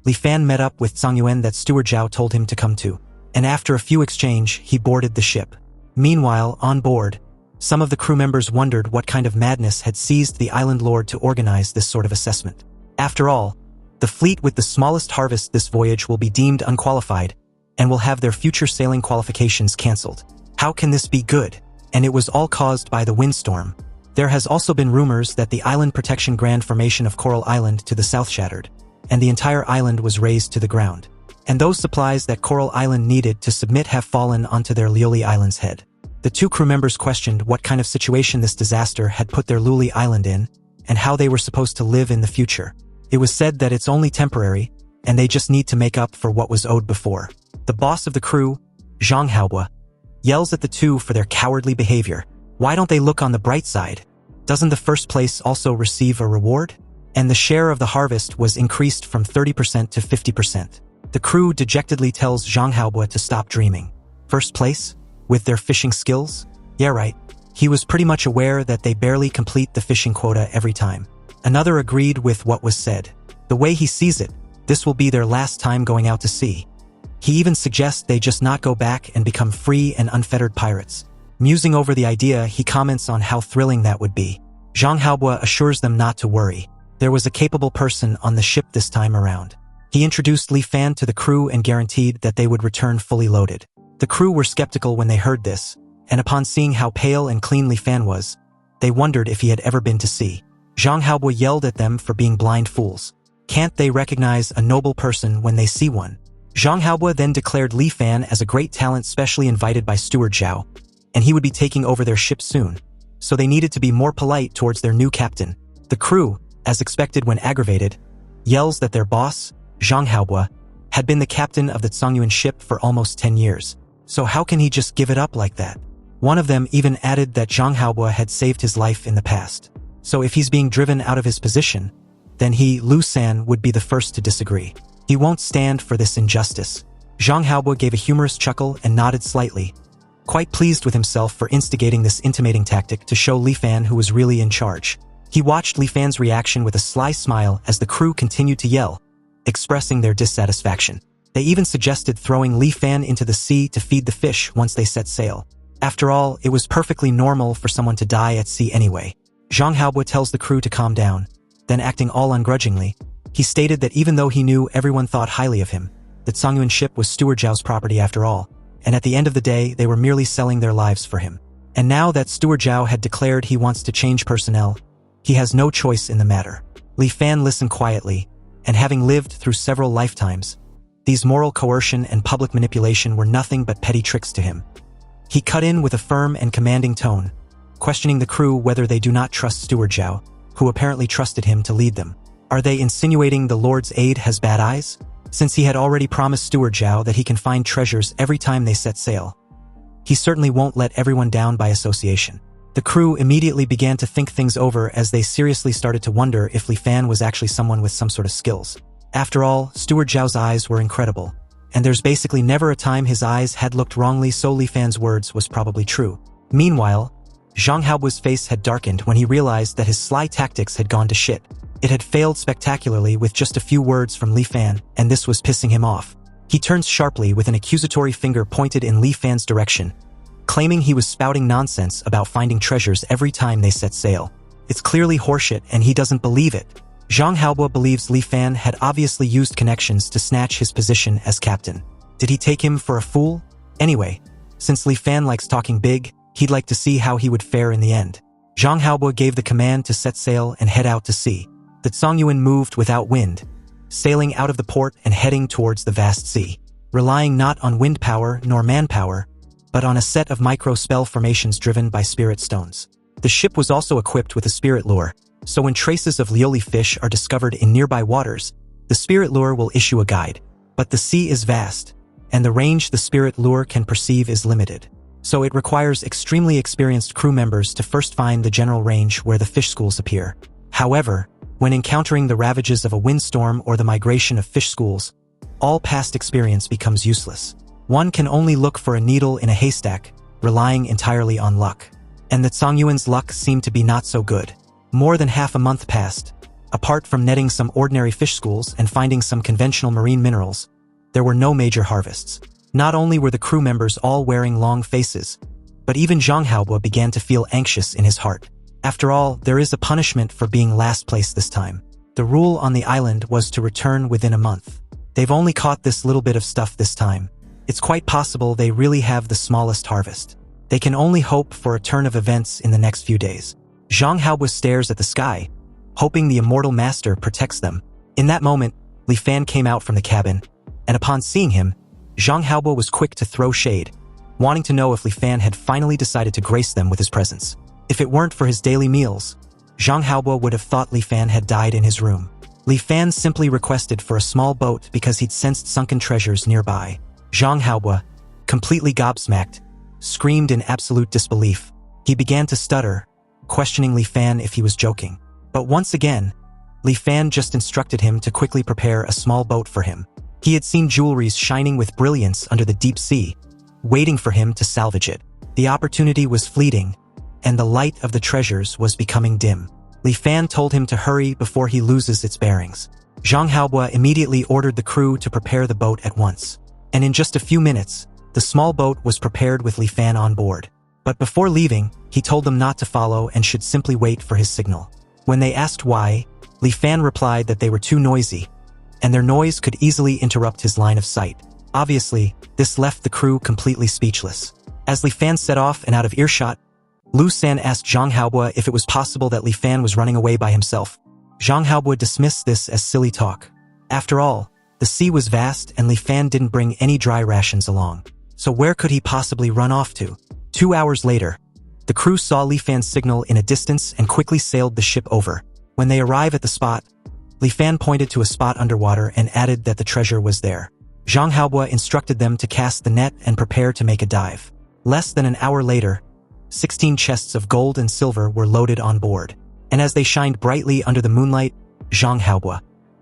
Li Fan met up with Tseongyun that Steward Zhao told him to come to, and after a few exchange, he boarded the ship. Meanwhile, on board, some of the crew members wondered what kind of madness had seized the island lord to organize this sort of assessment. After all, the fleet with the smallest harvest this voyage will be deemed unqualified, and will have their future sailing qualifications cancelled. How can this be good? And it was all caused by the windstorm. There has also been rumors that the Island Protection Grand Formation of Coral Island to the south shattered, and the entire island was razed to the ground. And those supplies that Coral Island needed to submit have fallen onto their Lioli Island's head. The two crew members questioned what kind of situation this disaster had put their Lioli Island in, and how they were supposed to live in the future. It was said that it's only temporary, and they just need to make up for what was owed before. The boss of the crew, Zhang Haobo, yells at the two for their cowardly behavior. Why don't they look on the bright side? Doesn't the first place also receive a reward? And the share of the harvest was increased from 30% to 50%. The crew dejectedly tells Zhang Haobo to stop dreaming. First place? With their fishing skills? Yeah, right. He was pretty much aware that they barely complete the fishing quota every time. Another agreed with what was said. The way he sees it, this will be their last time going out to sea. He even suggests they just not go back and become free and unfettered pirates. Musing over the idea, he comments on how thrilling that would be. Zhang Haobo assures them not to worry. There was a capable person on the ship this time around. He introduced Li Fan to the crew and guaranteed that they would return fully loaded. The crew were skeptical when they heard this, and upon seeing how pale and clean Li Fan was, they wondered if he had ever been to sea. Zhang Haobo yelled at them for being blind fools. Can't they recognize a noble person when they see one? Zhang Haobo then declared Li Fan as a great talent specially invited by Steward Zhao, and he would be taking over their ship soon, so they needed to be more polite towards their new captain. The crew, as expected when aggravated, yells that their boss, Zhang Haobo, had been the captain of the Tseongyun ship for almost 10 years. So how can he just give it up like that? One of them even added that Zhang Haobo had saved his life in the past. So if he's being driven out of his position, then he, Lu San, would be the first to disagree. He won't stand for this injustice. Zhang Haobo gave a humorous chuckle and nodded slightly, quite pleased with himself for instigating this intimating tactic to show Li Fan who was really in charge. He watched Li Fan's reaction with a sly smile as the crew continued to yell, expressing their dissatisfaction. They even suggested throwing Li Fan into the sea to feed the fish once they set sail. After all, it was perfectly normal for someone to die at sea anyway. Zhang Haobo tells the crew to calm down, then acting all ungrudgingly, he stated that even though he knew everyone thought highly of him, the Tseongyun ship was Steward Zhao's property after all, and at the end of the day they were merely selling their lives for him. And now that Steward Zhao had declared he wants to change personnel, he has no choice in the matter. Li Fan listened quietly, and having lived through several lifetimes, these moral coercion and public manipulation were nothing but petty tricks to him. He cut in with a firm and commanding tone, questioning the crew whether they do not trust Steward Zhao, who apparently trusted him to lead them. Are they insinuating the Lord's aid has bad eyes? Since he had already promised Steward Zhao that he can find treasures every time they set sail, he certainly won't let everyone down by association. The crew immediately began to think things over as they seriously started to wonder if Li Fan was actually someone with some sort of skills. After all, Steward Zhao's eyes were incredible. and there's basically never a time his eyes had looked wrongly, so Li Fan's words was probably true. Meanwhile, Zhang Haobu's face had darkened when he realized that his sly tactics had gone to shit. It had failed spectacularly with just a few words from Li Fan, and this was pissing him off. He turned sharply with an accusatory finger pointed in Li Fan's direction, claiming he was spouting nonsense about finding treasures every time they set sail. It's clearly horseshit and he doesn't believe it. Zhang Haobu believes Li Fan had obviously used connections to snatch his position as captain. Did he take him for a fool? Anyway, since Li Fan likes talking big, he'd like to see how he would fare in the end. Zhang Haobu gave the command to set sail and head out to sea. The Songyuan moved without wind, sailing out of the port and heading towards the vast sea, relying not on wind power nor manpower, but on a set of micro-spell formations driven by spirit stones. The ship was also equipped with a spirit lure, so when traces of Lioli fish are discovered in nearby waters, the spirit lure will issue a guide. But the sea is vast, and the range the spirit lure can perceive is limited. So it requires extremely experienced crew members to first find the general range where the fish schools appear. However, when encountering the ravages of a windstorm or the migration of fish schools, all past experience becomes useless. One can only look for a needle in a haystack, relying entirely on luck. And the Songyuan's luck seemed to be not so good. More than half a month passed. Apart from netting some ordinary fish schools and finding some conventional marine minerals, there were no major harvests. Not only were the crew members all wearing long faces, but even Zhang Haobu began to feel anxious in his heart. After all, there is a punishment for being last place this time. The rule on the island was to return within a month. They've only caught this little bit of stuff this time. It's quite possible they really have the smallest harvest. They can only hope for a turn of events in the next few days. Zhang Haobu stares at the sky, hoping the immortal master protects them. In that moment, Li Fan came out from the cabin, and upon seeing him, Zhang Haobu was quick to throw shade, wanting to know if Li Fan had finally decided to grace them with his presence. If it weren't for his daily meals, Zhang Haobu would have thought Li Fan had died in his room. Li Fan simply requested for a small boat because he'd sensed sunken treasures nearby. Zhang Haobu, completely gobsmacked, screamed in absolute disbelief. He began to stutter, questioning Li Fan if he was joking. But once again, Li Fan just instructed him to quickly prepare a small boat for him. He had seen jewelries shining with brilliance under the deep sea, waiting for him to salvage it. The opportunity was fleeting, and the light of the treasures was becoming dim. Li Fan told him to hurry before he loses its bearings. Zhang Haobu immediately ordered the crew to prepare the boat at once. And in just a few minutes, the small boat was prepared with Li Fan on board. But before leaving, he told them not to follow and should simply wait for his signal. When they asked why, Li Fan replied that they were too noisy, and their noise could easily interrupt his line of sight. Obviously, this left the crew completely speechless. As Li Fan set off and out of earshot, Lu San asked Zhang Haobu if it was possible that Li Fan was running away by himself. Zhang Haobu dismissed this as silly talk. After all, the sea was vast and Li Fan didn't bring any dry rations along. So where could he possibly run off to? 2 hours later, the crew saw Li Fan's signal in a distance and quickly sailed the ship over. When they arrived at the spot, Li Fan pointed to a spot underwater and added that the treasure was there. Zhang Haobu instructed them to cast the net and prepare to make a dive. Less than an hour later, 16 chests of gold and silver were loaded on board. And as they shined brightly under the moonlight, Zhang Haobu,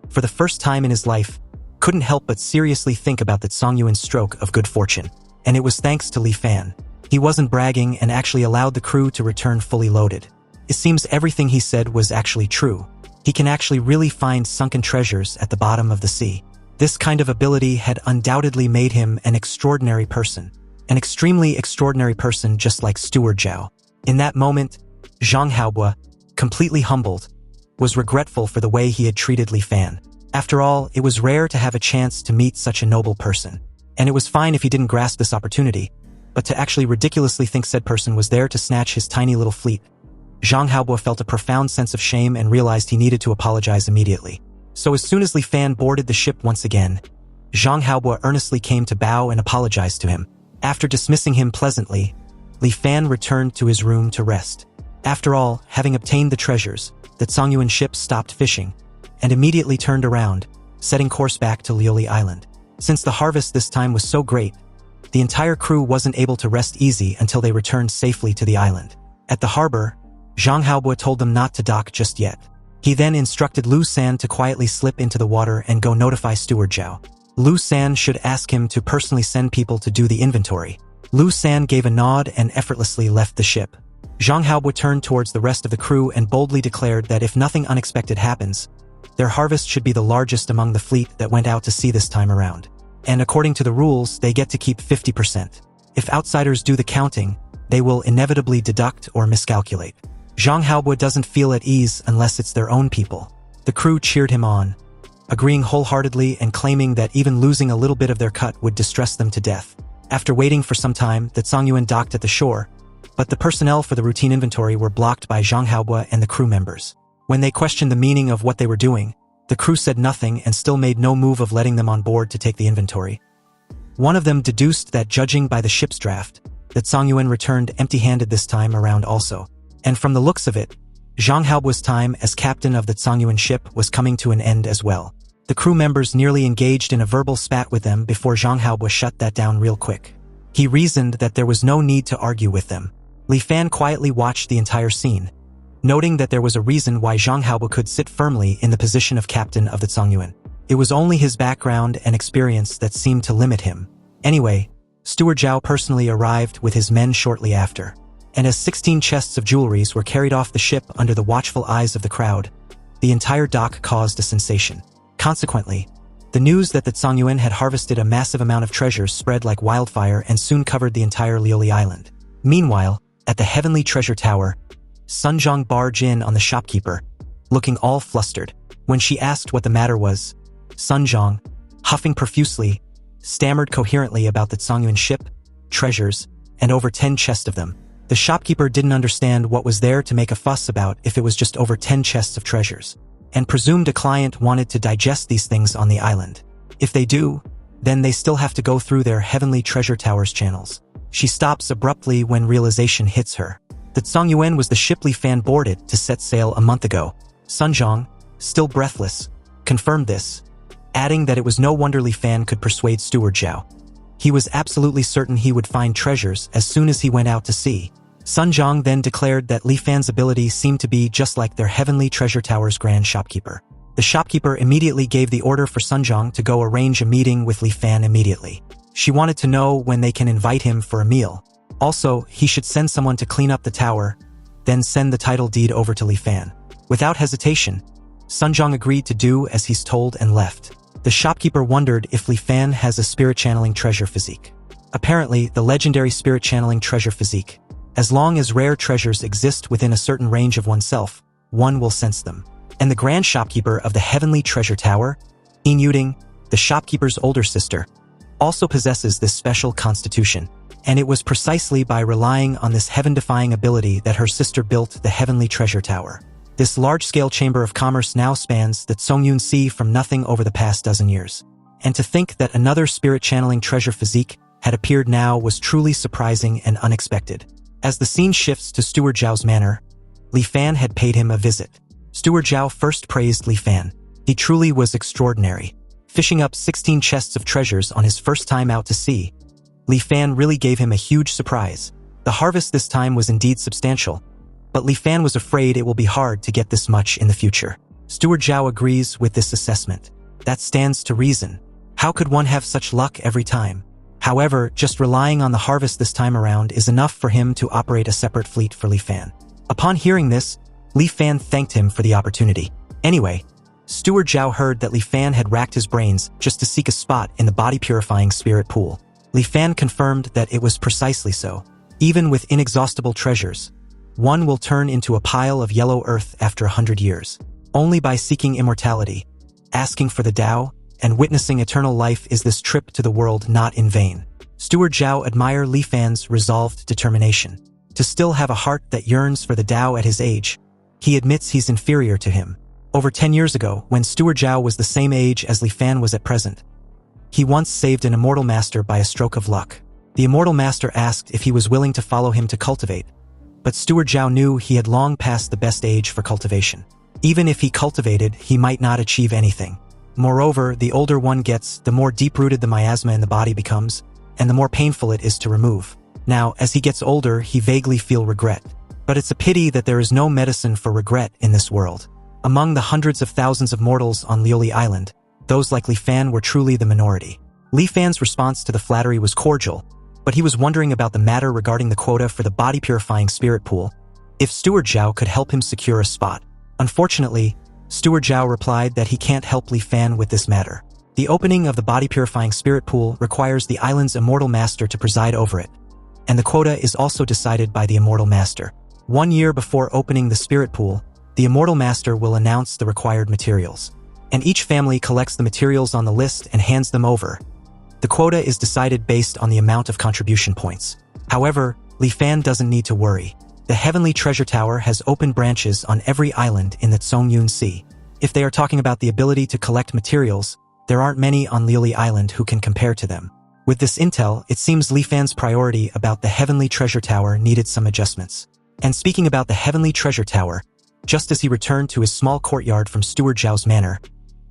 for the first time in his life, couldn't help but seriously think about that Songyuan's stroke of good fortune. And it was thanks to Li Fan. He wasn't bragging and actually allowed the crew to return fully loaded. It seems everything he said was actually true. He can actually really find sunken treasures at the bottom of the sea. This kind of ability had undoubtedly made him an extraordinary person. An extremely extraordinary person just like Steward Zhao. In that moment, Zhang Haobu, completely humbled, was regretful for the way he had treated Li Fan. After all, it was rare to have a chance to meet such a noble person. And it was fine if he didn't grasp this opportunity, but to actually ridiculously think said person was there to snatch his tiny little fleet. Zhang Haobu felt a profound sense of shame and realized he needed to apologize immediately. So as soon as Li Fan boarded the ship once again, Zhang Haobu earnestly came to bow and apologize to him. After dismissing him pleasantly, Li Fan returned to his room to rest. After all, having obtained the treasures, the Songyuan ship stopped fishing, and immediately turned around, setting course back to Lioli Island. Since the harvest this time was so great, the entire crew wasn't able to rest easy until they returned safely to the island. At the harbor, Zhang Haobu told them not to dock just yet. He then instructed Lu San to quietly slip into the water and go notify Steward Zhao. Lu San should ask him to personally send people to do the inventory. Lu San gave a nod and effortlessly left the ship. Zhang Haobo turned towards the rest of the crew and boldly declared that if nothing unexpected happens, their harvest should be the largest among the fleet that went out to sea this time around. And according to the rules, they get to keep 50%. If outsiders do the counting, they will inevitably deduct or miscalculate. Zhang Haobo doesn't feel at ease unless it's their own people. The crew cheered him on, agreeing wholeheartedly and claiming that even losing a little bit of their cut would distress them to death. After waiting for some time, the Zhongyuan docked at the shore, but the personnel for the routine inventory were blocked by Zhang Haobo and the crew members. When they questioned the meaning of what they were doing, the crew said nothing and still made no move of letting them on board to take the inventory. One of them deduced that judging by the ship's draft, that Zhongyuan returned empty-handed this time around also. And from the looks of it, Zhang Haobo's time as captain of the Zhongyuan ship was coming to an end as well. The crew members nearly engaged in a verbal spat with them before Zhang Haobo shut that down real quick. He reasoned that there was no need to argue with them. Li Fan quietly watched the entire scene, noting that there was a reason why Zhang Haobo could sit firmly in the position of captain of the Zhongyuan. It was only his background and experience that seemed to limit him. Anyway, Steward Zhao personally arrived with his men shortly after. And as 16 chests of jewelries were carried off the ship under the watchful eyes of the crowd, the entire dock caused a sensation. Consequently, the news that the Zhongyuan had harvested a massive amount of treasures spread like wildfire and soon covered the entire Liuli Island. Meanwhile, at the Heavenly Treasure Tower, Sun Zhang barged in on the shopkeeper, looking all flustered. When she asked what the matter was, Sun Zhang, huffing profusely, stammered coherently about the Zhongyuan ship, treasures, and over 10 chests of them. The shopkeeper didn't understand what was there to make a fuss about if it was just over 10 chests of treasures, and presumed a client wanted to digest these things on the island. If they do, then they still have to go through their Heavenly Treasure Tower's channels. She stops abruptly when realization hits her. The Zhongyuan was the ship Li Fan boarded to set sail a month ago. Sun Zhang, still breathless, confirmed this, adding that it was no wonder Li Fan could persuade Steward Zhao. He was absolutely certain he would find treasures as soon as he went out to sea. Sun Zhang then declared that Li Fan's ability seemed to be just like their Heavenly Treasure Tower's grand shopkeeper. The shopkeeper immediately gave the order for Sun Zhang to go arrange a meeting with Li Fan immediately. She wanted to know when they can invite him for a meal. Also, he should send someone to clean up the tower, then send the title deed over to Li Fan. Without hesitation, Sun Zhang agreed to do as he's told and left. The shopkeeper wondered if Li Fan has a spirit-channeling treasure physique. Apparently, the legendary spirit-channeling treasure physique. As long as rare treasures exist within a certain range of oneself, one will sense them. And the grand shopkeeper of the Heavenly Treasure Tower, Yin Yuding, the shopkeeper's older sister, also possesses this special constitution. And it was precisely by relying on this heaven-defying ability that her sister built the Heavenly Treasure Tower. This large-scale chamber of commerce now spans the Zhongyuan Sea from nothing over the past dozen years. And to think that another spirit-channeling treasure physique had appeared now was truly surprising and unexpected. As the scene shifts to Steward Zhao's manor, Li Fan had paid him a visit. Steward Zhao first praised Li Fan. He truly was extraordinary. Fishing up 16 chests of treasures on his first time out to sea, Li Fan really gave him a huge surprise. The harvest this time was indeed substantial, but Li Fan was afraid it will be hard to get this much in the future. Steward Zhao agrees with this assessment. That stands to reason. How could one have such luck every time? However, just relying on the harvest this time around is enough for him to operate a separate fleet for Li Fan. Upon hearing this, Li Fan thanked him for the opportunity. Anyway, Steward Zhao heard that Li Fan had racked his brains just to seek a spot in the body-purifying spirit pool. Li Fan confirmed that it was precisely so. Even with inexhaustible treasures, one will turn into a pile of yellow earth after 100 years. Only by seeking immortality, asking for the Tao, and witnessing eternal life is this trip to the world not in vain. Steward Zhao admired Li Fan's resolved determination. To still have a heart that yearns for the Tao at his age, he admits he's inferior to him. Over 10 years ago, when Steward Zhao was the same age as Li Fan was at present, he once saved an immortal master by a stroke of luck. The immortal master asked if he was willing to follow him to cultivate, but Steward Zhao knew he had long passed the best age for cultivation. Even if he cultivated, he might not achieve anything. Moreover, the older one gets, the more deep-rooted the miasma in the body becomes, and the more painful it is to remove. Now, as he gets older, he vaguely feels regret. But it's a pity that there is no medicine for regret in this world. Among the hundreds of thousands of mortals on Liuli Island, those like Li Fan were truly the minority. Li Fan's response to the flattery was cordial, but he was wondering about the matter regarding the quota for the body-purifying spirit pool, if Steward Zhao could help him secure a spot. Unfortunately, Steward Zhao replied that he can't help Li Fan with this matter. The opening of the body-purifying spirit pool requires the island's immortal master to preside over it, and the quota is also decided by the immortal master. 1 year before opening the spirit pool, the immortal master will announce the required materials, and each family collects the materials on the list and hands them over. The quota is decided based on the amount of contribution points. However, Li Fan doesn't need to worry. The Heavenly Treasure Tower has open branches on every island in the Zhongyun Sea. If they are talking about the ability to collect materials, there aren't many on Liuli Island who can compare to them. With this intel, it seems Li Fan's priority about the Heavenly Treasure Tower needed some adjustments. And speaking about the Heavenly Treasure Tower, just as he returned to his small courtyard from Steward Zhao's manor,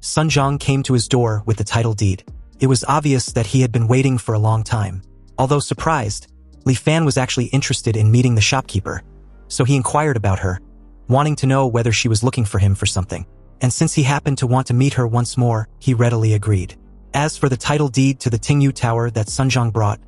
Sun Zhang came to his door with the title deed. It was obvious that he had been waiting for a long time. Although surprised, Li Fan was actually interested in meeting the shopkeeper, so he inquired about her, wanting to know whether she was looking for him for something. And since he happened to want to meet her once more, he readily agreed. As for the title deed to the Tingyu Tower that Sun Zhang brought,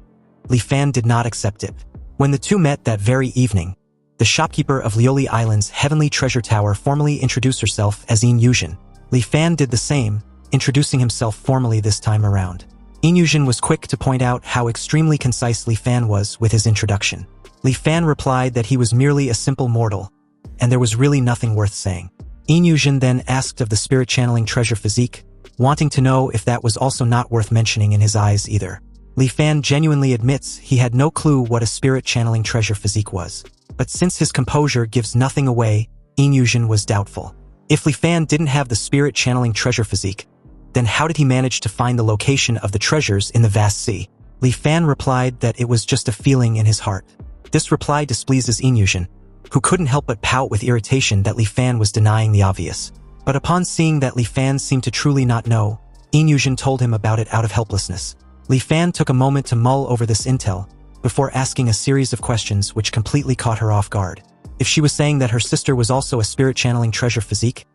Li Fan did not accept it. When the two met that very evening, the shopkeeper of Liuli Island's Heavenly Treasure Tower formally introduced herself as Yin Yuzhen. Li Fan did the same, introducing himself formally this time around. Yin Yuzhen was quick to point out how extremely concise Li Fan was with his introduction. Li Fan replied that he was merely a simple mortal, and there was really nothing worth saying. Yin Yuzhen then asked of the spirit channeling treasure physique, wanting to know if that was also not worth mentioning in his eyes either. Li Fan genuinely admits he had no clue what a spirit channeling treasure physique was. But since his composure gives nothing away, Yin Yuzhen was doubtful. If Li Fan didn't have the spirit channeling treasure physique, then how did he manage to find the location of the treasures in the vast sea? Li Fan replied that it was just a feeling in his heart. This reply displeases Yin Yuzhen, who couldn't help but pout with irritation that Li Fan was denying the obvious. But upon seeing that Li Fan seemed to truly not know, Yin Yuzhen told him about it out of helplessness. Li Fan took a moment to mull over this intel, before asking a series of questions which completely caught her off guard. If she was saying that her sister was also a spirit channeling treasure physique,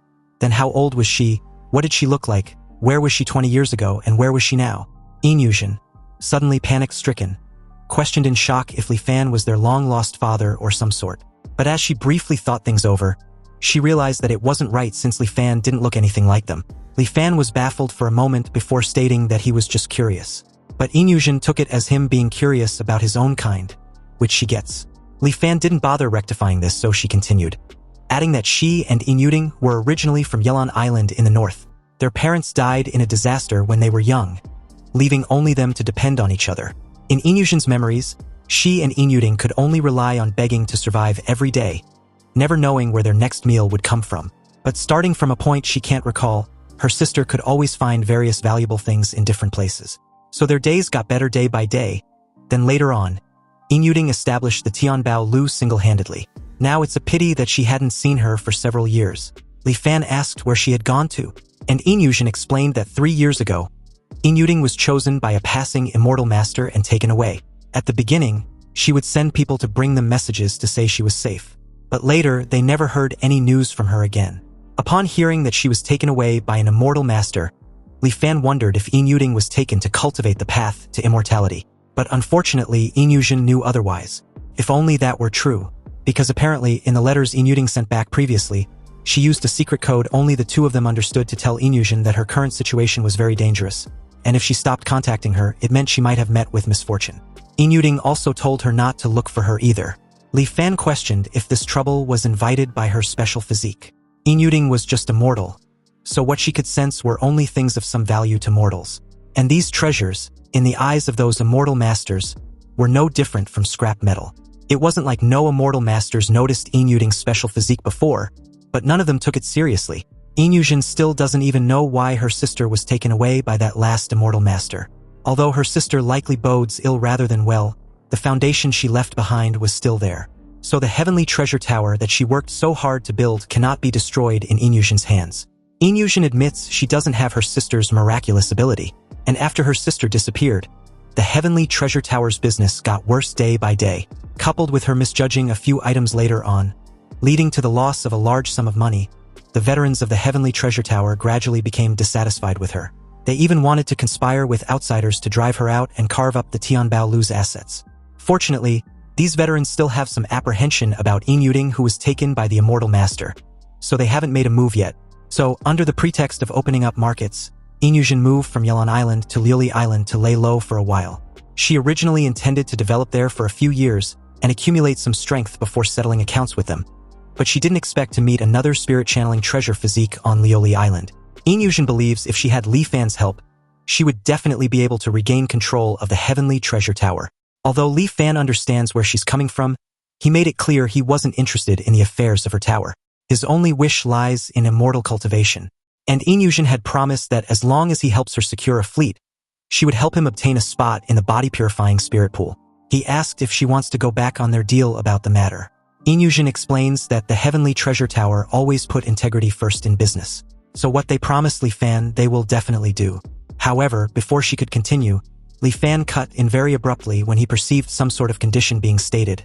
then how old was she, what did she look like, where was she 20 years ago, and where was she now? Yin Yuzhen, suddenly panic-stricken, questioned in shock if Li Fan was their long-lost father or some sort. But as she briefly thought things over, she realized that it wasn't right since Li Fan didn't look anything like them. Li Fan was baffled for a moment before stating that he was just curious. But Yin Yuzhen took it as him being curious about his own kind, which she gets. Li Fan didn't bother rectifying this, so she continued, adding that she and Yin Yuzhen were originally from Yelan Island in the north. Their parents died in a disaster when they were young, leaving only them to depend on each other. In Yin Yuzhen's memories, she and Yin Yuzhen could only rely on begging to survive every day, never knowing where their next meal would come from. But starting from a point she can't recall, her sister could always find various valuable things in different places. So their days got better day by day. Then later on, Yin Yuzhen established the Tianbao Lu single-handedly. Now it's a pity that she hadn't seen her for several years. Li Fan asked where she had gone to, and Yin Yuzhen explained that 3 years ago, Yin Yuzhen was chosen by a passing immortal master and taken away. At the beginning, she would send people to bring them messages to say she was safe. But later, they never heard any news from her again. Upon hearing that she was taken away by an immortal master, Li Fan wondered if Yin Yuzhen was taken to cultivate the path to immortality. But unfortunately, Yin Yuzhen knew otherwise. If only that were true, because apparently in the letters Yin Yuzhen sent back previously, she used a secret code only the two of them understood to tell Yin Yuzhen that her current situation was very dangerous, and if she stopped contacting her, it meant she might have met with misfortune. Yin Yuzhen also told her not to look for her either. Li Fan questioned if this trouble was invited by her special physique. Yin Yuzhen was just a mortal, so what she could sense were only things of some value to mortals. And these treasures, in the eyes of those immortal masters, were no different from scrap metal. It wasn't like no immortal masters noticed Yin Yuzhen's special physique before, but none of them took it seriously. Yin Yuzhen still doesn't even know why her sister was taken away by that last immortal master. Although her sister likely bodes ill rather than well, the foundation she left behind was still there. So the Heavenly Treasure Tower that she worked so hard to build cannot be destroyed in Yin Yuzhen's hands. Yin Yuzhen admits she doesn't have her sister's miraculous ability, and after her sister disappeared, the Heavenly Treasure Tower's business got worse day by day, coupled with her misjudging a few items later on, leading to the loss of a large sum of money. The veterans of the Heavenly Treasure Tower gradually became dissatisfied with her. They even wanted to conspire with outsiders to drive her out and carve up the Tianbao Lu's assets. Fortunately, these veterans still have some apprehension about Inyuding, who was taken by the immortal master, so they haven't made a move yet. So, under the pretext of opening up markets, Inyushin moved from Yelan Island to Liuli Island to lay low for a while. She originally intended to develop there for a few years and accumulate some strength before settling accounts with them, but she didn't expect to meet another spirit-channeling treasure physique on Liuli Island. Inyushin believes if she had Li Fan's help, she would definitely be able to regain control of the Heavenly Treasure Tower. Although Li Fan understands where she's coming from, he made it clear he wasn't interested in the affairs of her tower. His only wish lies in immortal cultivation. And Inyushin had promised that as long as he helps her secure a fleet, she would help him obtain a spot in the body-purifying spirit pool. He asked if she wants to go back on their deal about the matter. Inyushin explains that the Heavenly Treasure Tower always put integrity first in business. So what they promised Li Fan, they will definitely do. However, before she could continue, Li Fan cut in very abruptly when he perceived some sort of condition being stated,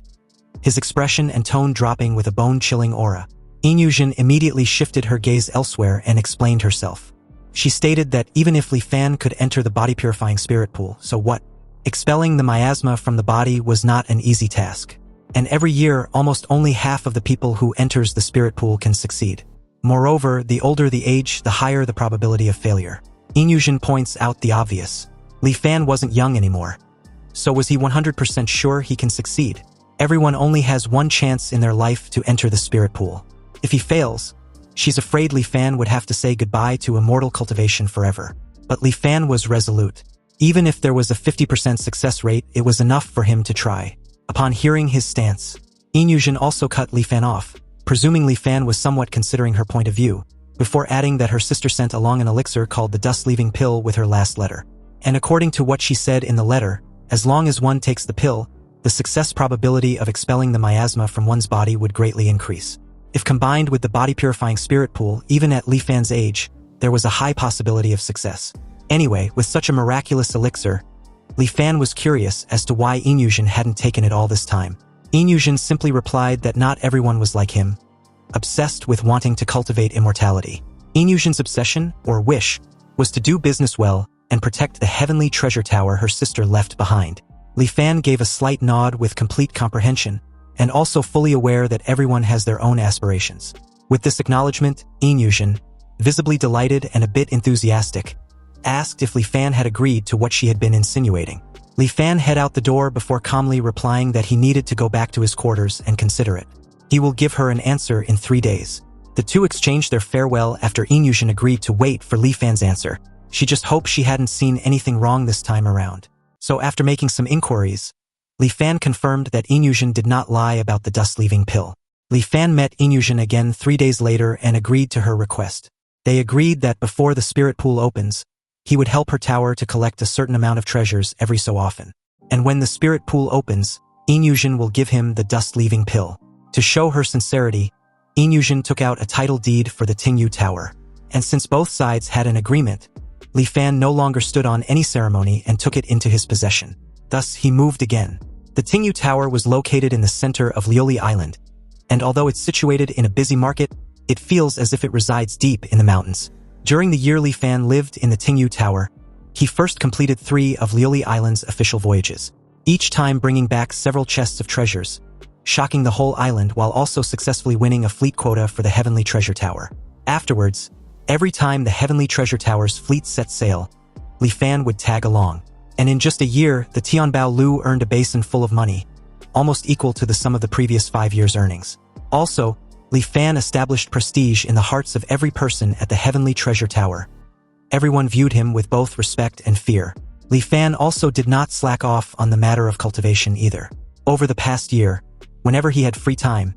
his expression and tone dropping with a bone-chilling aura. Inyushin immediately shifted her gaze elsewhere and explained herself. She stated that even if Li Fan could enter the body-purifying spirit pool, so what? Expelling the miasma from the body was not an easy task. And every year, almost only half of the people who enters the spirit pool can succeed. Moreover, the older the age, the higher the probability of failure. Inyushin points out the obvious. Li Fan wasn't young anymore. So was he 100% sure he can succeed? Everyone only has one chance in their life to enter the spirit pool. If he fails, she's afraid Li Fan would have to say goodbye to immortal cultivation forever. But Li Fan was resolute. Even if there was a 50% success rate, it was enough for him to try. Upon hearing his stance, Inyushin also cut Li Fan off, presuming Li Fan was somewhat considering her point of view, before adding that her sister sent along an elixir called the dust-leaving pill with her last letter. And according to what she said in the letter, as long as one takes the pill, the success probability of expelling the miasma from one's body would greatly increase. If combined with the body-purifying spirit pool, even at Li Fan's age, there was a high possibility of success. Anyway, with such a miraculous elixir, Li Fan was curious as to why Inyushin hadn't taken it all this time. Inyushin simply replied that not everyone was like him, obsessed with wanting to cultivate immortality. Inyushin's obsession, or wish, was to do business well and protect the Heavenly Treasure Tower her sister left behind. Li Fan gave a slight nod with complete comprehension, and also fully aware that everyone has their own aspirations. With this acknowledgement, Inyushin, visibly delighted and a bit enthusiastic, asked if Li Fan had agreed to what she had been insinuating. Li Fan headed out the door before calmly replying that he needed to go back to his quarters and consider it. He will give her an answer in 3 days. The two exchanged their farewell after Inyushin agreed to wait for Li Fan's answer. She just hoped she hadn't seen anything wrong this time around. So after making some inquiries, Li Fan confirmed that Inyushin did not lie about the dust-leaving pill. Li Fan met Inyushin again 3 days later and agreed to her request. They agreed that before the spirit pool opens, he would help her tower to collect a certain amount of treasures every so often. And when the spirit pool opens, Inyushin will give him the dust-leaving pill. To show her sincerity, Inyushin took out a title deed for the Tingyu Tower. And since both sides had an agreement, Li Fan no longer stood on any ceremony and took it into his possession. Thus, he moved again. The Tingyu Tower was located in the center of Liuli Island, and although it's situated in a busy market, it feels as if it resides deep in the mountains. During the year Li Fan lived in the Tingyu Tower, he first completed 3 of Liuli Island's official voyages, each time bringing back several chests of treasures, shocking the whole island while also successfully winning a fleet quota for the Heavenly Treasure Tower. Afterwards, every time the Heavenly Treasure Tower's fleet set sail, Li Fan would tag along. And in just a year, the Tianbao Lu earned a basin full of money, almost equal to the sum of the previous 5 years' earnings. Also, Li Fan established prestige in the hearts of every person at the Heavenly Treasure Tower. Everyone viewed him with both respect and fear. Li Fan also did not slack off on the matter of cultivation either. Over the past year, whenever he had free time,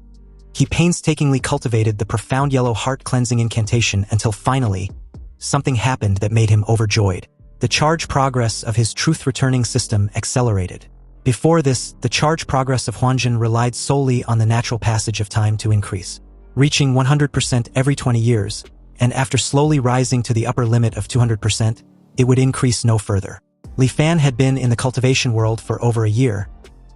he painstakingly cultivated the profound yellow heart-cleansing incantation until finally, something happened that made him overjoyed. The charge progress of his truth-returning system accelerated. Before this, the charge progress of Huanjin relied solely on the natural passage of time to increase, reaching 100% every 20 years, and after slowly rising to the upper limit of 200%, it would increase no further. Li Fan had been in the cultivation world for over a year,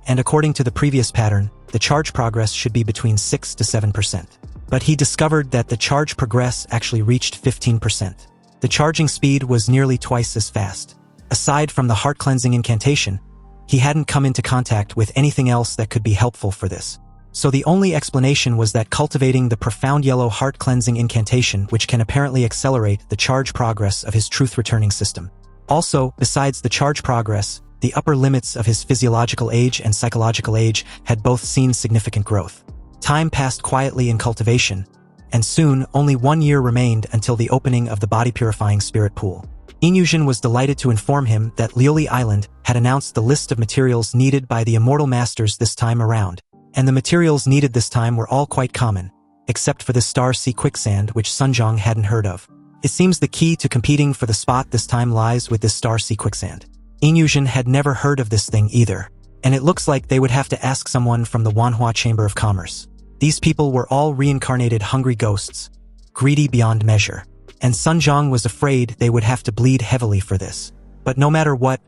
and according to the previous pattern, the charge progress should be between 6 to 7%. But he discovered that the charge progress actually reached 15%. The charging speed was nearly twice as fast. Aside from the heart-cleansing incantation, he hadn't come into contact with anything else that could be helpful for this. So the only explanation was that cultivating the profound yellow heart-cleansing incantation, which can apparently accelerate the charge progress of his truth-returning system. Also, besides the charge progress, the upper limits of his physiological age and psychological age had both seen significant growth. Time passed quietly in cultivation, and soon only 1 year remained until the opening of the body-purifying spirit pool. Inyushin was delighted to inform him that Lioli Island had announced the list of materials needed by the immortal masters this time around, and the materials needed this time were all quite common, except for the star sea quicksand which Sunjong hadn't heard of. It seems the key to competing for the spot this time lies with this star sea quicksand. Inyushin had never heard of this thing either, and it looks like they would have to ask someone from the Manhwa Chamber of Commerce. These people were all reincarnated hungry ghosts, greedy beyond measure, and Sunjong was afraid they would have to bleed heavily for this. But no matter what,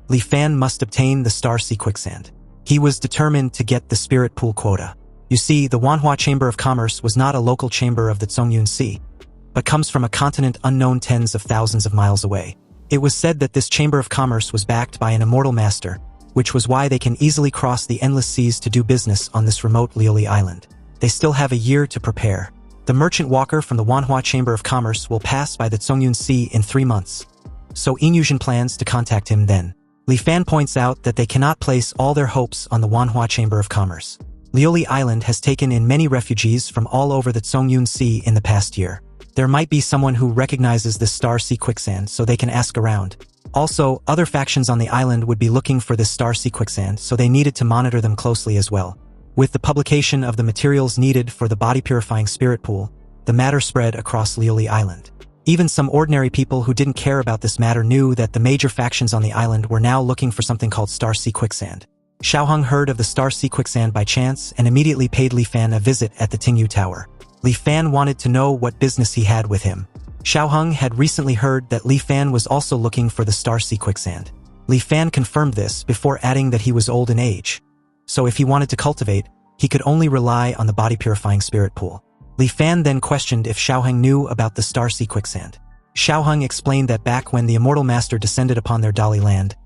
Li Fan must obtain the star sea quicksand. He was determined to get the spirit pool quota. You see, the Manhwa Chamber of Commerce was not a local chamber of the Zhongyun Sea, but comes from a continent unknown tens of thousands of miles away. It was said that this Chamber of Commerce was backed by an immortal master, which was why they can easily cross the endless seas to do business on this remote Lioli Island. They still have a year to prepare. The merchant walker from the Manhwa Chamber of Commerce will pass by the Zhongyun Sea in 3 months. So Inyushin plans to contact him then. Li Fan points out that they cannot place all their hopes on the Manhwa Chamber of Commerce. Lioli Island has taken in many refugees from all over the Zhongyun Sea in the past year. There might be someone who recognizes this star sea quicksand so they can ask around. Also, other factions on the island would be looking for this star sea quicksand, so they needed to monitor them closely as well. With the publication of the materials needed for the body-purifying spirit pool, the matter spread across Lioli Island. Even some ordinary people who didn't care about this matter knew that the major factions on the island were now looking for something called star sea quicksand. Xiaoheng heard of the star sea quicksand by chance and immediately paid Li Fan a visit at the Tingyu Tower. Li Fan wanted to know what business he had with him. Xiaoheng had recently heard that Li Fan was also looking for the star sea quicksand. Li Fan confirmed this before adding that he was old in age, so if he wanted to cultivate, he could only rely on the body-purifying spirit pool. Li Fan then questioned if Xiaoheng knew about the star sea quicksand. Xiaoheng explained that back when the immortal master descended upon their Dali land,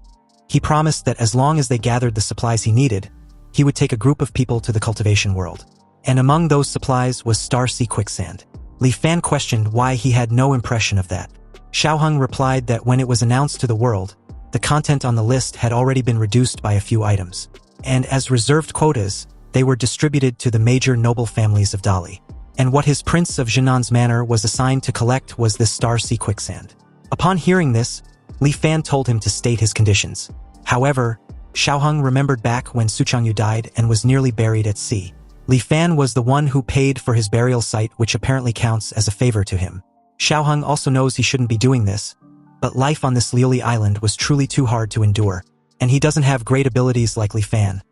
he promised that as long as they gathered the supplies he needed, he would take a group of people to the cultivation world. And among those supplies was star sea quicksand. Li Fan questioned why he had no impression of that. Xiaoheng replied that when it was announced to the world, the content on the list had already been reduced by a few items, and as reserved quotas, they were distributed to the major noble families of Dali. And what his Prince of Jinnan's manor was assigned to collect was this star sea quicksand. Upon hearing this, Li Fan told him to state his conditions. However, Xiaoheng remembered back when Su Changyu died and was nearly buried at sea. Li Fan was the one who paid for his burial site, which apparently counts as a favor to him. Xiaoheng also knows he shouldn't be doing this, but life on this Lioli Island was truly too hard to endure, and he doesn't have great abilities like Li Fan.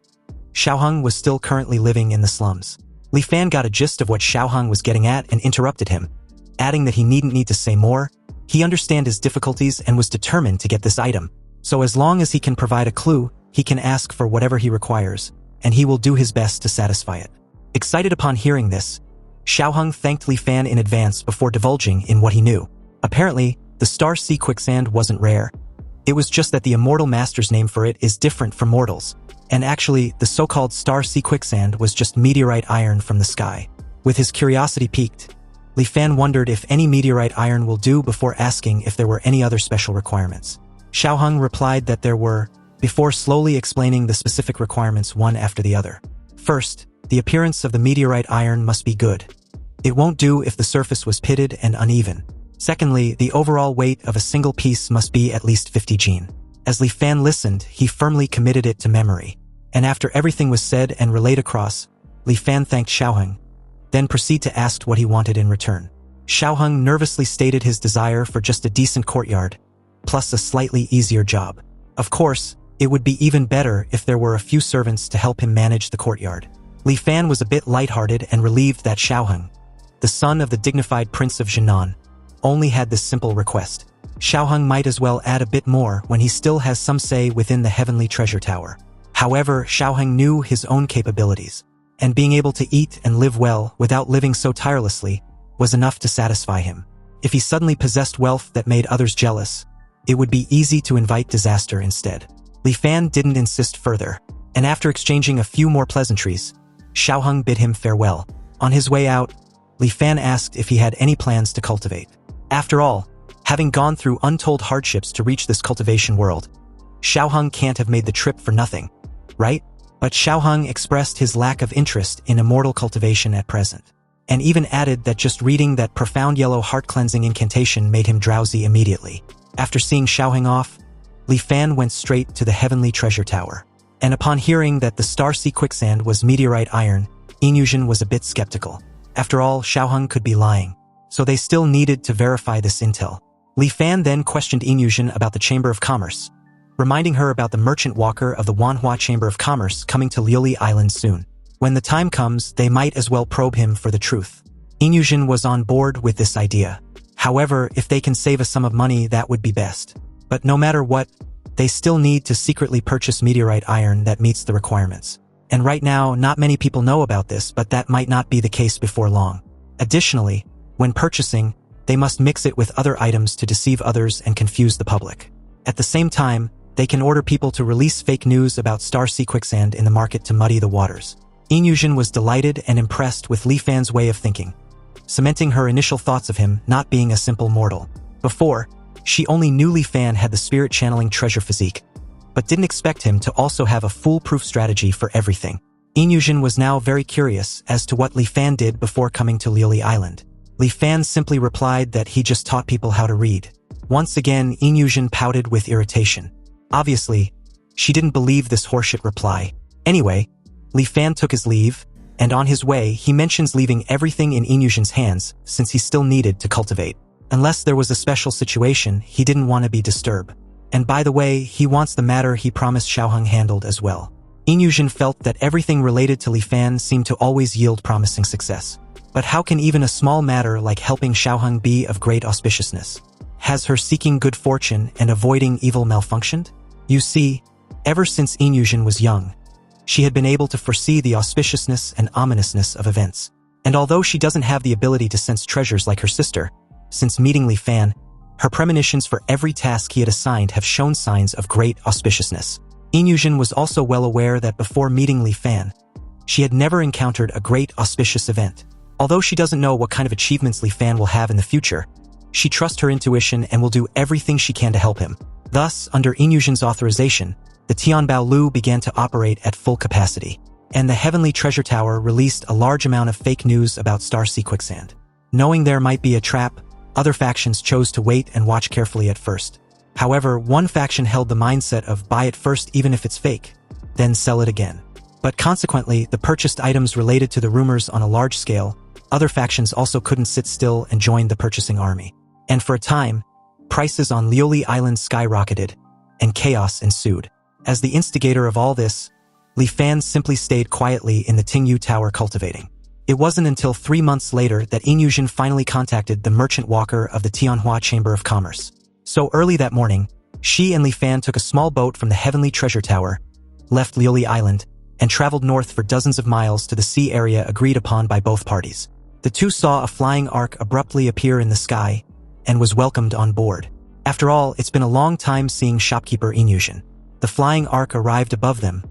Xiaoheng was still currently living in the slums. Li Fan got a gist of what Xiaoheng was getting at and interrupted him, adding that he needn't need to say more. He understood his difficulties and was determined to get this item. So as long as he can provide a clue, he can ask for whatever he requires, and he will do his best to satisfy it. Excited upon hearing this, Xiaoheng thanked Li Fan in advance before divulging in what he knew. Apparently, the star sea quicksand wasn't rare. It was just that the immortal master's name for it is different from mortals. And actually, the so-called star sea quicksand was just meteorite iron from the sky. With his curiosity piqued, Li Fan wondered if any meteorite iron will do before asking if there were any other special requirements. Xiaoheng replied that there were, before slowly explaining the specific requirements one after the other. First, the appearance of the meteorite iron must be good. It won't do if the surface was pitted and uneven. Secondly, the overall weight of a single piece must be at least 50 jin. As Li Fan listened, he firmly committed it to memory. And after everything was said and relayed across, Li Fan thanked Xiaoheng, then proceeded to ask what he wanted in return. Xiaoheng nervously stated his desire for just a decent courtyard, plus a slightly easier job. Of course, it would be even better if there were a few servants to help him manage the courtyard. Li Fan was a bit lighthearted and relieved that Xiaoheng, the son of the dignified Prince of Jinan, only had this simple request. Xiaoheng might as well add a bit more when he still has some say within the heavenly treasure tower. However, Xiaoheng knew his own capabilities, and being able to eat and live well without living so tirelessly was enough to satisfy him. If he suddenly possessed wealth that made others jealous, it would be easy to invite disaster instead. Li Fan didn't insist further, and after exchanging a few more pleasantries, Xiaoheng bid him farewell. On his way out, Li Fan asked if he had any plans to cultivate. After all, having gone through untold hardships to reach this cultivation world, Xiaoheng can't have made the trip for nothing, right? But Xiaoheng expressed his lack of interest in immortal cultivation at present, and even added that just reading that profound yellow heart-cleansing incantation made him drowsy immediately. After seeing Xiaoheng off, Li Fan went straight to the heavenly treasure tower. And upon hearing that the star sea quicksand was meteorite iron, Inyushin was a bit skeptical. After all, Xiaoheng could be lying, so they still needed to verify this intel. Li Fan then questioned Inyushin about the Chamber of Commerce, reminding her about the merchant walker of the Manhwa Chamber of Commerce coming to Liuli Island soon. When the time comes, they might as well probe him for the truth. Inyushin was on board with this idea. However, if they can save a sum of money, that would be best. But no matter what, they still need to secretly purchase meteorite iron that meets the requirements. And right now, not many people know about this, but that might not be the case before long. Additionally, when purchasing, they must mix it with other items to deceive others and confuse the public. At the same time, they can order people to release fake news about star sea quicksand in the market to muddy the waters. Inyushin was delighted and impressed with Li Fan's way of thinking, cementing her initial thoughts of him not being a simple mortal. Before, she only knew Li Fan had the spirit-channeling treasure physique, but didn't expect him to also have a foolproof strategy for everything. Inyushin was now very curious as to what Li Fan did before coming to Liuli Island. Li Fan simply replied that he just taught people how to read. Once again, Inyushin pouted with irritation. Obviously, she didn't believe this horseshit reply. Anyway, Li Fan took his leave, and on his way, he mentions leaving everything in Inyushin's hands since he still needed to cultivate. Unless there was a special situation, he didn't want to be disturbed. And by the way, he wants the matter he promised Xiaoheng handled as well. Inyushin felt that everything related to Li Fan seemed to always yield promising success. But how can even a small matter like helping Xiaoheng be of great auspiciousness? Has her seeking good fortune and avoiding evil malfunctioned? You see, ever since Inyushin was young, she had been able to foresee the auspiciousness and ominousness of events. And although she doesn't have the ability to sense treasures like her sister, since meeting Li Fan, her premonitions for every task he had assigned have shown signs of great auspiciousness. Inyushin was also well aware that before meeting Li Fan, she had never encountered a great auspicious event. Although she doesn't know what kind of achievements Li Fan will have in the future, she trusts her intuition and will do everything she can to help him. Thus, under Inyushin's authorization, the Tianbao Lu began to operate at full capacity, and the Heavenly Treasure Tower released a large amount of fake news about star sea quicksand. Knowing there might be a trap, other factions chose to wait and watch carefully at first. However, one faction held the mindset of buy it first even if it's fake, then sell it again. But consequently, the purchased items related to the rumors on a large scale. Other factions also couldn't sit still and joined the purchasing army. And for a time, prices on Liuli Island skyrocketed, and chaos ensued. As the instigator of all this, Li Fan simply stayed quietly in the Tingyu Tower cultivating. It wasn't until 3 months later that Inyushin finally contacted the merchant walker of the Tianhua Chamber of Commerce. So early that morning, she and Li Fan took a small boat from the Heavenly Treasure Tower, left Liuli Island, and traveled north for dozens of miles to the sea area agreed upon by both parties. The two saw a flying ark abruptly appear in the sky, and was welcomed on board. After all, it's been a long time seeing shopkeeper Inyushin. The flying ark arrived above them,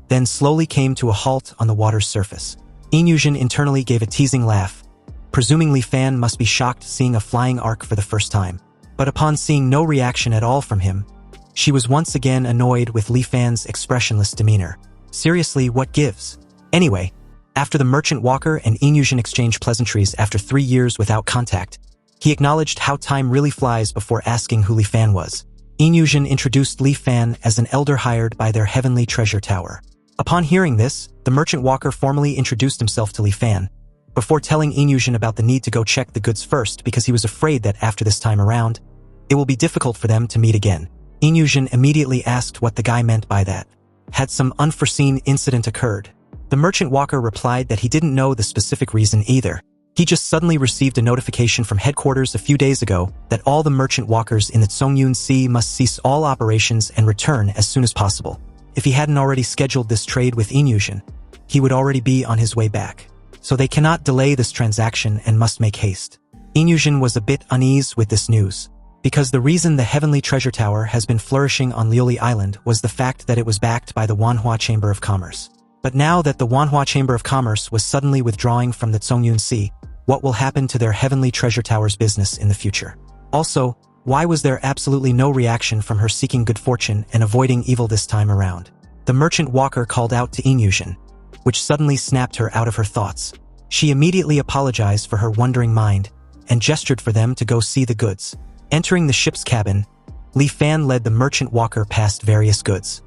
then slowly came to a halt on the water's surface. Inyushin internally gave a teasing laugh, presuming Li Fan must be shocked seeing a flying ark for the first time. But upon seeing no reaction at all from him, she was once again annoyed with Li Fan's expressionless demeanor. Seriously, what gives? Anyway, after the merchant walker and Inyushin exchanged pleasantries after 3 years without contact, he acknowledged how time really flies before asking who Li Fan was. Inyushin introduced Li Fan as an elder hired by their Heavenly Treasure Tower. Upon hearing this, the merchant walker formally introduced himself to Li Fan, before telling Inyushin about the need to go check the goods first because he was afraid that after this time around, it will be difficult for them to meet again. Inyushin immediately asked what the guy meant by that. Had some unforeseen incident occurred? The merchant walker replied that he didn't know the specific reason either. He just suddenly received a notification from headquarters a few days ago that all the merchant walkers in the Tsongyun Sea must cease all operations and return as soon as possible. If he hadn't already scheduled this trade with Inyushin, he would already be on his way back. So they cannot delay this transaction and must make haste. Inyushin was a bit uneasy with this news, because the reason the Heavenly Treasure Tower has been flourishing on Liuli Island was the fact that it was backed by the Manhwa Chamber of Commerce. But now that the Manhwa Chamber of Commerce was suddenly withdrawing from the Tsungyun Sea, what will happen to their Heavenly Treasure Tower's business in the future? Also, why was there absolutely no reaction from her seeking good fortune and avoiding evil this time around? The merchant walker called out to Inyushin, which suddenly snapped her out of her thoughts. She immediately apologized for her wandering mind and gestured for them to go see the goods. Entering the ship's cabin, Li Fan led the merchant walker past various goods.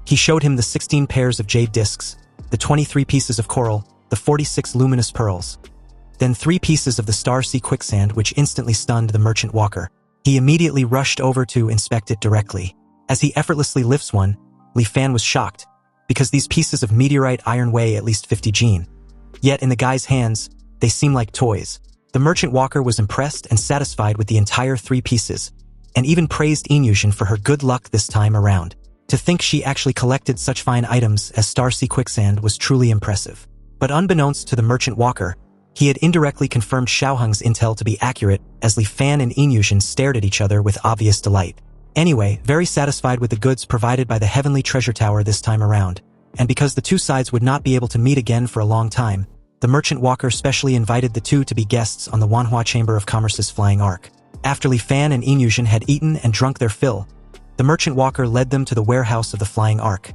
He showed him the 16 pairs of jade discs, the 23 pieces of coral, the 46 luminous pearls, then 3 pieces of the Star Sea quicksand, which instantly stunned the merchant walker. He immediately rushed over to inspect it directly. As he effortlessly lifts one, Li Fan was shocked, because these pieces of meteorite iron weigh at least 50 jin. Yet in the guy's hands, they seem like toys. The merchant walker was impressed and satisfied with the entire 3 pieces, and even praised Inyushin for her good luck this time around. To think she actually collected such fine items as Star Sea quicksand was truly impressive. But unbeknownst to the merchant walker, he had indirectly confirmed Xiaoheng's intel to be accurate, as Li Fan and Inyushin stared at each other with obvious delight. Anyway, very satisfied with the goods provided by the Heavenly Treasure Tower this time around, and because the two sides would not be able to meet again for a long time, the merchant walker specially invited the two to be guests on the Manhwa Chamber of Commerce's flying ark. After Li Fan and Inyushin had eaten and drunk their fill, the merchant walker led them to the warehouse of the flying ark,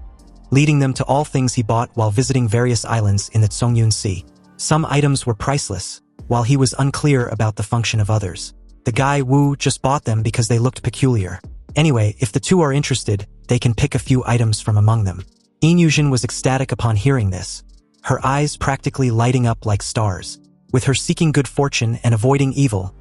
leading them to all things he bought while visiting various islands in the Tsungyun Sea. Some items were priceless, while he was unclear about the function of others. The guy Wu just bought them because they looked peculiar. Anyway, if the two are interested, they can pick a few items from among them. Inyushin was ecstatic upon hearing this, her eyes practically lighting up like stars. With her seeking good fortune and avoiding evil,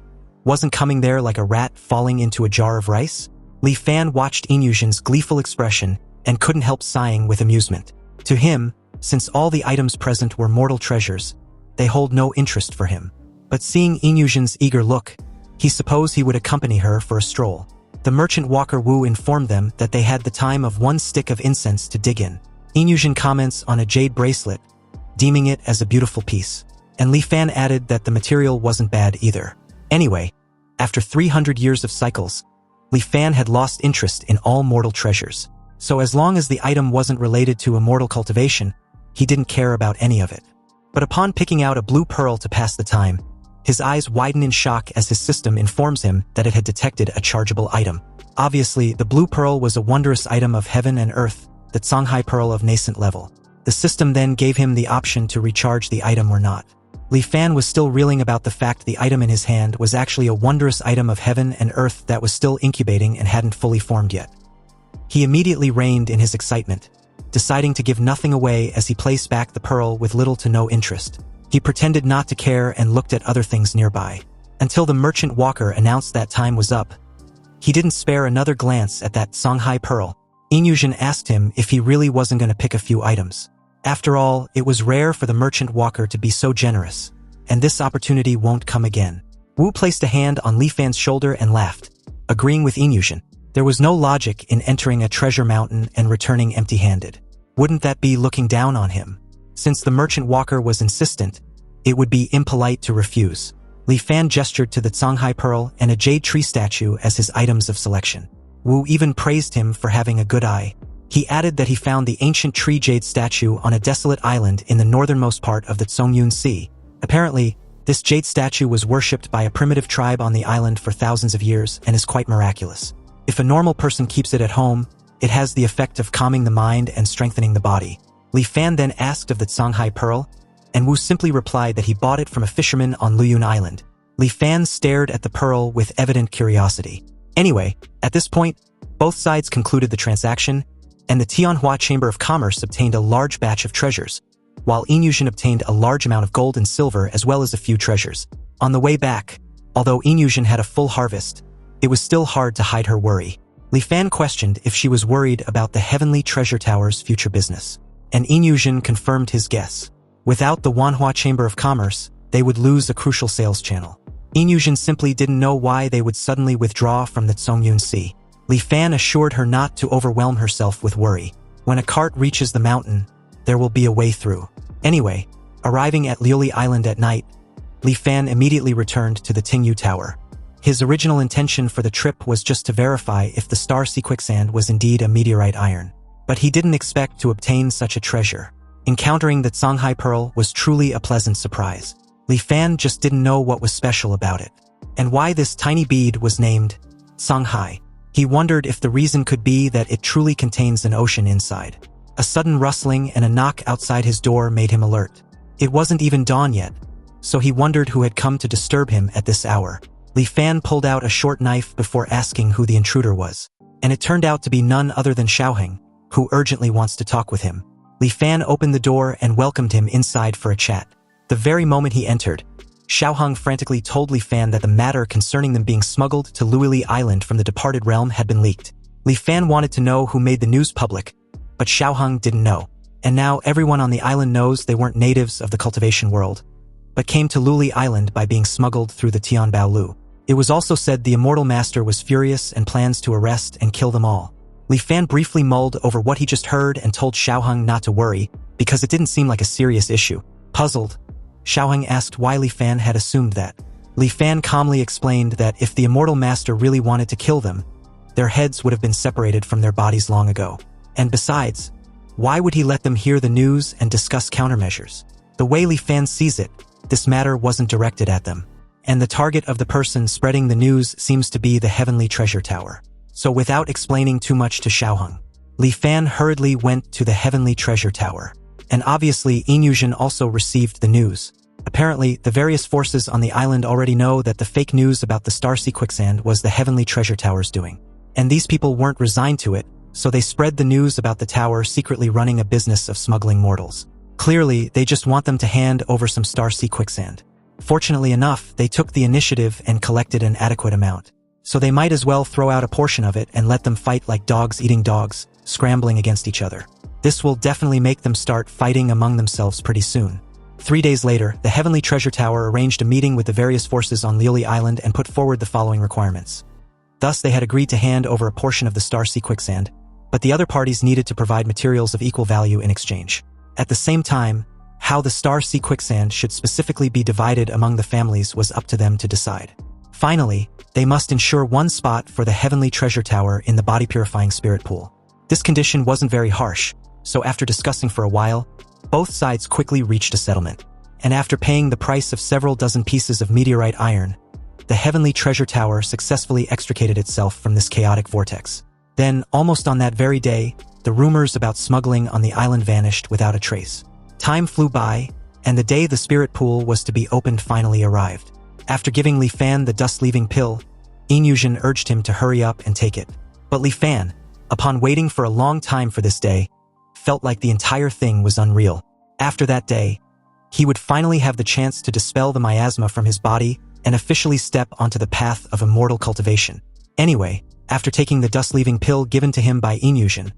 wasn't coming there like a rat falling into a jar of rice? Li Fan watched Inyushin's gleeful expression and couldn't help sighing with amusement. To him, since all the items present were mortal treasures, they hold no interest for him. But seeing Inyushin's eager look, he supposed he would accompany her for a stroll. The merchant walker Wu informed them that they had the time of 1 stick of incense to dig in. Inyushin comments on a jade bracelet, deeming it as a beautiful piece. And Li Fan added that the material wasn't bad either. Anyway, after 300 years of cycles, Li Fan had lost interest in all mortal treasures. So as long as the item wasn't related to immortal cultivation, he didn't care about any of it. But upon picking out a blue pearl to pass the time, his eyes widen in shock as his system informs him that it had detected a chargeable item. Obviously, the blue pearl was a wondrous item of heaven and earth, the Songhai pearl of nascent level. The system then gave him the option to recharge the item or not. Li Fan was still reeling about the fact the item in his hand was actually a wondrous item of heaven and earth that was still incubating and hadn't fully formed yet. He immediately reined in his excitement, deciding to give nothing away as he placed back the pearl with little to no interest. He pretended not to care and looked at other things nearby. Until the merchant walker announced that time was up, he didn't spare another glance at that Songhai pearl. Inyushin asked him if he really wasn't going to pick a few items. After all, it was rare for the merchant walker to be so generous, and this opportunity won't come again. Wu placed a hand on Li Fan's shoulder and laughed, agreeing with Inyushin. There was no logic in entering a treasure mountain and returning empty-handed. Wouldn't that be looking down on him? Since the merchant walker was insistent, it would be impolite to refuse. Li Fan gestured to the Songhai pearl and a jade tree statue as his items of selection. Wu even praised him for having a good eye. He added that he found the ancient tree jade statue on a desolate island in the northernmost part of the Tsungyun Sea. Apparently, this jade statue was worshipped by a primitive tribe on the island for thousands of years and is quite miraculous. If a normal person keeps it at home, it has the effect of calming the mind and strengthening the body. Li Fan then asked of the Songhai pearl, and Wu simply replied that he bought it from a fisherman on Luyun Island. Li Fan stared at the pearl with evident curiosity. Anyway, at this point, both sides concluded the transaction, and the Tianhua Chamber of Commerce obtained a large batch of treasures, while Inyushin obtained a large amount of gold and silver as well as a few treasures. On the way back, although Inyushin had a full harvest, it was still hard to hide her worry. Li Fan questioned if she was worried about the Heavenly Treasure Tower's future business, and Inyushin confirmed his guess. Without the Manhwa Chamber of Commerce, they would lose a crucial sales channel. Inyushin simply didn't know why they would suddenly withdraw from the Tsungyun Sea. Li Fan assured her not to overwhelm herself with worry. When a cart reaches the mountain, there will be a way through. Anyway, arriving at Liuli Island at night, Li Fan immediately returned to the Tingyu Tower. His original intention for the trip was just to verify if the Star Sea Quicksand was indeed a meteorite iron. But he didn't expect to obtain such a treasure. Encountering the Songhai Pearl was truly a pleasant surprise. Li Fan just didn't know what was special about it, and why this tiny bead was named Songhai. He wondered if the reason could be that it truly contains an ocean inside. A sudden rustling and a knock outside his door made him alert. It wasn't even dawn yet, so he wondered who had come to disturb him at this hour. Li Fan pulled out a short knife before asking who the intruder was, and it turned out to be none other than Xiaoheng, who urgently wants to talk with him. Li Fan opened the door and welcomed him inside for a chat. The very moment he entered, Xiaoheng frantically told Li Fan that the matter concerning them being smuggled to Luili Island from the departed realm had been leaked. Li Fan wanted to know who made the news public, but Xiaoheng didn't know. And now everyone on the island knows they weren't natives of the cultivation world, but came to Luili Island by being smuggled through the Tianbao Lu. It was also said the Immortal Master was furious and plans to arrest and kill them all. Li Fan briefly mulled over what he just heard and told Xiaoheng not to worry, because it didn't seem like a serious issue. Puzzled, Xiaoheng asked why Li Fan had assumed that. Li Fan calmly explained that if the Immortal Master really wanted to kill them, their heads would have been separated from their bodies long ago. And besides, why would he let them hear the news and discuss countermeasures? The way Li Fan sees it, this matter wasn't directed at them, and the target of the person spreading the news seems to be the Heavenly Treasure Tower. So without explaining too much to Xiaoheng, Li Fan hurriedly went to the Heavenly Treasure Tower. And obviously Inyushin also received the news. Apparently, the various forces on the island already know that the fake news about the Star Sea Quicksand was the Heavenly Treasure Tower's doing. And these people weren't resigned to it, so they spread the news about the tower secretly running a business of smuggling mortals. Clearly, they just want them to hand over some Star Sea Quicksand. Fortunately enough, they took the initiative and collected an adequate amount. So they might as well throw out a portion of it and let them fight like dogs eating dogs, scrambling against each other. This will definitely make them start fighting among themselves pretty soon. 3 days later, the Heavenly Treasure Tower arranged a meeting with the various forces on Luili Island and put forward the following requirements. Thus, they had agreed to hand over a portion of the Star Sea Quicksand, but the other parties needed to provide materials of equal value in exchange. At the same time, how the Star Sea Quicksand should specifically be divided among the families was up to them to decide. Finally, they must ensure one spot for the Heavenly Treasure Tower in the body-purifying spirit pool. This condition wasn't very harsh, so after discussing for a while, both sides quickly reached a settlement. And after paying the price of several dozen pieces of meteorite iron, the Heavenly Treasure Tower successfully extricated itself from this chaotic vortex. Then, almost on that very day, the rumors about smuggling on the island vanished without a trace. Time flew by, and the day the spirit pool was to be opened finally arrived. After giving Li Fan the dust-leaving pill, Inyushin urged him to hurry up and take it. But Li Fan, upon waiting for a long time for this day, felt like the entire thing was unreal. After that day, he would finally have the chance to dispel the miasma from his body and officially step onto the path of immortal cultivation. Anyway, after taking the dust-leaving pill given to him by Inyushin,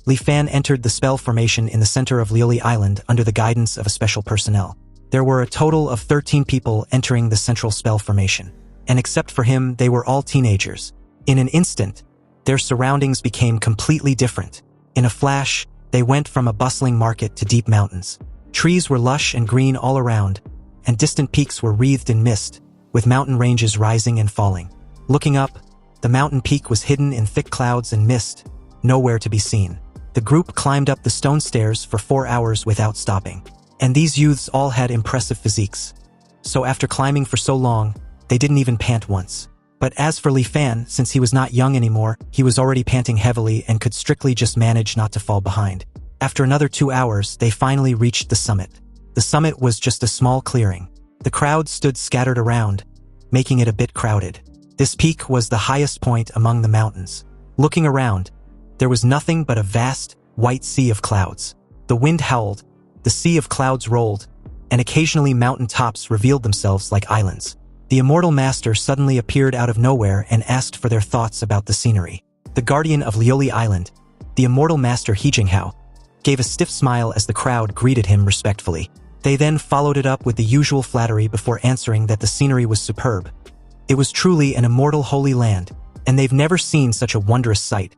Li Fan entered the spell formation in the center of Luili Island under the guidance of a special personnel. There were a total of 13 people entering the central spell formation, and except for him, they were all teenagers. In an instant, their surroundings became completely different. In a flash, they went from a bustling market to deep mountains. Trees were lush and green all around, and distant peaks were wreathed in mist, with mountain ranges rising and falling. Looking up, the mountain peak was hidden in thick clouds and mist, nowhere to be seen. The group climbed up the stone stairs for 4 hours without stopping. And these youths all had impressive physiques. So after climbing for so long, they didn't even pant once. But as for Li Fan, since he was not young anymore, he was already panting heavily and could strictly just manage not to fall behind. After another 2 hours, they finally reached the summit. The summit was just a small clearing. The crowd stood scattered around, making it a bit crowded. This peak was the highest point among the mountains. Looking around, there was nothing but a vast, white sea of clouds. The wind howled, the sea of clouds rolled, and occasionally mountain tops revealed themselves like islands. The Immortal Master suddenly appeared out of nowhere and asked for their thoughts about the scenery. The guardian of Luili Island, the Immortal Master Hijinghao, gave a stiff smile as the crowd greeted him respectfully. They then followed it up with the usual flattery before answering that the scenery was superb. It was truly an immortal holy land, and they've never seen such a wondrous sight.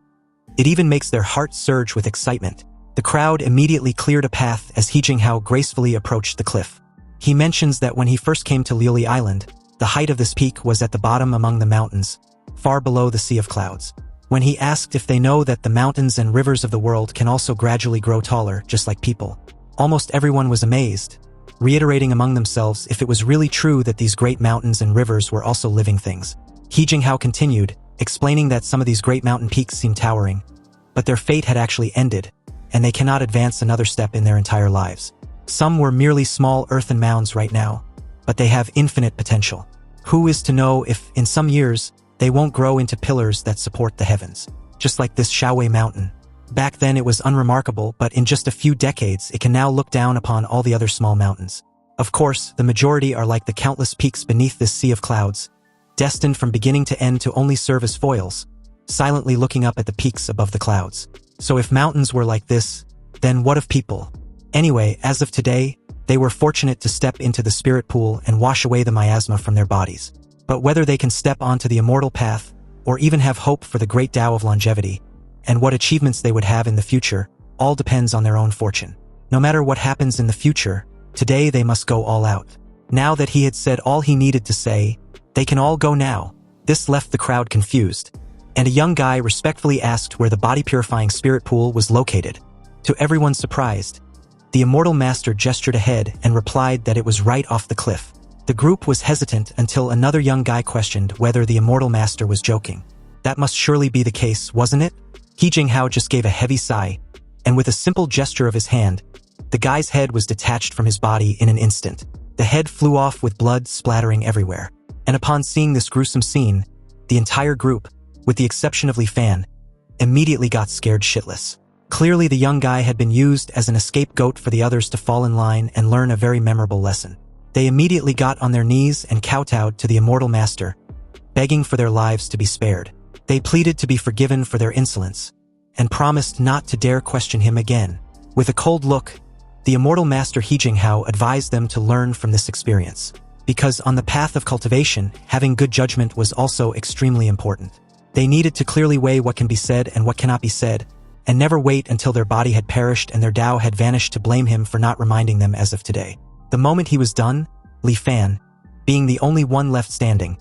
It even makes their hearts surge with excitement. The crowd immediately cleared a path as Hijinghao gracefully approached the cliff. He mentions that when he first came to Liuli Island, the height of this peak was at the bottom among the mountains, far below the sea of clouds. When he asked if they know that the mountains and rivers of the world can also gradually grow taller, just like people, almost everyone was amazed, reiterating among themselves if it was really true that these great mountains and rivers were also living things. He Jinghao continued, explaining that some of these great mountain peaks seem towering, but their fate had actually ended, and they cannot advance another step in their entire lives. Some were merely small earthen mounds right now, but they have infinite potential. Who is to know if, in some years, they won't grow into pillars that support the heavens, just like this Shaowei mountain. Back then it was unremarkable, but in just a few decades it can now look down upon all the other small mountains. Of course, the majority are like the countless peaks beneath this sea of clouds, destined from beginning to end to only serve as foils, silently looking up at the peaks above the clouds. So if mountains were like this, then what of people? Anyway, as of today, they were fortunate to step into the spirit pool and wash away the miasma from their bodies. But whether they can step onto the immortal path, or even have hope for the great Tao of longevity, and what achievements they would have in the future, all depends on their own fortune. No matter what happens in the future, today they must go all out. Now that he had said all he needed to say, they can all go now. This left the crowd confused, and a young guy respectfully asked where the body-purifying spirit pool was located. To everyone's surprise, the immortal master gestured ahead and replied that it was right off the cliff. The group was hesitant until another young guy questioned whether the immortal master was joking. That must surely be the case, wasn't it? He Jinghao just gave a heavy sigh, and with a simple gesture of his hand, the guy's head was detached from his body in an instant. The head flew off with blood splattering everywhere. And upon seeing this gruesome scene, the entire group, with the exception of Li Fan, immediately got scared shitless. Clearly the young guy had been used as an scapegoat for the others to fall in line and learn a very memorable lesson. They immediately got on their knees and kowtowed to the immortal master, begging for their lives to be spared. They pleaded to be forgiven for their insolence, and promised not to dare question him again. With a cold look, the immortal master He Jinghao advised them to learn from this experience, because on the path of cultivation, having good judgment was also extremely important. They needed to clearly weigh what can be said and what cannot be said, and never wait until their body had perished and their Tao had vanished to blame him for not reminding them as of today. The moment he was done, Li Fan, being the only one left standing,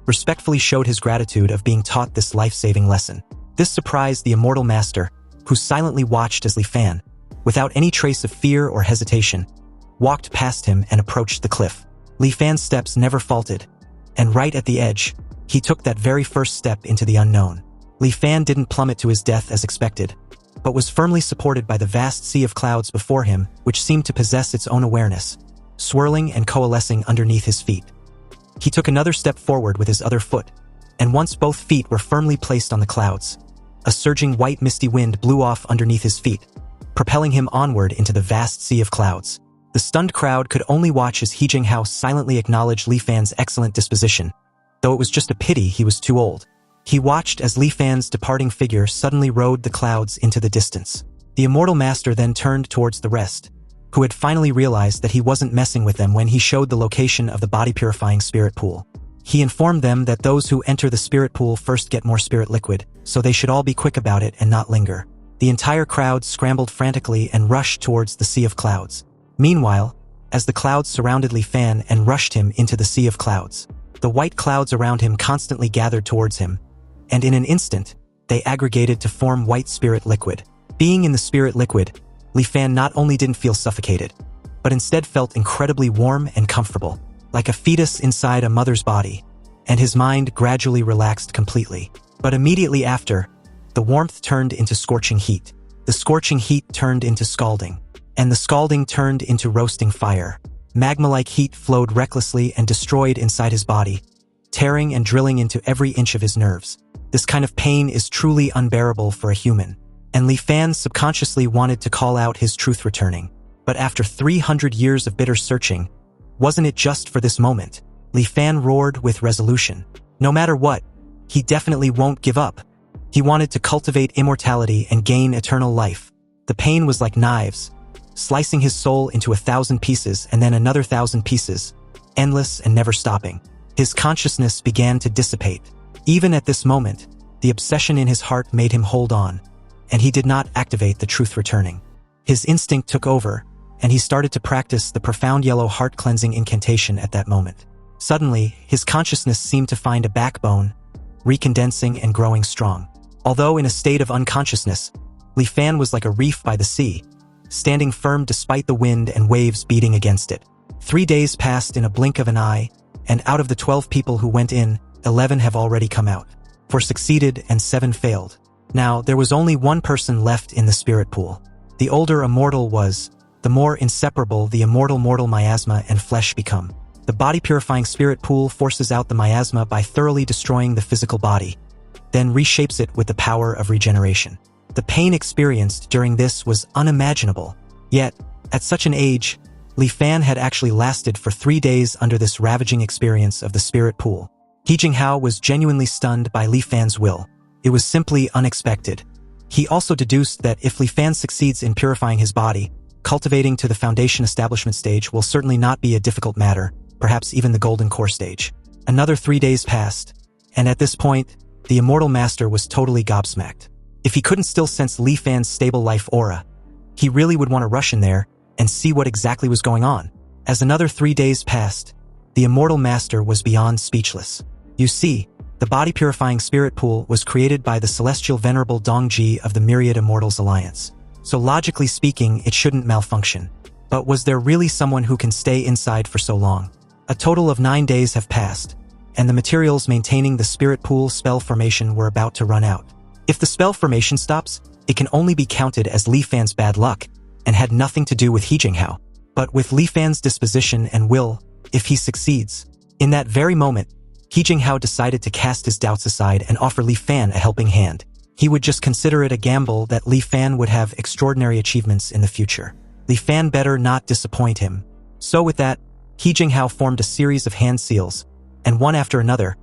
respectfully showed his gratitude of being taught this life-saving lesson. This surprised the immortal master, who silently watched as Li Fan, without any trace of fear or hesitation, walked past him and approached the cliff. Li Fan's steps never faltered, and right at the edge, he took that very first step into the unknown. Li Fan didn't plummet to his death as expected, but was firmly supported by the vast sea of clouds before him, which seemed to possess its own awareness, swirling and coalescing underneath his feet. He took another step forward with his other foot, and once both feet were firmly placed on the clouds, a surging white misty wind blew off underneath his feet, propelling him onward into the vast sea of clouds. The stunned crowd could only watch as He Jinghao silently acknowledged Li Fan's excellent disposition, though it was just a pity he was too old. He watched as Li Fan's departing figure suddenly rode the clouds into the distance. The immortal master then turned towards the rest, who had finally realized that he wasn't messing with them when he showed the location of the body-purifying spirit pool. He informed them that those who enter the spirit pool first get more spirit liquid, so they should all be quick about it and not linger. The entire crowd scrambled frantically and rushed towards the sea of clouds. Meanwhile, as the clouds surrounded Li Fan and rushed him into the sea of clouds, the white clouds around him constantly gathered towards him, and in an instant, they aggregated to form white spirit liquid. Being in the spirit liquid, Li Fan not only didn't feel suffocated, but instead felt incredibly warm and comfortable, like a fetus inside a mother's body, and his mind gradually relaxed completely. But immediately after, the warmth turned into scorching heat. The scorching heat turned into scalding, and the scalding turned into roasting fire. Magma-like heat flowed recklessly and destroyed inside his body, tearing and drilling into every inch of his nerves. This kind of pain is truly unbearable for a human, and Li Fan subconsciously wanted to call out his truth returning. But after 300 years of bitter searching, wasn't it just for this moment? Li Fan roared with resolution. No matter what, he definitely won't give up. He wanted to cultivate immortality and gain eternal life. The pain was like knives, slicing his soul into 1,000 pieces and then another 1,000 pieces, endless and never stopping. His consciousness began to dissipate. Even at this moment, the obsession in his heart made him hold on, and he did not activate the truth returning. His instinct took over, and he started to practice the profound yellow heart-cleansing incantation at that moment. Suddenly, his consciousness seemed to find a backbone, recondensing and growing strong. Although in a state of unconsciousness, Li Fan was like a reef by the sea, standing firm despite the wind and waves beating against it. 3 days passed in a blink of an eye, and out of the 12 people who went in, 11 have already come out. 4 succeeded and 7 failed. Now, there was only one person left in the spirit pool. The older immortal was, the more inseparable the immortal mortal miasma and flesh become. The body-purifying spirit pool forces out the miasma by thoroughly destroying the physical body, then reshapes it with the power of regeneration. The pain experienced during this was unimaginable. Yet, at such an age, Li Fan had actually lasted for 3 days under this ravaging experience of the spirit pool. He Jinghao was genuinely stunned by Li Fan's will. It was simply unexpected. He also deduced that if Li Fan succeeds in purifying his body, cultivating to the foundation establishment stage will certainly not be a difficult matter, perhaps even the golden core stage. Another 3 days passed, and at this point, the immortal master was totally gobsmacked. If he couldn't still sense Li Fan's stable life aura, he really would want to rush in there and see what exactly was going on. As another 3 days passed, the immortal master was beyond speechless. You see, the body-purifying spirit pool was created by the celestial venerable Dongji of the Myriad Immortals Alliance. So logically speaking, it shouldn't malfunction. But was there really someone who can stay inside for so long? A total of 9 days have passed, and the materials maintaining the spirit pool spell formation were about to run out. If the spell formation stops, it can only be counted as Li Fan's bad luck, and had nothing to do with He Jinghao. But with Li Fan's disposition and will, if he succeeds, in that very moment, He Jinghao decided to cast his doubts aside and offer Li Fan a helping hand. He would just consider it a gamble that Li Fan would have extraordinary achievements in the future. Li Fan better not disappoint him. So with that, He Jinghao formed a series of hand seals, and one after another,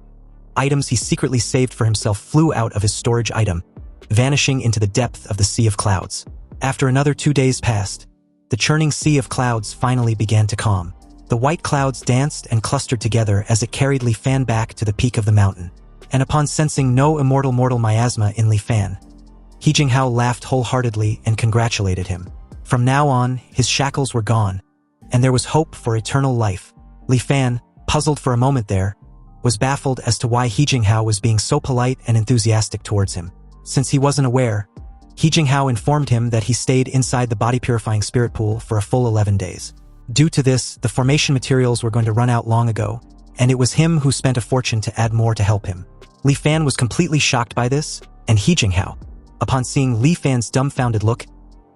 items he secretly saved for himself flew out of his storage item, vanishing into the depth of the sea of clouds. After another 2 days passed, the churning sea of clouds finally began to calm. The white clouds danced and clustered together as it carried Li Fan back to the peak of the mountain. And upon sensing no immortal mortal miasma in Li Fan, He Jinghao laughed wholeheartedly and congratulated him. From now on, his shackles were gone, and there was hope for eternal life. Li Fan, puzzled for a moment there, was baffled as to why He Jinghao was being so polite and enthusiastic towards him. Since he wasn't aware, He Jinghao informed him that he stayed inside the body-purifying spirit pool for a full 11 days. Due to this, the formation materials were going to run out long ago, and it was him who spent a fortune to add more to help him. Li Fan was completely shocked by this, and He Jinghao, upon seeing Li Fan's dumbfounded look,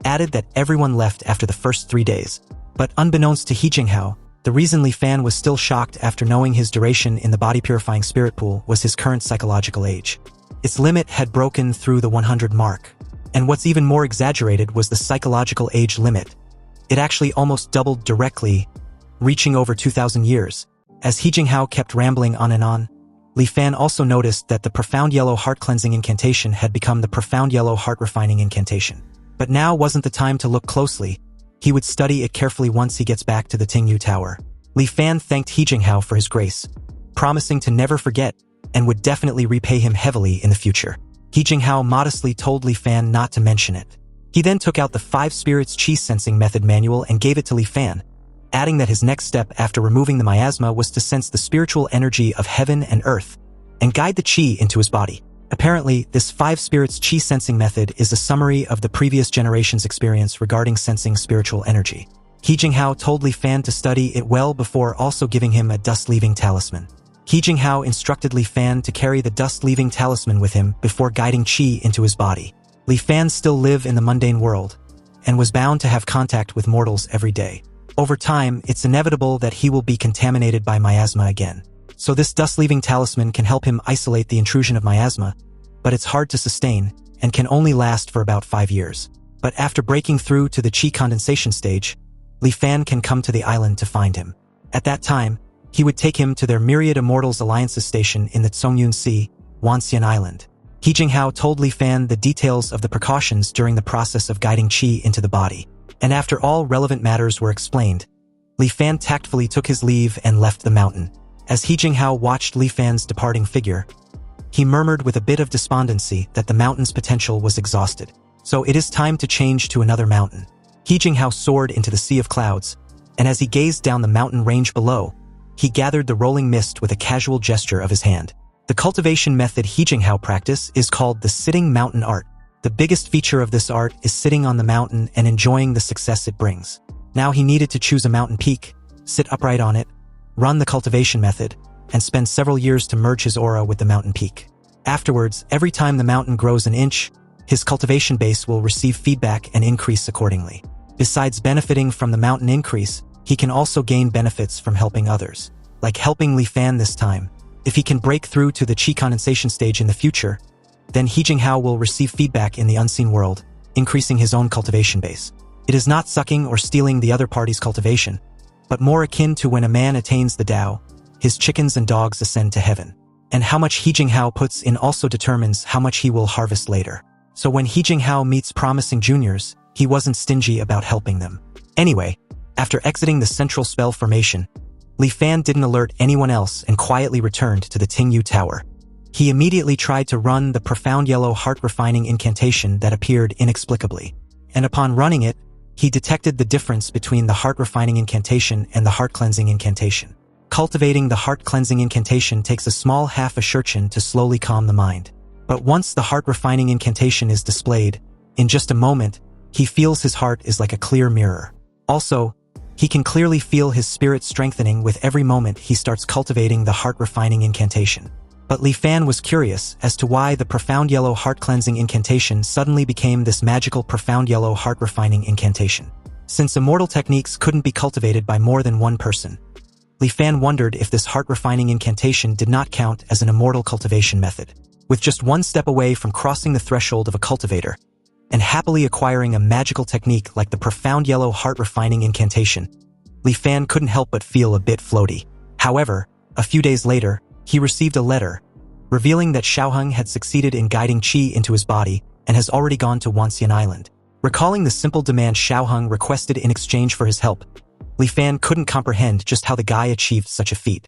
added that everyone left after the first 3 days. But unbeknownst to He Jinghao, the reason Li Fan was still shocked after knowing his duration in the body-purifying spirit pool was his current psychological age. Its limit had broken through the 100 mark. And what's even more exaggerated was the psychological age limit. It actually almost doubled directly, reaching over 2,000 years. As He Jinghao kept rambling on and on, Li Fan also noticed that the profound yellow heart-cleansing incantation had become the profound yellow heart-refining incantation. But now wasn't the time to look closely. He would study it carefully once he gets back to the Tingyu Tower. Li Fan thanked He Jinghao for his grace, promising to never forget, and would definitely repay him heavily in the future. He Jinghao modestly told Li Fan not to mention it. He then took out the 5 Spirits Qi Sensing Method manual and gave it to Li Fan, adding that his next step after removing the miasma was to sense the spiritual energy of heaven and earth, and guide the Qi into his body. Apparently, this 5 Spirits Qi Sensing Method is a summary of the previous generation's experience regarding sensing spiritual energy. He Jinghao told Li Fan to study it well before also giving him a dust-leaving talisman. He Jinghao instructed Li Fan to carry the dust-leaving talisman with him before guiding Qi into his body. Li Fan still lived in the mundane world, and was bound to have contact with mortals every day. Over time, it's inevitable that he will be contaminated by miasma again. So this dust-leaving talisman can help him isolate the intrusion of miasma, but it's hard to sustain, and can only last for about 5 years. But after breaking through to the Qi condensation stage, Li Fan can come to the island to find him. At that time, he would take him to their Myriad Immortals Alliance's station in the Zhongyun Sea, Wanxian Island. He Jinghao told Li Fan the details of the precautions during the process of guiding Qi into the body. And after all relevant matters were explained, Li Fan tactfully took his leave and left the mountain. As He Jinghao watched Li Fan's departing figure, he murmured with a bit of despondency that the mountain's potential was exhausted. So it is time to change to another mountain. He Jinghao soared into the sea of clouds, and as he gazed down the mountain range below, he gathered the rolling mist with a casual gesture of his hand. The cultivation method He Jinghao practice is called the sitting mountain art. The biggest feature of this art is sitting on the mountain and enjoying the success it brings. Now he needed to choose a mountain peak, sit upright on it, run the cultivation method, and spend several years to merge his aura with the mountain peak. Afterwards, every time the mountain grows an inch, his cultivation base will receive feedback and increase accordingly. Besides benefiting from the mountain increase, he can also gain benefits from helping others, like helping Li Fan this time. If he can break through to the qi condensation stage in the future, then He Jinghao will receive feedback in the unseen world, increasing his own cultivation base. It is not sucking or stealing the other party's cultivation, but more akin to when a man attains the Tao, his chickens and dogs ascend to heaven. And how much He Jinghao puts in also determines how much he will harvest later. So when He Jinghao meets promising juniors, he wasn't stingy about helping them. Anyway, after exiting the central spell formation, Li Fan didn't alert anyone else and quietly returned to the Tingyu Tower. He immediately tried to run the profound yellow heart-refining incantation that appeared inexplicably. And upon running it, he detected the difference between the heart-refining incantation and the heart-cleansing incantation. Cultivating the heart-cleansing incantation takes a small half a shurchen to slowly calm the mind. But once the heart-refining incantation is displayed, in just a moment, he feels his heart is like a clear mirror. Also, he can clearly feel his spirit strengthening with every moment he starts cultivating the heart-refining incantation. But Li Fan was curious as to why the profound yellow heart-cleansing incantation suddenly became this magical profound yellow heart-refining incantation. Since immortal techniques couldn't be cultivated by more than one person, Li Fan wondered if this heart-refining incantation did not count as an immortal cultivation method. With just one step away from crossing the threshold of a cultivator, and happily acquiring a magical technique like the profound yellow heart-refining incantation, Li Fan couldn't help but feel a bit floaty. However, a few days later, he received a letter, revealing that Xiaoheng had succeeded in guiding qi into his body and has already gone to Wanxian Island. Recalling the simple demand Xiaoheng requested in exchange for his help, Li Fan couldn't comprehend just how the guy achieved such a feat.